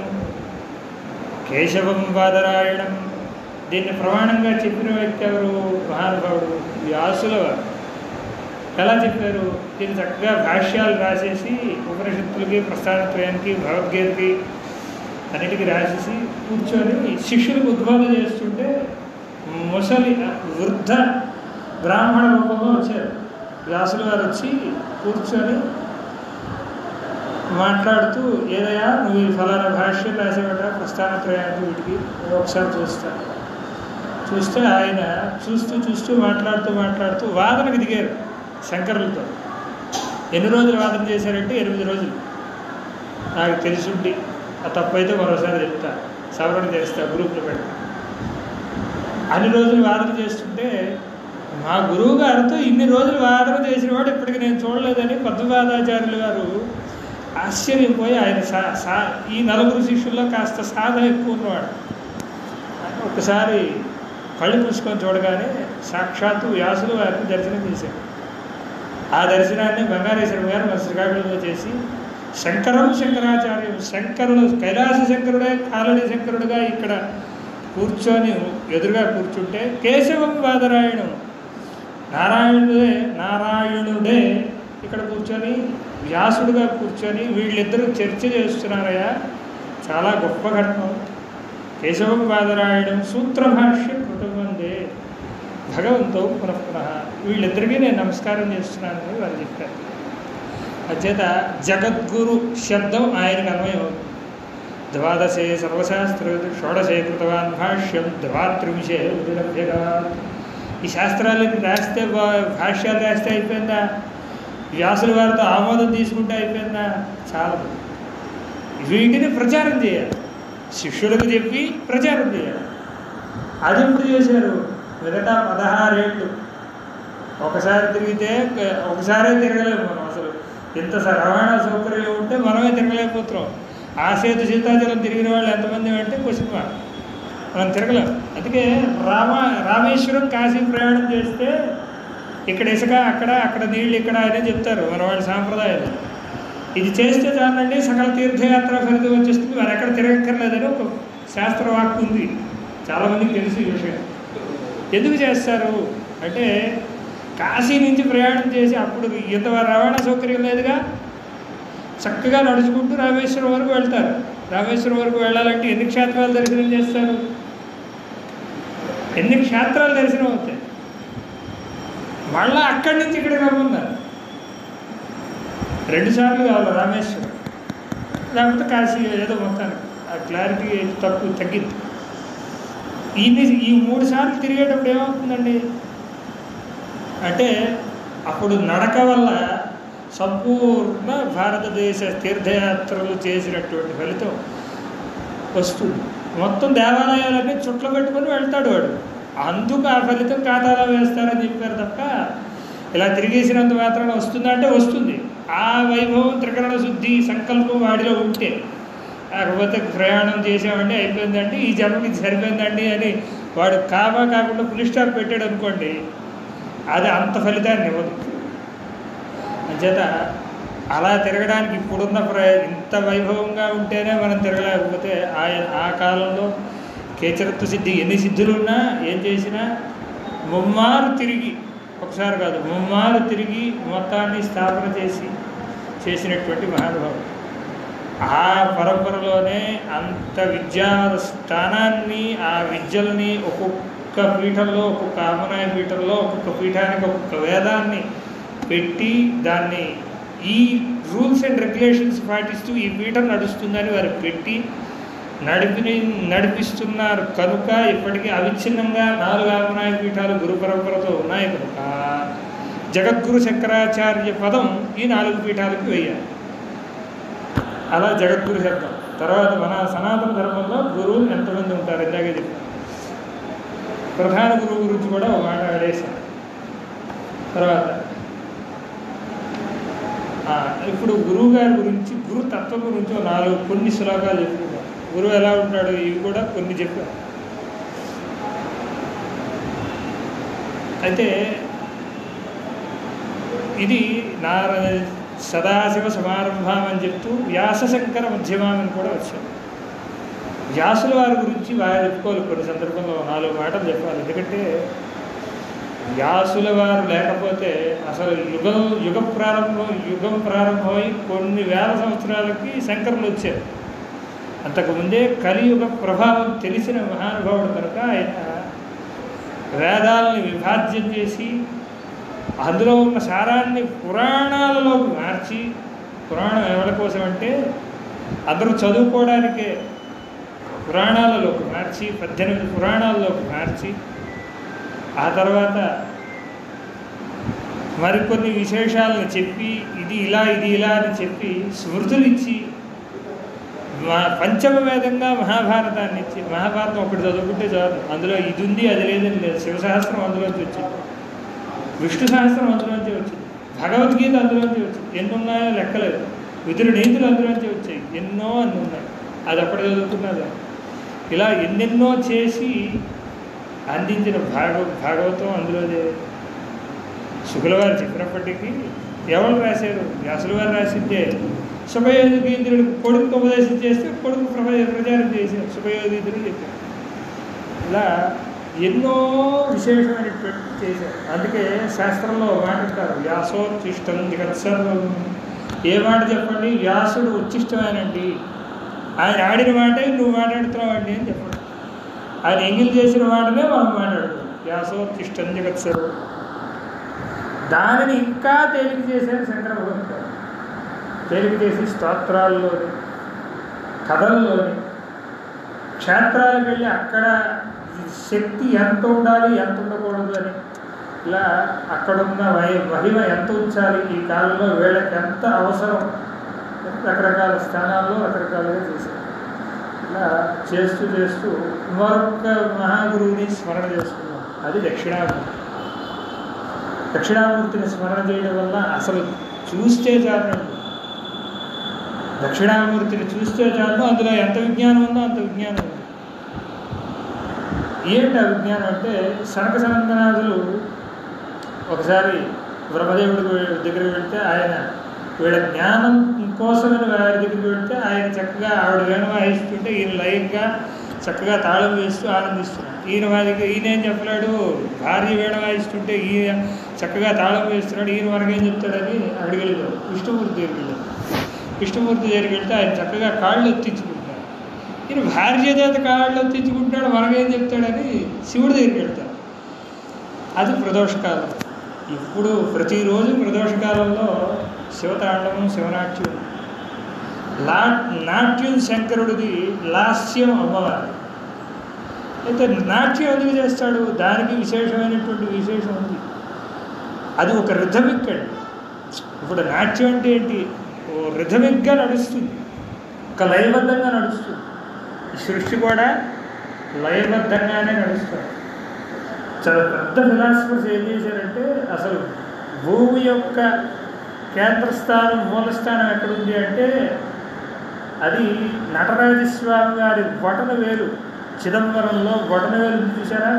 కేశవం బాదరాయణం. దీన్ని ప్రమాణంగా చెప్పిన వ్యక్తి ఎవరు? మహానుభావుడు వ్యాసుల వారు. ఎలా చెప్పారు? దీన్ని చక్కగా భాష్యాలు రాసేసి ఉపనిషత్తులకి, ప్రస్థానత్రయానికి, భగవద్గీతకి అన్నిటికీ రాసేసి కూర్చొని శిష్యులకు ఉద్బోధన చేస్తుంటే ముసలి వృద్ధ బ్రాహ్మణ రూపంలో వచ్చారు. వ్యాసుల వారు వచ్చి కూర్చొని మాట్లాడుతూ, ఏదయ్యా నువ్వు ఈ ఫలానా భాష్యం రాసేవాట ప్రస్థానత్రయానికి, వీటికి ఒకసారి చూస్తే ఆయన చూస్తూ మాట్లాడుతూ వాదనకు దిగారు శంకరులతో. ఎన్ని రోజులు వాదన చేశారంటే 8 రోజులు. నాకు తెలుసుండి ఆ తప్పైతే మరోసారి చెప్తా, సవరణ చేస్తా, గ్రూప్లో పెడతా. అన్ని రోజులు వాదన చేస్తుంటే మా గురువు గారితో ఇన్ని రోజులు వాదన చేసిన వాడు ఇప్పటికి నేను చూడలేదని పద్మపాదాచార్యులు గారు ఆశ్చర్యపోయి, ఆయన ఈ 4 శిష్యుల్లో కాస్త సాధన ఎక్కువ ఉన్నవాడు. ఒకసారి కళ్ళు మూసుకొని చూడగానే సాక్షాత్తు వ్యాసులు వారికి దర్శనం చేశారు. ఆ దర్శనాన్ని బంగారేశ్వరం గారు మన శ్రీకాకుళంలో చేసి శంకరం శంకరాచార్యం, శంకరుడు కైలాస శంకరుడే కాలడి శంకరుడుగా ఇక్కడ కూర్చొని ఎదురుగా కూర్చుంటే కేశవం బాదరాయణం, నారాయణుడే ఇక్కడ కూర్చొని వ్యాసుడుగా కూర్చొని వీళ్ళిద్దరూ చర్చ చేస్తున్నారయ్యా. చాలా గొప్ప ఘట్టం. కేశవం బాదరాయణం సూత్రభాష్యం కృతమందే భగవంతో పునఃపునః. వీళ్ళిద్దరికీ నేను నమస్కారం చేస్తున్నానని వారు చెప్పారు. అచేత జగద్గురు శబ్దం ఆయనకు అన్వయం అవుతుంది. 12 సర్వశాస్త్రవేదు 16 కృతవాన్ భాష్యం 23 ఉదిలభ్యగా. ఈ శాస్త్రాలను రాస్తే భాష్యాలు రాస్తే అయిపోయిందా? వ్యాసుల వారితో ఆమోదం తీసుకుంటే అయిపోయిందా? చాలా. వీటిని ప్రచారం చేయాలి, శిష్యులకు చెప్పి ప్రచారం చేయాలి. అది ఎప్పుడు చేశారు? మిగతా 16 ఏళ్ళు ఒకసారి తిరిగితే ఒకసారే తిరగలేము మనం. అసలు ఇంత రవాణా సౌకర్యం ఉంటే మనమే తిరగలేకపోతున్నాం. ఆ సేతు సీతాచలం తిరిగిన వాళ్ళు ఎంతమంది అంటే క్వశ్చన్ మార్క్. మనం తిరగలేం. అందుకే రామేశ్వరం కాశీ ప్రయాణం చేస్తే ఇక్కడ ఇసుక, అక్కడ నీళ్ళు, ఇక్కడ అనే చెప్తారు మన వాళ్ళ సాంప్రదాయాలు. ఇది చేస్తే చాలండి సకల తీర్థయాత్ర ఫలితం వచ్చేస్తుంది, మరి ఎక్కడ తిరగక్కర్లేదని ఒక శాస్త్రవాక్కు ఉంది. చాలామందికి తెలుసు ఈ విషయం. ఎందుకు చేస్తారు అంటే కాశీ నుంచి ప్రయాణం చేసి అప్పుడు ఇంత రవాణా సౌకర్యం లేదుగా, చక్కగా నడుచుకుంటూ రామేశ్వరం వరకు వెళ్తారు. రామేశ్వరం వరకు వెళ్ళాలంటే ఎన్ని క్షేత్రాలు దర్శనం చేస్తారు? ఎన్ని క్షేత్రాలు దర్శనం అవుతాయి. మళ్ళీ అక్కడి నుంచి ఇక్కడికి రమ్మన్నారు. 2 సార్లు కావాలి రామేశ్వరం, లేకపోతే కాశీ. ఏదో మొత్తానికి ఆ క్లారిటీ తగ్గింది. ఈ 3 సార్లు తిరిగేటప్పుడు ఏమవుతుందండి అంటే అప్పుడు నడక వల్ల సంపూర్ణ భారతదేశ తీర్థయాత్రలు చేసినటువంటి ఫలితం వస్తుంది. మొత్తం దేవాలయాలన్నీ చుట్లు పెట్టుకొని వెళ్తాడు వాడు. అందుకు ఆ ఫలితం ఖాతాలో వేస్తారని చెప్పారు తప్ప ఇలా తిరిగేసినంత మాత్రాన వస్తుందంటే వస్తుంది. ఆ వైభవం త్రికరణ శుద్ధి సంకల్పం వాడిలో ఉంటే, కాకపోతే ప్రయాణం చేసామంటే అయిపోయిందండి, ఈ జన్మకి సరిపోయిందండి అని వాడు కాకుండా ఫుల్ స్టాప్ పెట్టాడు అనుకోండి, అది అంత ఫలితాన్ని ఇవ్వదు. అంచేత అలా తిరగడానికి ఇప్పుడున్న ఇంత వైభవంగా ఉంటేనే మనం తిరగలేకపోతే ఆ కాలంలో కేచరత్వ సిద్ధి ఎన్ని సిద్ధులున్నా ఏం చేసినా ముమ్మారు తిరిగి, ఒకసారి కాదు ముమ్మారు తిరిగి మొత్తాన్ని స్థాపన చేసినటువంటి మహానుభావుడు. ఆ పరంపరలోనే అంత విద్యా స్థానాన్ని, ఆ విద్యల్ని ఒక్కొక్క పీఠంలో, ఒక్కొక్క ఆమనాయ పీఠంలో, ఒక్కొక్క పీఠానికి ఒక్కొక్క వేదాన్ని పెట్టి దాన్ని ఈ రూల్స్ అండ్ రెగ్యులేషన్స్ పాటిస్తూ ఈ పీఠం నడుస్తుందని వారు పెట్టి నడిపిస్తున్నారు కనుక ఇప్పటికీ అవిచ్ఛిన్నంగా 4 ఆమనాయ పీఠాలు గురు పరంపరతో ఉన్నాయి కనుక జగద్గురు శంకరాచార్య పదం ఈ 4 పీఠాలకు వేయాలి. అలా జగద్గురు శబ్దం. తర్వాత మన సనాతన ధర్మంలో గురువులు ఎంతమంది ఉంటారు ఇందాకే చెప్పాను. ప్రధాన గురువు గురించి కూడా ఒక మాట ఆడేశాను. తర్వాత ఇప్పుడు గురువు గారి గురించి, గురు తత్వం గురించి 4 కొన్ని శ్లోకాలు చెప్పుకున్నాం. గురువు ఎలా ఉంటాడు ఇవి కూడా కొన్ని చెప్పారు. అయితే ఇది సదాశివ సమారంభం అని చెప్తూ వ్యాసశంకర మధ్యమం అని కూడా వచ్చారు. వ్యాసుల వారి గురించి బాగా చెప్పుకోవాలి. కొన్ని సందర్భంలో 4 మాటలు చెప్పాలి. ఎందుకంటే వ్యాసుల వారు లేకపోతే అసలు యుగం ప్రారంభమై కొన్ని వేల సంవత్సరాలకి శంకరులు వచ్చారు. అంతకుముందే కలియుగ ప్రభావం తెలిసిన మహానుభావుడు కనుక ఆయన వేదాలని విభాజ్యం చేసి అందులో ఉన్న సారాన్ని పురాణాలలోకి మార్చి, పురాణం ఎవరి కోసం అంటే అందరూ చదువుకోవడానికే పురాణాలలోకి మార్చి 18 పురాణాల్లోకి మార్చి, ఆ తర్వాత మరికొన్ని విశేషాలను చెప్పి ఇది ఇలా అని చెప్పి స్మృతులు ఇచ్చి పంచమ వేదంగా మహాభారతాన్ని ఇచ్చి, మహాభారతం ఒకటి చదువుకుంటే చాలు, అందులో ఇది ఉంది అది లేదని లేదు. శివసహస్రం అందులోంచి వచ్చింది, విష్ణు సహస్రం అందులోంచి వచ్చింది, భగవద్గీత అందులోంచి వచ్చింది, ఎన్నున్నాయో లెక్కలేదు. విధుల నీతులు అందులోంచి వచ్చాయి, ఎన్నో అన్ని ఉన్నాయి. అది అప్పుడు చదువుకున్నది. ఇలా ఎన్నెన్నో చేసి అందించిన భాగవతం అందులో శుకుల వారు చెప్పినప్పటికీ ఎవరు రాశారు? వ్యాసుల వారు రాసిందే. సుఖయోగీంద్రుడికి కొడుకు ఉపదేశం చేస్తే కొడుకు ప్రచారం చేశారు, సుఖయోగీంద్రుడు చెప్పారు. ఇలా ఎన్నో విశేషమైనటువంటి చేశారు. అందుకే శాస్త్రంలో మాట అంటారు, వ్యాసోత్తిష్టం జగత్సర్వం. ఏ మాట చెప్పండి? వ్యాసుడు ఉచ్చిష్టమేనండి, ఆయన ఆడిన మాటే నువ్వు మాట్లాడుతున్నావండి అని చెప్పండి. ఆయన ఎంగిల్ చేసిన మాటనే మనం మాట్లాడుతున్నాం. వ్యాసోత్తిష్టం జగత్సర్వం. దానిని ఇంకా తేలిక చేశారు శంకర భగవత్పాదులు. తేలిక చేసి స్తోత్రాల్లోని, కథల్లోని, క్షేత్రాలకు వెళ్ళి అక్కడ శక్తి ఎంత ఉండాలి ఎంత ఉండకూడదు అని, ఇలా అక్కడున్న మహిమ ఎంత ఉంచాలి, ఈ కాలంలో వీళ్ళకి ఎంత అవసరం, రకరకాల స్థానాల్లో రకరకాలుగా చేశారు. ఇలా చేస్తూ మరొక మహాగురువుని స్మరణ చేసుకున్నాం. అది దక్షిణామూర్తి. దక్షిణామూర్తిని స్మరణ చేయడం వల్ల అసలు చూస్తే చాలు, దక్షిణామూర్తిని చూస్తే చాలు, అందులో ఎంత విజ్ఞానం ఉందో అంత విజ్ఞానం ఉంది. ఏంటి ఆ విజ్ఞానం అంటే, సనక సనందనాథులు ఒకసారి బ్రహ్మదేవుడి దగ్గరికి వెళ్తే, ఆయన వీళ్ళ జ్ఞానం కోసమని వారి దగ్గరికి వెళ్తే ఆయన చక్కగా ఆవిడ వేణు వాయిస్తుంటే ఈయన లయంగా చక్కగా తాళం వేస్తూ ఆనందిస్తున్నాడు. ఈయన ఏం చెప్పలేడు, భార్య వేణ వాయిస్తుంటే ఈయన చక్కగా తాళం వేస్తున్నాడు, ఈయన మనకేం చెప్తాడని అక్కడికి వెళ్ళాడు. విష్ణుమూర్తి దగ్గరికి వెళ్ళాడు. విష్ణుమూర్తి దగ్గరికి వెళ్తే ఆయన చక్కగా కాళ్ళు ఎత్తించుకుంటాడు. ఈయన భార్య చేత కాళ్ళు ఎత్తించుకుంటాడు, మనకేం చెప్తాడని శివుడి దగ్గరికి వెళ్తాడు. అది ప్రదోషకాలం. ఇప్పుడు ప్రతిరోజు ప్రదోషకాలంలో శివతాండవం, శివనాట్యం. నాట్యం శంకరుడిది, లాస్యం అమ్మవారు. అయితే నాట్యం ఎందుకు చేస్తాడు? దానికి విశేషమైనటువంటి విశేషం ఉంది. అది ఒక రిథమిక్ అండి. ఇప్పుడు నాట్యం అంటే ఏంటి? ఓ రిథమిక్గా నడుస్తుంది, ఒక లయబద్ధంగా నడుస్తుంది. ఈ సృష్టి కూడా లయబద్ధంగానే నడుస్తుంది. చాలా పెద్ద ఫిలాసఫర్స్ ఏం చేశారంటే, అసలు భూమి యొక్క కేంద్రస్థానం మూలస్థానం ఎక్కడుంది అంటే అది నటరాజస్వామి గారి బొటనవేలు, చిదంబరంలో బొటనవేలు చూసారా?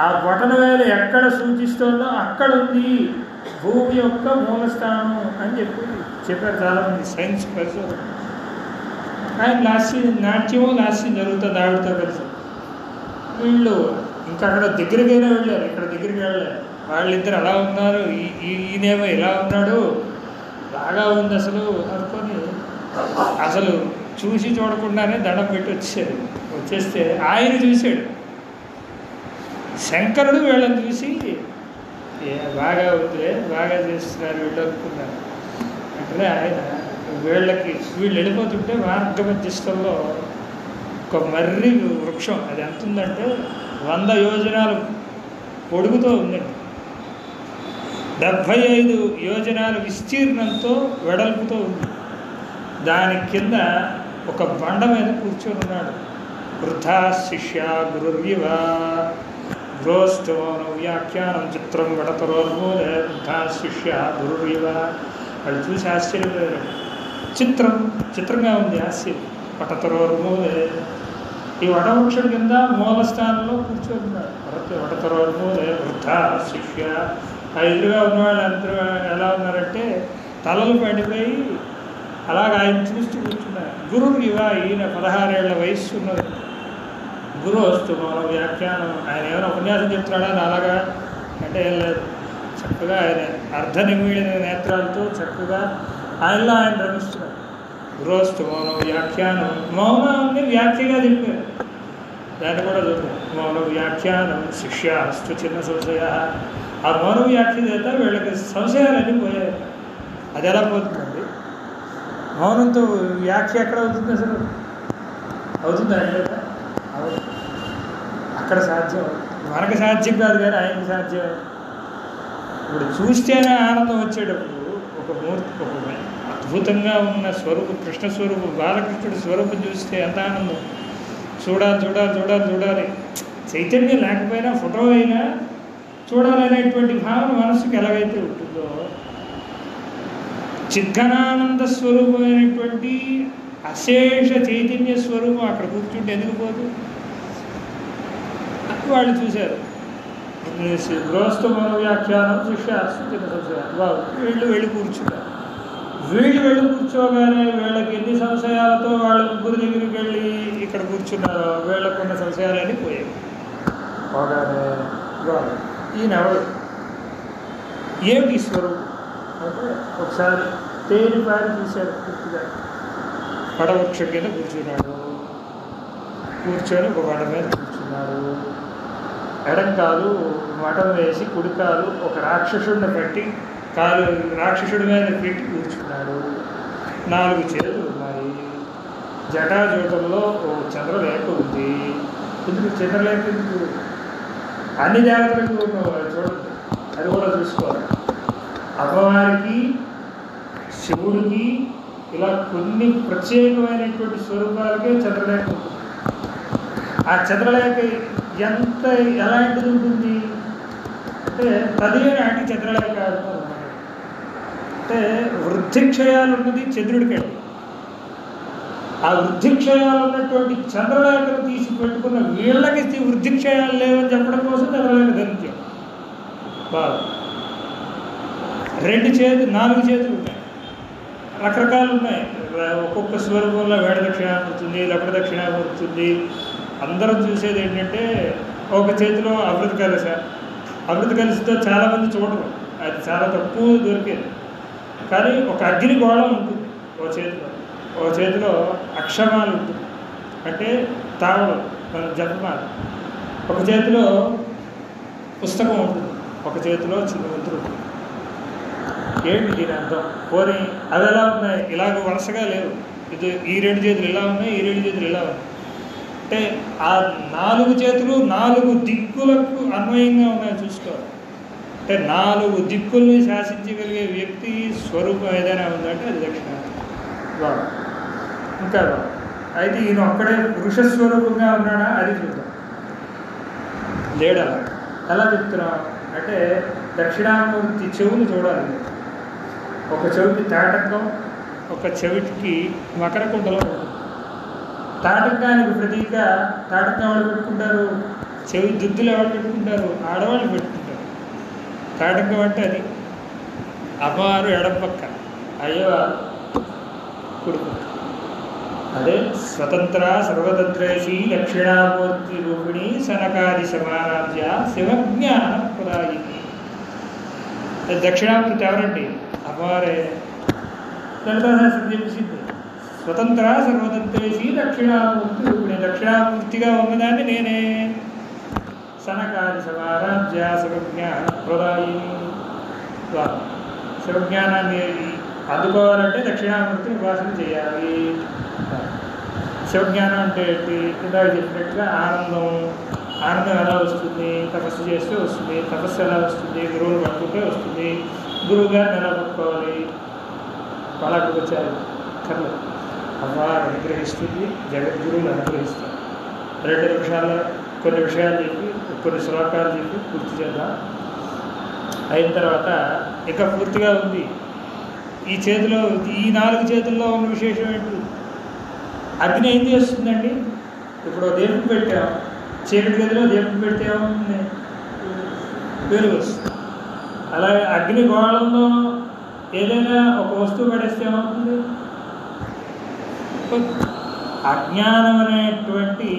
ఆ బొటనవేలు ఎక్కడ సూచిస్తుందో అక్కడ ఉంది భూమి యొక్క మూలస్థానం అని చెప్పారు చాలామంది సైన్స్ పరిశోధన. ఆయన నాట్యము లాస్యం జరుగుతుంది ఆవిడతో కలిసి. వీళ్ళు ఇంకా అక్కడ దగ్గరికైనా వెళ్ళారు, ఇక్కడ దగ్గరికి వెళ్ళారు. వాళ్ళిద్దరు అలా ఉన్నారు, ఈయనేమో ఇలా ఉన్నాడు, బాగా ఉంది అసలు అనుకొని అసలు చూసి చూడకుండానే దండం పెట్టి వచ్చేస్తే ఆయన చూశాడు. శంకరుడు వీళ్ళని చూసి బాగా ఉంది, బాగా చేస్తున్నారు వీళ్ళు అనుకున్నారు. అంటే ఆయన వీళ్ళు వెళ్ళిపోతుంటే మార్గ మధ్యస్థంలో ఒక మర్రి వృక్షం, అది ఎంత ఉందంటే 100 యోజనాలు పొడుగుతో ఉందండి, 75 యోజనాల విస్తీర్ణంతో వెడల్పుతో ఉంది. దాని కింద ఒక బండ మీద కూర్చొని ఉన్నాడు. వృద్ధా శిష్య గురుర్యవ గృహస్థమౌన వ్యాఖ్యానం చిత్రం వడతరోర్మూలే వృద్ధా శిష్య గురుర్యవ. వాళ్ళు చూసి ఆశ్చర్యపోయారు. చిత్రంగా ఉంది ఆశ్చర్యం. వటతరోర్మూలే, ఈ వటవృక్షం కింద మూలస్థానంలో కూర్చోతున్నాడు. వటతరోర్మూలే వృద్ధా శిష్య. ఆ ఎదురుగా ఉన్నవాళ్ళు అందరూ ఎలా ఉన్నారంటే తలలు పడిపోయి అలాగ ఆయన చూస్తూ కూర్చున్నారు. గురువు ఇవ, ఈయన 16 ఏళ్ల వయస్సు ఉన్నది. గురువు వస్తూ మన వ్యాఖ్యానం, ఆయన ఏమైనా ఉపన్యాసం చెప్తున్నాడా అలాగా అంటే ఏం లేదు. చక్కగా ఆయన అర్ధ నిమిడిన నేత్రాలతో చక్కగా ఆయనలో ఆయన రమిస్తున్నారు. గురువస్తు మౌన వ్యాఖ్యానం, మౌనాన్ని వ్యాఖ్యగా చెప్పారు. దాన్ని కూడా చూద్దాం. మౌన వ్యాఖ్యానం శిష్య అస్తు చిన్న సంశయ. ఆ మౌన వ్యాఖ్య చేత వీళ్ళకి సంశయాలన్నీ పోయాయి. అది ఎలా పోతుందండి? మౌనంతో వ్యాఖ్య ఎక్కడ అవుతుంది? అసలు అవుతుందా? అవుతుంది. అక్కడ సాధ్యం, మనకు సాధ్యం కాదు కానీ ఆయనకి సాధ్యం. ఇప్పుడు చూస్తేనే ఆనందం వచ్చేటప్పుడు ఒక అద్భుతంగా ఉన్న స్వరూపం, కృష్ణ స్వరూపం, బాలకృష్ణుడి స్వరూపం చూస్తే ఎంత ఆనందం. చూడాలి. చైతన్యం లేకపోయినా ఫోటో అయినా చూడాలనేటువంటి భావన మనసుకి ఎలాగైతే ఉంటుందో, చిద్ఘనానంద స్వరూపమైనటువంటి అశేష చైతన్య స్వరూపం అక్కడ కూర్చుంటే ఎందుకు పోదు? వాళ్ళు చూశారు. గృహస్థ మన వ్యాఖ్యానం శిక్ష అస్తున్న సంశయాలు. బాబు వీళ్ళు వెళ్ళి కూర్చున్నారు. వెళ్ళి కూర్చోగానే వీళ్ళకి ఎన్ని సంశయాలతో వాళ్ళ ముగ్గురు దగ్గరికి వెళ్ళి ఇక్కడ కూర్చున్నారో వీళ్ళకున్న సంశయాలన్నీ పోయాయి. పోగానే ఈయనెవడు, ఏమిటి స్వరూపం అంటే ఒకసారి తేలిపారి చూశాడు. పూర్తిగా పడవృక్షం కింద కూర్చున్నాడు. కూర్చొని ఒక బండ మీద కూర్చున్నాడు. ఎడం కాలు మఠం వేసి కుడికాలు ఒక రాక్షసుడిని పెట్టి రాక్షసుడి మీద పెట్టి కూర్చున్నాడు. 4 చేతులు ఉన్నాయి. జటాజూటంలో ఓ చంద్రలేఖ ఉంది. ఎందుకు చంద్రలేఖ? అన్ని దేవతలకు చూడండి, అది కూడా చూసుకోవాలి. అమ్మవారికి, శివుడికి ఇలా కొన్ని ప్రత్యేకమైనటువంటి స్వరూపాలకే చంద్రలేఖ ఉంటుంది. ఆ చంద్రలేఖ ఎలాంటిది ఉంటుంది అంటే 10 నాటి చంద్రలేఖ అంటే వృద్ధిక్షయాలు ఉన్నది చంద్రుడికండి. ఆ వృద్ధిక్షయాలు ఉన్నటువంటి చంద్రలేఖను తీసి పెట్టుకున్న వీళ్ళకి వృద్ధిక్షయాలు లేవని చెప్పడం కోసం చంద్రలేఖ ధరించాం. బాగా 4 చేతులు ఉన్నాయి. రకరకాలు ఉన్నాయి. ఒక్కొక్క స్వరూపంలో వేడ దక్షిణామూర్తుంది, లపడ దక్షిణామూర్తుంది. అందరం చూసేది ఏంటంటే ఒక చేతిలో అమృత కలశతో చాలామంది చూడరు, అది చాలా తక్కువ దొరికేది. కానీ ఒక అగ్ని గోళం ఉంటుంది ఒక చేతిలో అక్షమాలు ఉంటుంది, అంటే తాళం, మన జపమాల. ఒక చేతిలో పుస్తకం ఉంటుంది, ఒక చేతిలో చిన్న ముద్ర ఉంటుంది. ఏంటి దీని అర్థం? పోనీ అవి ఎలా ఉన్నాయి? ఇలాగ వరుసగా లేవు. ఇది ఈ 2 చేతులు ఇలా ఉన్నాయి, ఈ 2 చేతులు ఇలా ఉన్నాయి. అంటే ఆ 4 చేతులు 4 దిక్కులకు అన్వయంగా ఉన్నాయి. చూసుకోవాలి. అంటే 4 దిక్కుల్ని శాసించగలిగే వ్యక్తి స్వరూపం ఏదైనా ఉందంటే అది దక్షిణామూర్తి. బాగా ఇంకా అయితే ఈయన ఒక్కడే పురుష స్వరూపంగా ఉన్నాడా అది చూద్దాం. లేడా ఎలా చెప్తున్నాం అంటే దక్షిణామూర్తి చెవులు చూడాలి. ఒక చెవికి తాటకం, ఒక చెవిటికి మకర కుండలో ఉంటుంది. తాటకానికి ప్రతీక తాటకం ఎవరు పెట్టుకుంటారు? చెవి దుద్దులు ఎవరు పెట్టుకుంటారు? ఆడవాళ్ళు పెట్టుకుంటారు. తాటకం అంటే అది అమ్మవారు ఎడపక్క, అయ్యవారు కుడిపక్క. అదే స్వతంత్ర సర్వతంత్రేషి దక్షిణామూర్తి రూపిణి సనకాది సమారాధ్య శివజ్ఞాన ప్రదాయిని. దక్షిణామూర్తి ఎవరండి? అమ్మవారే. లలితాశాస్త్రం చెప్పేసింది స్వతంత్ర సర్వతంత్రేషి దక్షిణామూర్తి రూపిణి. దక్షిణామూర్తిగా ఉన్నదాన్ని నేనే. సనకాది సమారాధ్య శివజ్ఞాన ప్రదాయిని. శివజ్ఞానాన్ని అందుకోవాలంటే దక్షిణామూర్తిని ఉపాసన చేయాలి. శివజ్ఞానం అంటే ఏంటి? ఇందాక చెప్పినట్టుగా ఆనందం. ఆనందం ఎలా వస్తుంది? తపస్సు చేస్తే వస్తుంది. తపస్సు ఎలా వస్తుంది? గురువులు పట్టుకుంటే వస్తుంది. గురువు గారిని ఎలా పట్టుకోవాలి? వాళ్ళకి వచ్చారు కర్మ అమ్మవారు అనుగ్రహిస్తుంది, జగద్గురువులు అనుగ్రహిస్తారు. 2 నిమిషాల్లో కొన్ని విషయాలు చెప్పి కొన్ని శ్లోకాలు చెప్పి పూర్తి చేద్దాం. అయిన తర్వాత ఇక పూర్తిగా ఉంది. ఈ చేతిలో ఈ 4 చేతుల్లో ఉన్న విశేషం ఏంటి? అగ్ని ఏం చేస్తుందండి? ఇప్పుడు దీపం పెట్టాం, చీకటి గదిలో దీపం పెడితే ఏమవుతుంది? వెలుగు వస్తుంది. అలాగే అగ్ని గోళంలో ఏదైనా ఒక వస్తువు పడేస్తే ఏమవుతుంది? అజ్ఞానం అనేటువంటి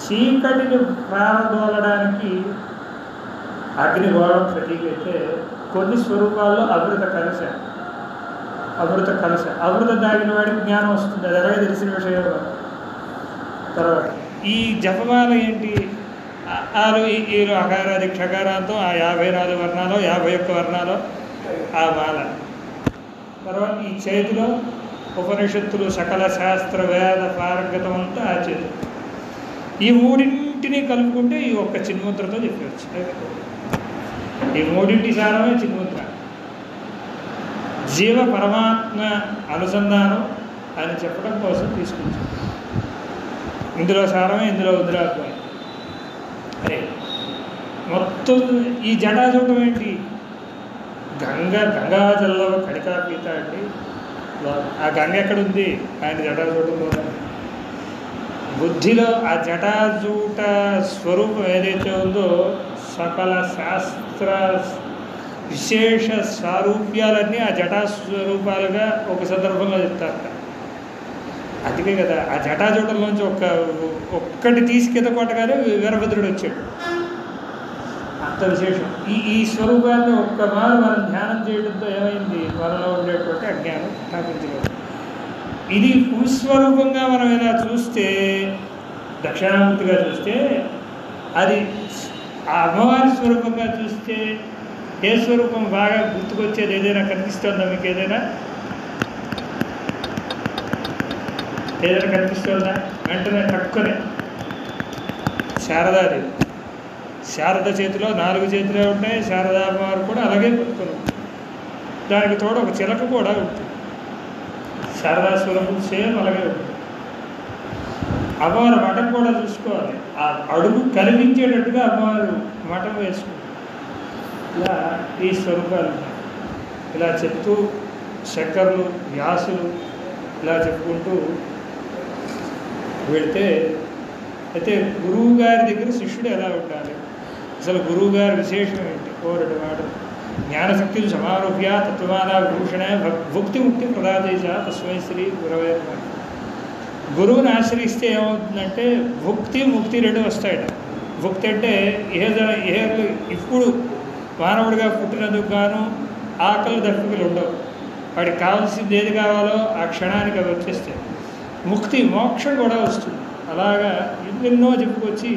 చీకటిని ప్రారదోలడానికి అగ్నిగోళం ప్రతీకైతే కొన్ని స్వరూపాల్లో అమృత కలశ అమృతం తాగిన వాడికి జ్ఞానం వస్తుంది. అది అలాగే తెలిసిన విషయం. తర్వాత ఈ జపమాల ఏంటి? 6 అకారాది క్షకారాలతో ఆ 54 వర్ణాలు 51 వర్ణాలు ఆ మాల. తర్వాత ఈ చేతిలో ఉపనిషత్తులు సకల శాస్త్ర వేద పారంగతం అంతా ఆ చేతులు. ఈ 3ంటిని కలుపుకుంటే ఈ ఒక్క చిన్ముద్రతో చెప్పవచ్చు. ఈ 3ంటి సారమే చిన్ముద్ర. జీవ పరమాత్మ అనుసంధానం అని చెప్పడం కోసం తీసుకొచ్చాం. ఇందులో సారమే ఇందులో ఉద్రాత్మ. అరే మొత్తం ఈ జటా చూడటం ఏంటి? గంగాజల్లో కడికాపీత అండి. ఆ గంగ ఎక్కడుంది? ఆయన జటాజూటంలో. బుద్ధిలో ఆ జటాజూట స్వరూపం ఏదైతే ఉందో సకల శాస్త్ర విశేష స్వరూప్యాలన్నీ ఆ జటాస్వరూపాలుగా ఒక సందర్భంలో చెప్తారట. అందుకే కదా ఆ జటాజూటంలోంచి ఒక్కటి తీసి కింద కొట్టగానే వీరభద్రుడు వచ్చాడు. అంత విశేషం. ఈ స్వరూపాన్ని ఒక్కమారు మనం ధ్యానం చేయడంతో ఏమైంది? మనలో ఉండేటువంటి అజ్ఞానం స్థాపించగలదు. ఇది పురుస్వరూపంగా మనం ఇలా చూస్తే, దక్షిణామూర్తిగా చూస్తే, అది ఆ అమ్మవారి స్వరూపంగా చూస్తే ఏ స్వరూపం బాగా గుర్తుకొచ్చేది? ఏదైనా కనిపిస్తుందా మీకు? ఏదైనా కనిపిస్తుందా? వెంటనే తక్కువనే శారదాదేవి. శారద చేతిలో 4 చేతులే ఉంటాయి. శారదా అమ్మవారు కూడా అలాగే పట్టుకొని ఉంటుంది. దానికి తోడు ఒక చిలక కూడా ఉంటుంది. శారదా స్వరూపం సేమ్ అలాగే ఉంటుంది. అమ్మవారు మఠం కూడా చూసుకోవాలి. ఆ అడుగు కనిపించేటట్టుగా అమ్మవారు మఠం వేసుకుంటుంది. ఇలా ఈ స్వరూపాలు ఇలా చెప్తూ శంకరులు వ్యాసులు ఇలా చెప్పుకుంటూ వెళితే, అయితే గురువు గారి దగ్గర శిష్యుడు ఎలా ఉండాలి? అసలు గురువు గారి విశేషం ఏంటి? 2 మాటలు. జ్ఞానశక్తిని సమారోప్య తత్వమాన విభూషణ భుక్తి ముక్తి ప్రదాదేశ తస్మై శ్రీ గురవే. గురువుని ఆశ్రయిస్తే ఏమవుతుందంటే భుక్తి ముక్తి 2 వస్తాయట. భుక్తి అంటే ఇప్పుడు మానవుడిగా పుట్టినందుకు గాను ఆకలి దప్పికలు ఉండవు. వాడికి కావాల్సింది ఏది కావాలో ఆ క్షణానికి అవి వచ్చేస్తాయి. ముక్తి మోక్షం కూడా వస్తుంది. అలాగా ఎన్నెన్నో చెప్పుకొచ్చి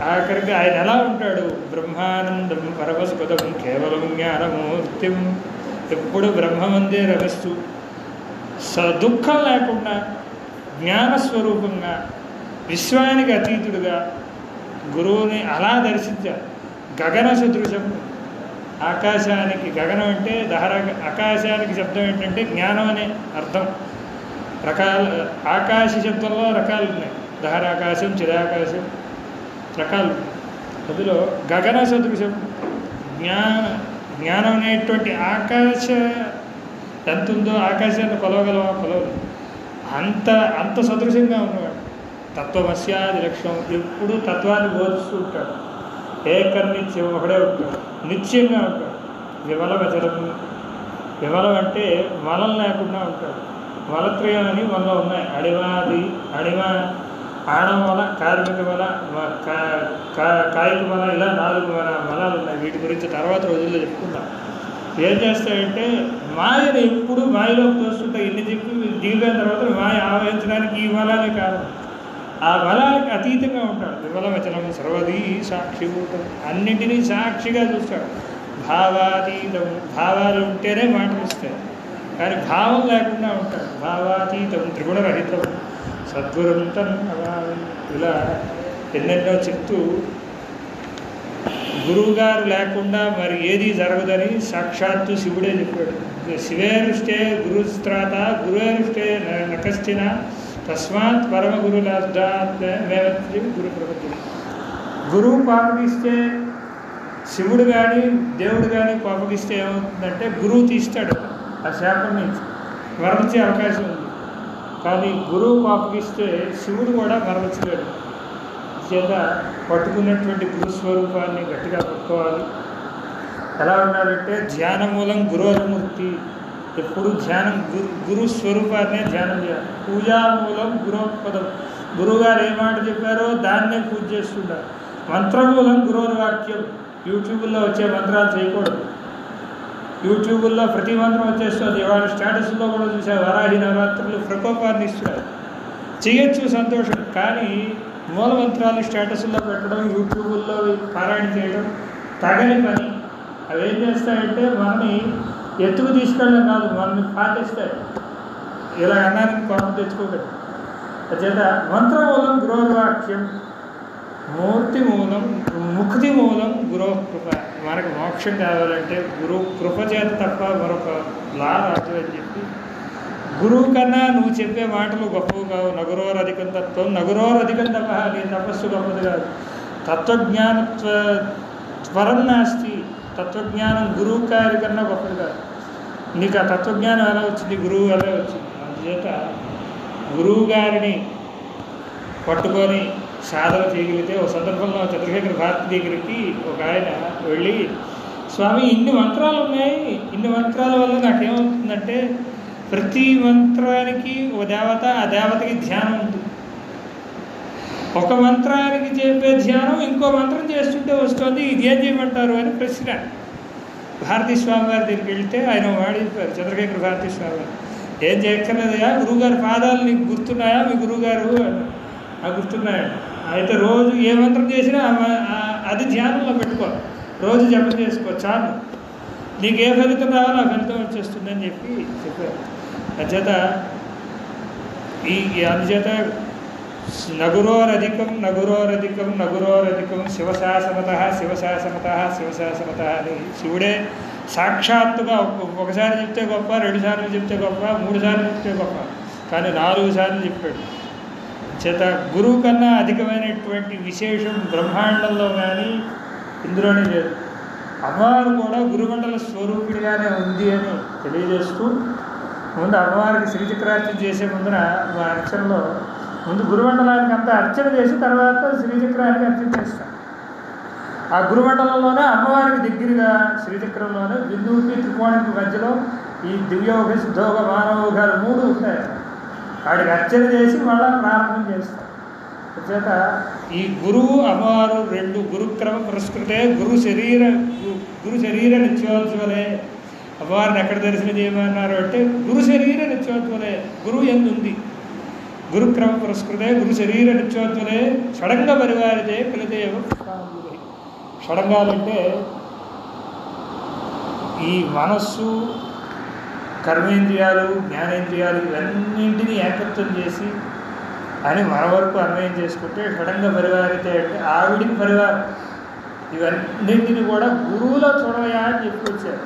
ఆఖరికి ఆయన ఎలా ఉంటాడు? బ్రహ్మానందం పరమస్పదం కేవలం జ్ఞానమూర్తిం. ఎప్పుడు బ్రహ్మమందే రమిస్తూ దుఃఖం లేకుండా జ్ఞానస్వరూపంగా విశ్వానికి అతీతుడుగా గురువుని అలా దర్శించారు. గగన సదృశం ఆకాశానికి గగనం అంటే ఆకాశానికి శబ్దం ఏంటంటే జ్ఞానం అనే అర్థం. ఆకాశ శబ్దంలో రకాలు ఉన్నాయి. దహరాకాశం, చిరాకాశం రకాలు. అందులో గగన సదృశం జ్ఞానం అనేటువంటి ఆకాశ ఎంత ఉందో ఆకాశాన్ని కొలవగలవా? కొలవలేదు. అంత సదృశంగా ఉన్నవాడు. తత్వమస్యాది లక్ష్యం. ఎప్పుడు తత్వాన్ని బోధిస్తూ ఉంటాడు. ఏకనిత్యం ఒకడే ఉంటాడు, నిత్యంగా ఉంటాడు. విమలవచనం. విమలం అంటే మలం లేకుండా ఉంటాడు. మలత్రయం అని మనలో ఉన్నాయి. అడిమ, ఆణవల, కార్మిక మల, కాయిక మల, ఇలా 4 మలాలు ఉన్నాయి. వీటి గురించి తర్వాత రోజుల్లో చెప్పుకుందాం. ఏం చేస్తాయంటే మాయను ఎప్పుడు మాయలోకి తోస్తుంటాయి. ఇన్ని చెప్పి దిగిపోయిన తర్వాత మాయ ఆవహించడానికి ఈ మలాలే కారణం. ఆ బలానికి అతీతంగా ఉంటాడు. విమలవచనం సర్వదీ సాక్షిభూతం. అన్నింటినీ సాక్షిగా చూస్తాడు. భావాతీతం. భావాలు ఉంటేనే మాటలు వస్తాయి, కానీ భావం లేకుండా ఉంటాడు. భావాతీతం, త్రిగుణరహితం, సద్గురంతం అభావం. ఇలా ఎన్నెన్నో చెప్తూ గురువుగారు లేకుండా మరి ఏది జరగదని సాక్షాత్తు శివుడే చెప్పాడు. శివేరుష్టే గురుస్త్రాత గురువేరుష్టే నకశ్చిన తస్మాత్ పరమ గురులాద్దాత్మేవత్యం గురు ప్రపంచం. గురువు పాపగిస్తే, శివుడు కానీ దేవుడు కానీ పాపగిస్తే ఏమవుతుందంటే గురువు తీస్తాడు ఆ శాపం నుంచి, మరణించే అవకాశం ఉంది. కానీ గురువు పాపగిస్తే శివుడు కూడా మరణించలేడు. చేత పట్టుకున్నటువంటి గురుస్వరూపాన్ని గట్టిగా పట్టుకోవాలి. ఎలా ఉండాలంటే ధ్యానమూలం గురోర్మూర్తి. ఎప్పుడు ధ్యానం గురు స్వరూపాన్నే ధ్యానం చేయాలి. పూజామూలం గురోత్పదం. గురువుగారు ఏ మాట చెప్పారో దాన్నే పూజ చేస్తుంటారు. మంత్రమూలం గురోర్వాక్యం. యూట్యూబ్లో వచ్చే మంత్రాలు చేయకూడదు. యూట్యూబ్లో ప్రతి మంత్రం వచ్చేస్తుంది. ఇవాళ స్టేటస్లో కూడా చూసే వరాహి నవరాత్రులు ప్రకోపాన్ని ఇస్తున్నారు. చేయొచ్చు, సంతోషం. కానీ మూల మంత్రాలు స్టేటస్లో పెట్టడం, యూట్యూబ్లో పారాయణ చేయడం తగని పని. అవి ఏం చేస్తాయంటే మనని ఎత్తుకు తీసుకెళ్ళడం కాదు, మనల్ని పాటిస్తాయి. ఇలా అన్నానికి కోపం తెచ్చుకోకూడదు. చేత మంత్రమూలం గురోర్వాక్యం, మూర్తి మూలం, ముక్తి మూలం గురో కృప. మనకు మోక్షం కావాలంటే గురువు కృప చేత తప్ప మరొక లా రాదు అని చెప్పి, గురువు కన్నా నువ్వు చెప్పే మాటలు గొప్పవి కావు. నగురోరధికం తత్వం, నగురోరధికం తప. నీ తపస్సు గొప్పది కాదు. తత్వజ్ఞాన త్వరం నాస్తి. తత్వజ్ఞానం గురువు గారి కన్నా గొప్పది కాదు. నీకు ఆ తత్వజ్ఞానం ఎలా వచ్చింది? గురువు ఎలా వచ్చింది. అందుచేత గురువు గారిని పట్టుకొని సాధన చేయగలిగితే, ఒక సందర్భంలో చంద్రశేఖర భారతి దగ్గరికి ఒక ఆయన వెళ్ళి, స్వామి ఇన్ని మంత్రాలు ఉన్నాయి, ఇన్ని మంత్రాల వల్ల నాకేమవుతుందంటే ప్రతి మంత్రానికి ఒక దేవత, ఆ దేవతకి ధ్యానం ఉంది. ఒక మంత్రానికి చెప్పే ధ్యానం ఇంకో మంత్రం చేస్తుంటే వస్తుంది, ఇది ఏం చేయమంటారు అని ప్రశ్న. భారతీ స్వామి గారి దగ్గరికి వెళ్తే ఆయన వాడి చెప్పారు, చంద్రశేఖర భారతీ స్వామి గారు, ఏం చేయక్కర్లేదయా, గురువుగారి పాదాలు నీకు గుర్తున్నాయా? మీ గురువుగారు గుర్తున్నాయండి. అయితే రోజు ఏ మంత్రం చేసినా అది ధ్యానంలో పెట్టుకో, రోజు జపం చేసుకో, చాలు, నీకు ఏ ఫలితం రావాలో ఆ ఫలితం వచ్చేస్తుందని చెప్పి చెప్పారు. అందుచేత అందుచేత నగురోరధికం నగురోరధికం నగురోరధికం శివశాసనత శివశాసనత శివశాసనత అని శివుడే సాక్షాత్తుగా ఒకసారి చెప్తే గొప్ప, 2 సార్లు చెప్తే గొప్ప, 3 సార్లు చెప్తే గొప్ప, కానీ 4 సార్లు చెప్పాడు. చేత గురువు కన్నా అధికమైనటువంటి విశేషం బ్రహ్మాండంలో కానీ ఇందులోనే లేదు. అమ్మవారు కూడా గురుమండల స్వరూపిడిగానే ఉంది అని తెలియజేస్తూ, ముందు అమ్మవారికి శ్రీచక్రార్చన చేసే ముందర మా అర్చనలో ముందు గురుమండలానికి అంతా అర్చన చేసి తర్వాత శ్రీచక్రానికి అర్చన చేస్తాం. ఆ గురుమండలంలోనే అమ్మవారికి దగ్గరగా శ్రీచక్రంలోనే బిందువుకి త్రికోణానికి మధ్యలో ఈ దివ్యోగ సిద్ధోగ మానవోగాలు 3 ఉంటాయి. వాడికి అర్చన చేసి మళ్ళా ప్రారంభం చేస్తాం. చేత ఈ గురువు అమ్మవారు 2 గురుక్రమ పురస్కృతే గురు శరీర నిత్యోత్సవలే. అమ్మవారిని ఎక్కడ దర్శనం చేయమన్నారు అంటే గురు శరీర నిత్యోత్సవలే, గురువు ఎందుంది. గురుక్రమ పురస్కృతే గురు శరీర నిత్యోత్సవలే షడంగ పరివారితే ఫలితేవ. షడంగాలంటే ఈ మనస్సు, కర్మేంద్రియాలు, జ్ఞానేంద్రియాలు ఇవన్నింటినీ ఏకత్వం చేసి అని మన వరకు అన్వయం చేసుకుంటే షడంగ పరివారితే అంటే ఆవిడికి పరివారం. ఇవన్నింటిని కూడా గురువులో చూడవయా అని చెప్పుకొచ్చారు.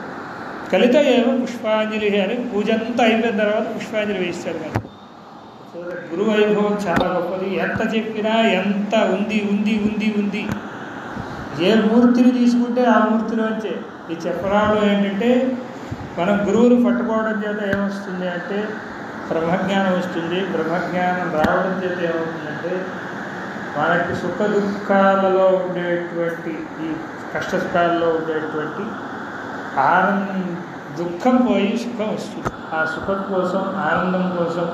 కలిత ఏమో పుష్పాంజలి అని పూజ అంతా అయిపోయిన తర్వాత పుష్పాంజలి వేయిస్తాడు. కానీ సో గురు వైభవం చాలా గొప్పది. ఎంత చెప్పినా ఎంత ఉంది ఉంది ఉంది ఉంది. ఏ మూర్తిని తీసుకుంటే ఆ మూర్తిలోంచే ఈ చెప్పరావడం ఏంటంటే, మనం గురువుని పట్టుకోవడం చేత ఏమొస్తుంది అంటే బ్రహ్మజ్ఞానం వస్తుంది. బ్రహ్మజ్ఞానం రావడం చేత ఏమవుతుందంటే మనకి సుఖ దుఃఖాలలో ఉండేటువంటి ఈ కష్ట సుఖాల్లో ఉండేటువంటి దుఃఖం పోయి సుఖం వస్తుంది. ఆ సుఖం కోసం ఆనందం కోసం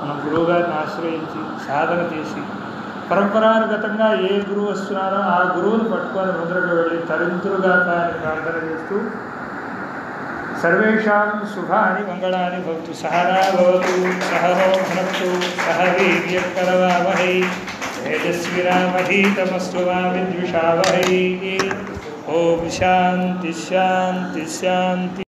మనం గురువుగారిని ఆశ్రయించి సాధన చేసి పరంపరానుగతంగా ఏ గురువు వస్తున్నారో ఆ గురువుని పట్టుకొని ముందరకు వెళ్ళి తరింతులుగా అని ప్రార్థన చేస్తూ సర్వేషాం శుభాని మంగళాని భవతు. సహనా భవతు సహనో భునక్తు సహ వీర్యకరవావహై తేజస్వినామధీతమస్తు మా విద్విషావహై. ఓం శాంతి శాంతి శాంతి.